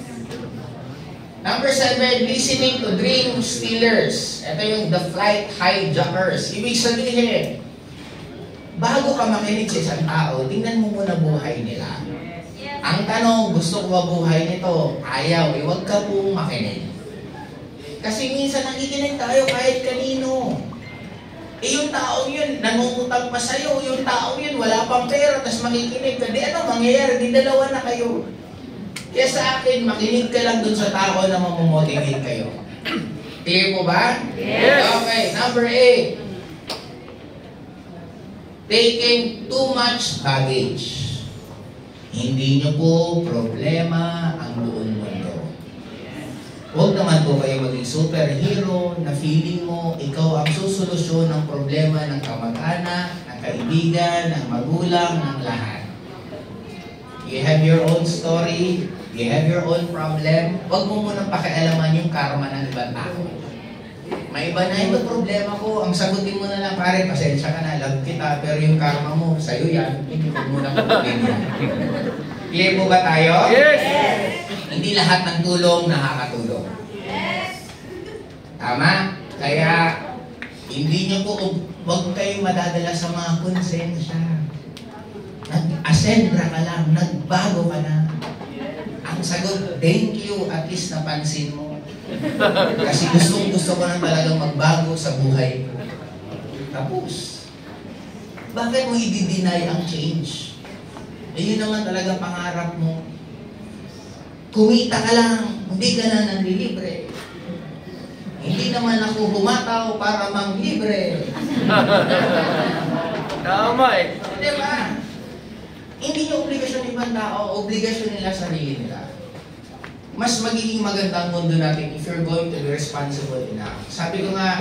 Number 7, listening to dream stealers. Ito yung the flight hijackers. Ibig sabihin, bago ka makinig sa isang tao, tingnan mo muna buhay nila. Ang tanong, gusto ko ba buhay nito? Ayaw, huwag ka pong makinig. Kasi minsan nakikinig tayo kahit kanino. Yung taong yun, nangungutang pa sa'yo. Yung taong yun, wala pang pera, tapos makikinig ka. Di ano mangyayari? Di dalawa na kayo. Kaya sa akin, makinig ka lang dun sa tao na mamomotivate kayo. Clear po ba? Yes. Okay, number 8. Taking too much baggage. Hindi nyo po problema ang buong mundo. Huwag naman po kayo maging superhero na feeling mo ikaw ang susolusyon ng problema ng kamag-anak, ng kaibigan, ng magulang, ng lahat. You have your own story, you have your own problem. Huwag mo munang pakialaman yung karma ng ibang tao. May iba na yung problema ko, ang sagutin mo na lang, pare, pasensya ka na, love kita, pero yung karma mo, sa'yo yan, hindi mo na kukunin yan. Clear po ba tayo? Yes! Hindi lahat ng tulong nakakatulong. Yes. Tama? Kaya, hindi nyo po, huwag kayong madadala sa mga konsensya. Nag-ascendra ka lang, nagbago ka na. Ang sagot, thank you, at least napansin mo. Kasi gusto ko na talagang magbago sa buhay ko. Tapos, bakit mo i-deny ang change? Yun naman talaga pangarap mo. Kumita ka lang, hindi ka na nanlilibre. Hindi naman ako humataw para manglibre. Tama eh. Diba? Hindi yung obligasyon ibang tao, obligasyon nila sarili nila. Mas magiging magandang mundo natin if you're going to be responsible enough. Sabi ko nga,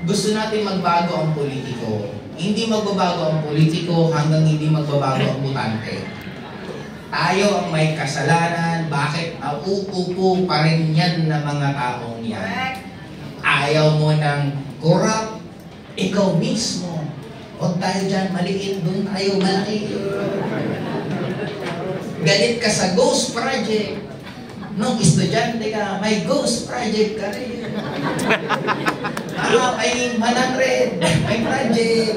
gusto natin magbago ang politiko. Hindi magbabago ang politiko hanggang hindi magbabago ang butante. Tayo ang may kasalanan, bakit nauupo pa rin yan na mga taong yan? Ayaw mo ng corrupt, ikaw mismo. Huwag tayo dyan, maliit, doon tayo malaki. Galit ka sa ghost project. Nung estudyante ka, may ghost project ka rin. May 100, may project.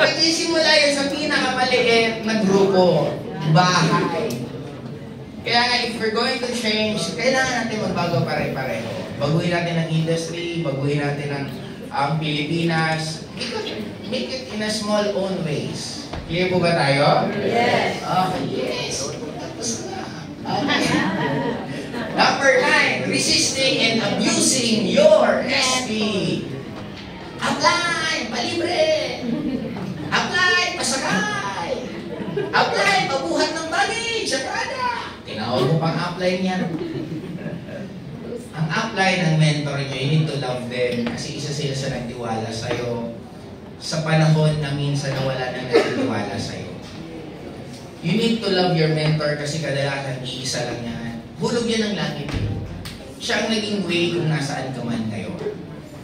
Pag-isimula yun sa pinakamaliit na grupo, bahay. Kaya nga, if we're going to change, kailangan natin magbago pare-pareho. Baguhin natin ang industry, baguhin natin ang Pilipinas. Make it in a small own ways. Clear po ba tayo? Yes. Okay, yes. Tapos na. Okay. Number 9, resisting and abusing your SP. Apply, palibre. Apply, pasakay. Apply, pabuhat ng baggage sa Prada. Tinawag mo pang apply niyan. Ang apply ng mentor nyo, you need to love them kasi isa sila sa nagtiwala sa'yo sa panahon na minsan nawala nang nagtiwala sa'yo. You need to love your mentor kasi kadalasan iisa lang yan. Hulog yan ng langit. Siya ang naging way kung nasaan ka man kayo.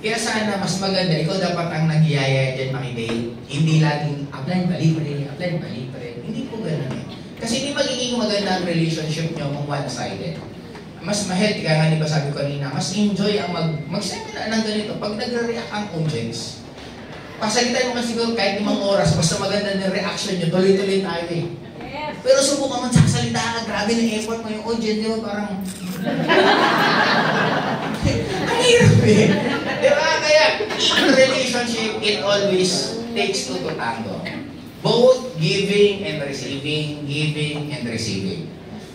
Kaya sana mas maganda, ikaw dapat ang nagyayaya dyan makidate. Hindi laging apply palibre, apply palibre. Hindi po ganun eh. Kasi hindi magiging maganda ang relationship nyo kung one-sided. Mas ma-healthy ka nga, di ba sabi ko kanina, mas enjoy ang mag-seminar ng ganito. Pag nagre-react ang audience, pasalitan mo kasi siguro kahit 5 oras, basta maganda ng reaction nyo, tuloy-tuloy tayo eh. Pero subukan mo sasalita ka, grabe ng effort mo yung audience, di ba parang... ang hirap eh. Di ba? In relationship, it always takes two to tango. Both giving and receiving, giving and receiving.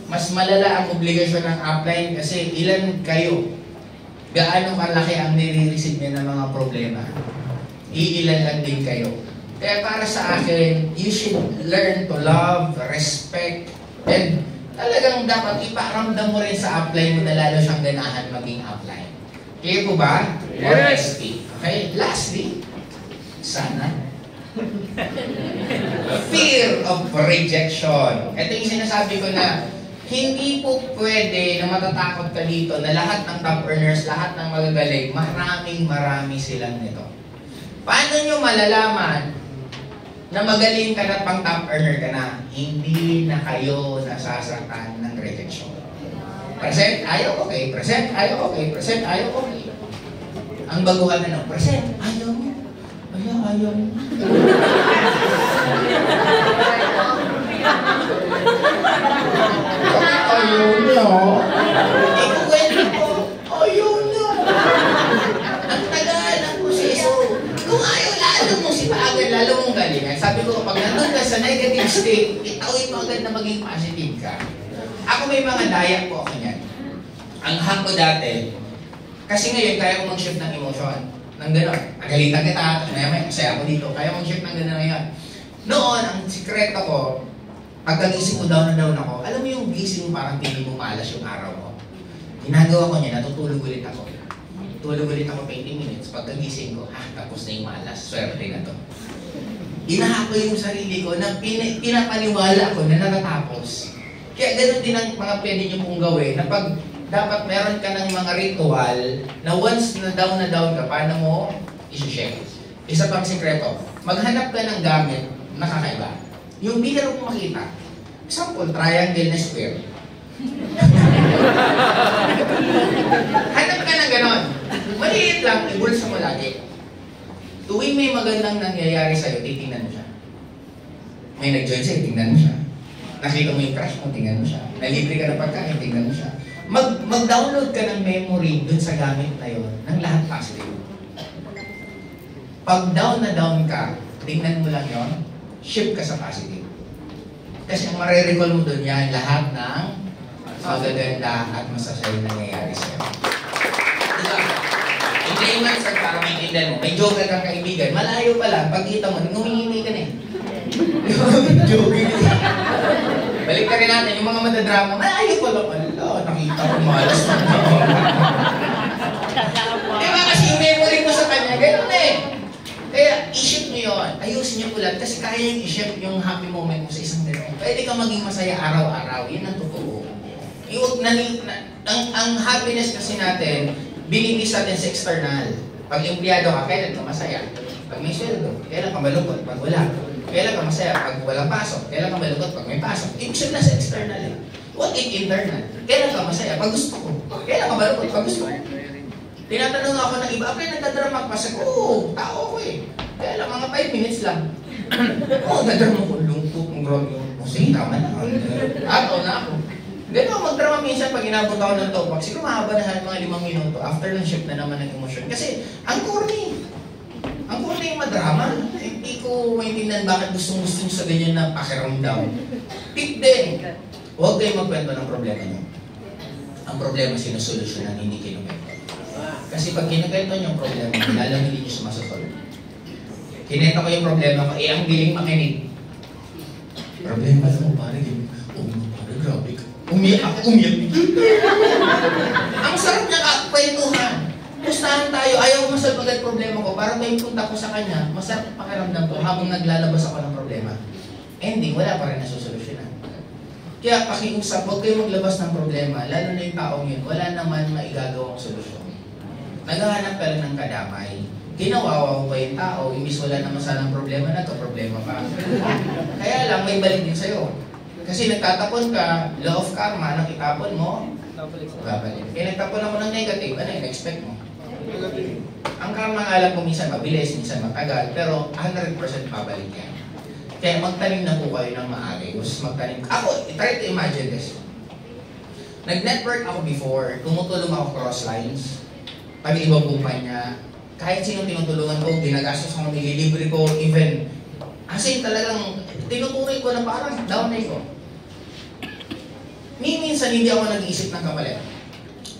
Mas malala ang obligasyon ng upline kasi ilan kayo? Gaano kalaki ang nire-receive niya ng mga problema? Iilan lang din kayo. Kaya para sa akin, you should learn to love, respect, and talagang dapat iparamdam mo rin sa upline mo na lalo siyang ganahan maging upline. Clear po ba? Yes. Okay, lastly, sana fear of rejection. Ito yung sinasabi ko na hindi po pwede na matatakot ka dito na lahat ng top earners, lahat ng magagaling, marami silang nito. Paano nyo malalaman na magaling ka na pang top earner ka na? Hindi na kayo nasasaktan ng rejection. Present, ayaw, okay. Present, ayaw, okay. Present, ayaw, okay. Ang baguhan na present, ayaw mo. Ayaw mo. Ayaw niya. Ikuwento ko, ayaw niya. Ang tagal ng proseso. Kung ayaw, lalo mo si Paagad, lalo mong galingan. Sabi ko, pag nandun ka sa negative state, itawin mo agad na maging positive ka. Ako may mga dayak po ako niyan. Ang hack ko dati, kasi ngayon kaya ko mag-shift ng emotion. Nang gano'n, agalitan kita, maya masaya ako dito, kaya mag-shift ng gano'n ngayon. Noon, ang sikreto ko, pagkagising ko down ako, alam mo yung gising mo parang pili mo malas yung araw mo. Ginagawa ko niya, natutulog ulit ako. Tulog ulit ako 20 minutes, pagkagising ko, tapos na yung malas, swerte na to. Inaha ko yung sarili ko na pinapaniwala ko na natatapos. Kaya gano'n din ang mga pwede nyo pong gawin, na pag dapat meron ka ng mga ritual na once na down ka, paano mo isi-share? Isa pang sikreto, maghanap ka ng gamit na kakaiba. Yung bigyan mo makita. Example, triangle na square. Hanap ka ng ganon. Maliit lang, ibulsa mo lagi. Tuwing may magandang nangyayari sa'yo, titingnan mo siya. May nag-join sa'yo, tingnan mo siya. Nakita mo yung crush mo, tingnan mo siya. Nalibre ka ng pagkain, tingnan mo siya. Mag-download ka ng memory dun sa gamit na yun, ng lahat positive. Pag down na down ka, tingnan mo lang yun, shift ka sa positive. Kasi ang marirecall mo dun yan, lahat ng magaganda at masasayang nangyayari sa'yo. Diba? Yung layman, sir, para maintindihan mo, may joker kang kaibigan, malayo pa lang, pagkita mo, ngumingi ka na eh. Joker. Balik ka rin natin, yung mga madadrama, malayo pa lang, nakita ko malas na. Diba kasi yung memory mo sa kanya, gano'n eh. Kaya, i-shift nyo yun. Ayusin nyo ulit. Kasi kaya yung i-shift yung happy moment mo sa isang gano'n. Pwede ka maging masaya araw-araw. Yan ang totoo. Ang happiness kasi natin, binibis natin sa external. Pag empleyado ka, kailan ka masaya? Pag may sweldo, kailan ka malungkot? Pag wala. Kailan ka masaya? Pag walang pasok. Kailan ka malungkot? Pag may pasok. Ibig sabihin na sa external eh. What if internal? Kailan ka masaya? Pag gusto ko. Kailan ka malungkot? Pag gusto ko. Tinatanong ako ng iba, okay, nagdadrama pa. Sabi ko, tao ko eh. Kaya lang, mga 5 minutes lang. Nagdadrama ko, lungkot, ang grabe yung sige, tama na. Ataw na ako. Gano'n, magdrama minsan pag inabot ako ng topak. Siguro mahaba na mga 5 minuto after ng shift na naman ng emosyon. Kasi, ang corny. Ang corny yung madrama. Hindi ko maintindihan bakit gustong-gusto nyo sa ganyan na pakiramdam. Tip din. Huwag kayo magkwento ng problema nyo. Ang problema sinusolusyonan, hindi kinukwento. Kasi pag kinukwento nyo ang problema, lalo hindi nyo sumasasolve. Kinento ko yung problema ko, ang biling makinig. Problema mo, pare, grabe ka. Umiyak ako. Ang sarap niya kwentuhan. Pustahan tayo, ayaw ko masolve agad problema ko. Para may punta ko sa kanya, masarap pakiramdam ko habang naglalabas ako ng problema. Ending, wala pa rin nasusolusyonan. Kaya pakiusap, huwag kayo maglabas ng problema, lalo na yung taong yun, wala naman maigagawang solusyon. Naghahanap ka lang ng kadamay. Ginawawa mo ba yung tao, imbis wala naman sanang problema na to, problema pa. Kaya lang, may balik din sa'yo. Kasi nagtatapon ka, law of karma, anong itapon mo? Babalik. Kaya nagtapon ako ng negative, ano yung expect mo? Ang karma nga alam ko minsan mabilis, minsan matagal, pero 100% babalik yan. Kaya magtanim na po kayo ng maayos. Magtanim. Ako, try to imagine this. Nag-network ako before, tumutulong ako cross lines. Pag ibang kumpanya, kahit sino tinutulungan ko, ginagastos ko, nililibre ko, even, as in talagang, tinutuloy ko na parang downay ko. Minsan hindi ako nag-iisip ng kapalit.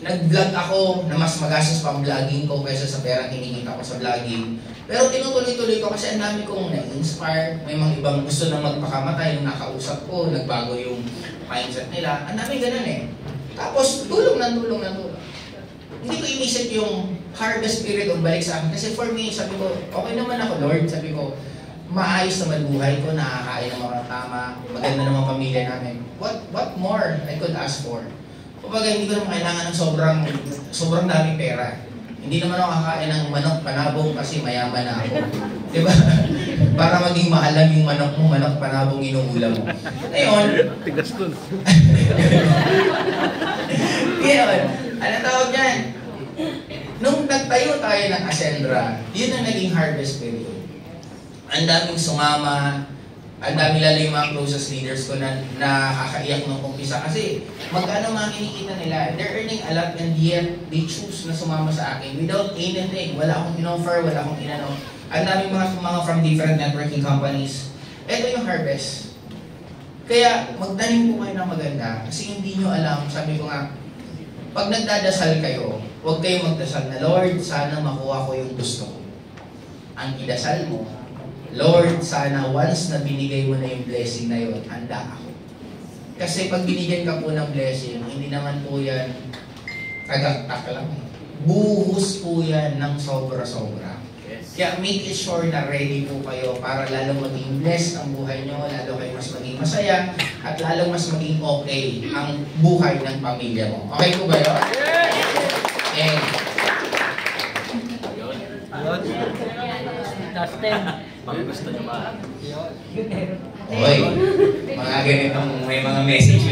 Nag-vlog ako na mas magastos pa ang vlogging ko kaysa sa perang kinikita ko sa vlogging. Pero tinutuloy-tuloy ko kasi ang dami kong na-inspire. May mga ibang gusto na magpakamatay nung nakausap ko, nagbago yung mindset nila. Ang dami ganun eh. Tapos tulong ng tulong ng tulong. Hindi ko inisip yung harvest period o balik sa akin. Kasi for me, sabi ko, okay naman ako Lord. Sabi ko, maayos naman buhay ko, nakakain naman ako ng tama, maganda naman pamilya namin. What more I could ask for? Kumbaga, hindi ko naman kailangan ng sobrang daming pera. Hindi naman ako kakain ng manok panabong kasi mayaman na ako. Diba? Para maging mahal lang yung manok mo, manok panabong inuulam mo. Ngayon, Tigas dun. ngayon, ano tawag yan? Nung nagtayo tayo ng Ascendra, yun ang naging harvest period. Ang daming sumama, ang dami lalo yung mga closest leaders ko na nakakaiyak nung umpisa kasi magkano mga kinikita nila. They're earning a lot and yet they choose na sumama sa akin without anything. Wala akong in-offer, wala akong inano. Ang daming mga from different networking companies. Ito yung harvest. Kaya magtanim po kayo ng maganda kasi hindi nyo alam, sabi ko nga, pag nagdadasal kayo, huwag kayong magdasal na, Lord, sana makuha ko yung gusto ko. Ang idasal mo, Lord, sana once na binigay mo na yung blessing na yun, handa ako. Kasi pag binigyan ka po ng blessing, hindi naman po yan tagaktak lang. Buhos po yan ng sobra-sobra. Kaya make it sure na ready po kayo para lalong maging blessed ang buhay nyo, lalo kayo mas maging masaya, at lalong mas maging okay ang buhay ng pamilya mo. Okay po ba yun? Okay. Dustin. Pag gusto nyo ba? Oy, mga ganitong may mga message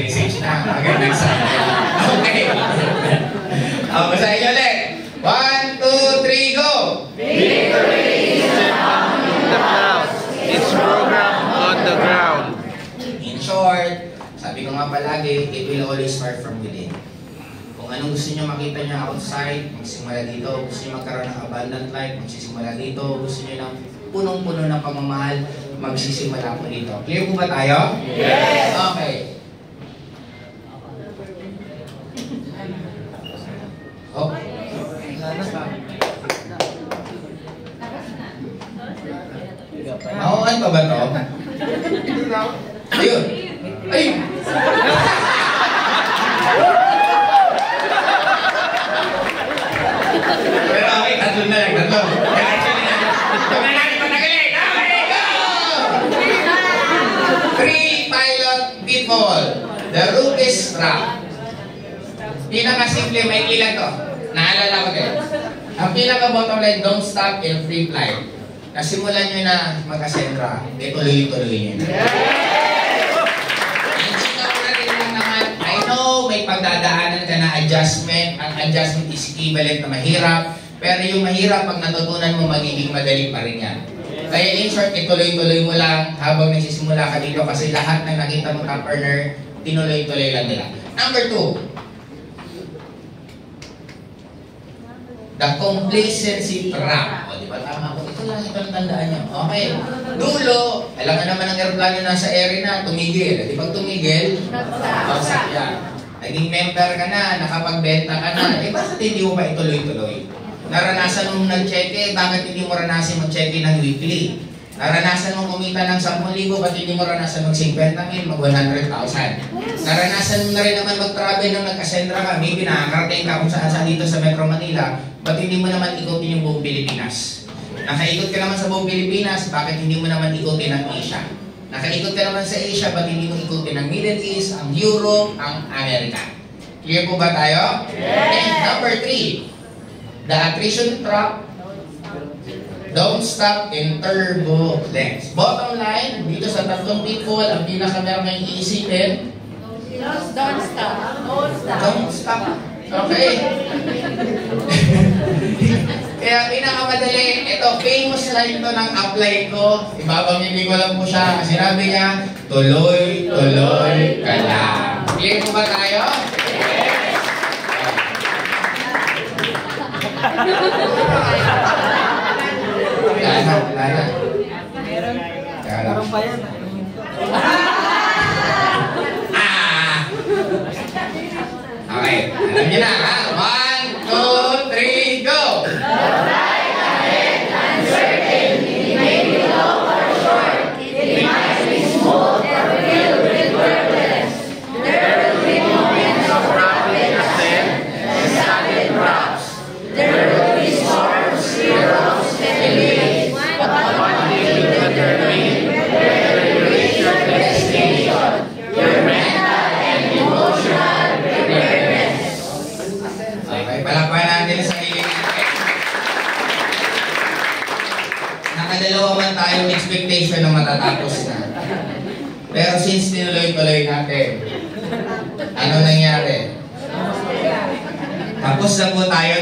na magandang sa akin. Okay. Basahin nyo ulit. 1, 2, 3, go! Victory is in the clouds. Its program on the ground. In short, sabi ko nga palagi, it will always start from within. Kung anong gusto nyo makita nyo outside, magsimula dito. Gusto nyo magkaroon ng abundant life, magsisimula dito. Gusto nyo ng punong-puno ng pagmamahal, magsisimula po dito. Clear po ba tayo? Yes! Okay. Oh. Mauan pa ba to? Ayun. Ay! Pero okay, tatlo na lang, tatlo. Actually, ito na natin patagalin. Okay, go! 3 pilot pitfall. The root is trap. Pinaka-simple, may ilan to. Naalala ko din. Ang pinaka-bottom line, don't stop in free flight. Nasimulan nyo na mag-Ascendra, tuloy-tuloy nyo. I know may pagdadaanan ka na adjustment. Ang adjustment is equivalent na mahirap. Pero yung mahirap, pag natutunan mo, magiging madali pa rin yan. Kaya in short, ituloy-tuloy mo lang habang nagsisimula ka dito kasi lahat ng nakita mo top earner, tinuloy-tuloy lang nila. Number 2. The complacency trap. O, di ba? Tama ko. Ito lang, ito ang tandaan nyo. Okay. Dulo, alam ka naman ang aeroplano nasa area na, tumigil. Di ba tumigil? Bagsak yan. Naging member ka na, nakapagbenta ka na. Eh, bakit hindi mo pa ituloy-tuloy? Naranasan mong nag-check-in, bakit hindi mo ranasin mag-check-in ng weekly? Naranasan mong kumita ng 10,000, ba't hindi mo ranasan mag-50,000, mag-100,000? Naranasan mo na rin naman mag-travel nang nag-Ascendra ka, maybe nakakarating ka kung saan dito sa Metro Manila, ba't hindi mo naman ikutin yung buong Pilipinas? Nakaikot ka naman sa buong Pilipinas, bakit hindi mo naman ikutin ang Asia? Nakaikot ka naman sa Asia, ba't hindi mo ikutin ang Middle East, ang Europe, ang Amerika? Clear po ba tayo? Yes! And number 3, the attrition trap. Don't stop in turbulence. Bottom line, dito sa tatlong pitfall, ang pinaka-meron kayong iisipin, Don't stop. Don't stop. don't stop. Okay? Kaya pinakamadali, ito, famous line to ng apply ko. Ibabamili ko lang po siya. Sinabi niya, tuloy-tuloy ka lang. Clear po ba tayo? Yes! pa yan. Okay, alam niyo na ha? 1, 2, 3, go! Okay, palakpakan natin sa sarili natin. Nakadalawa man tayong expectation na matatapos na. Pero since tinuloy-tuloy natin, ano nangyari? Tapos na po tayo.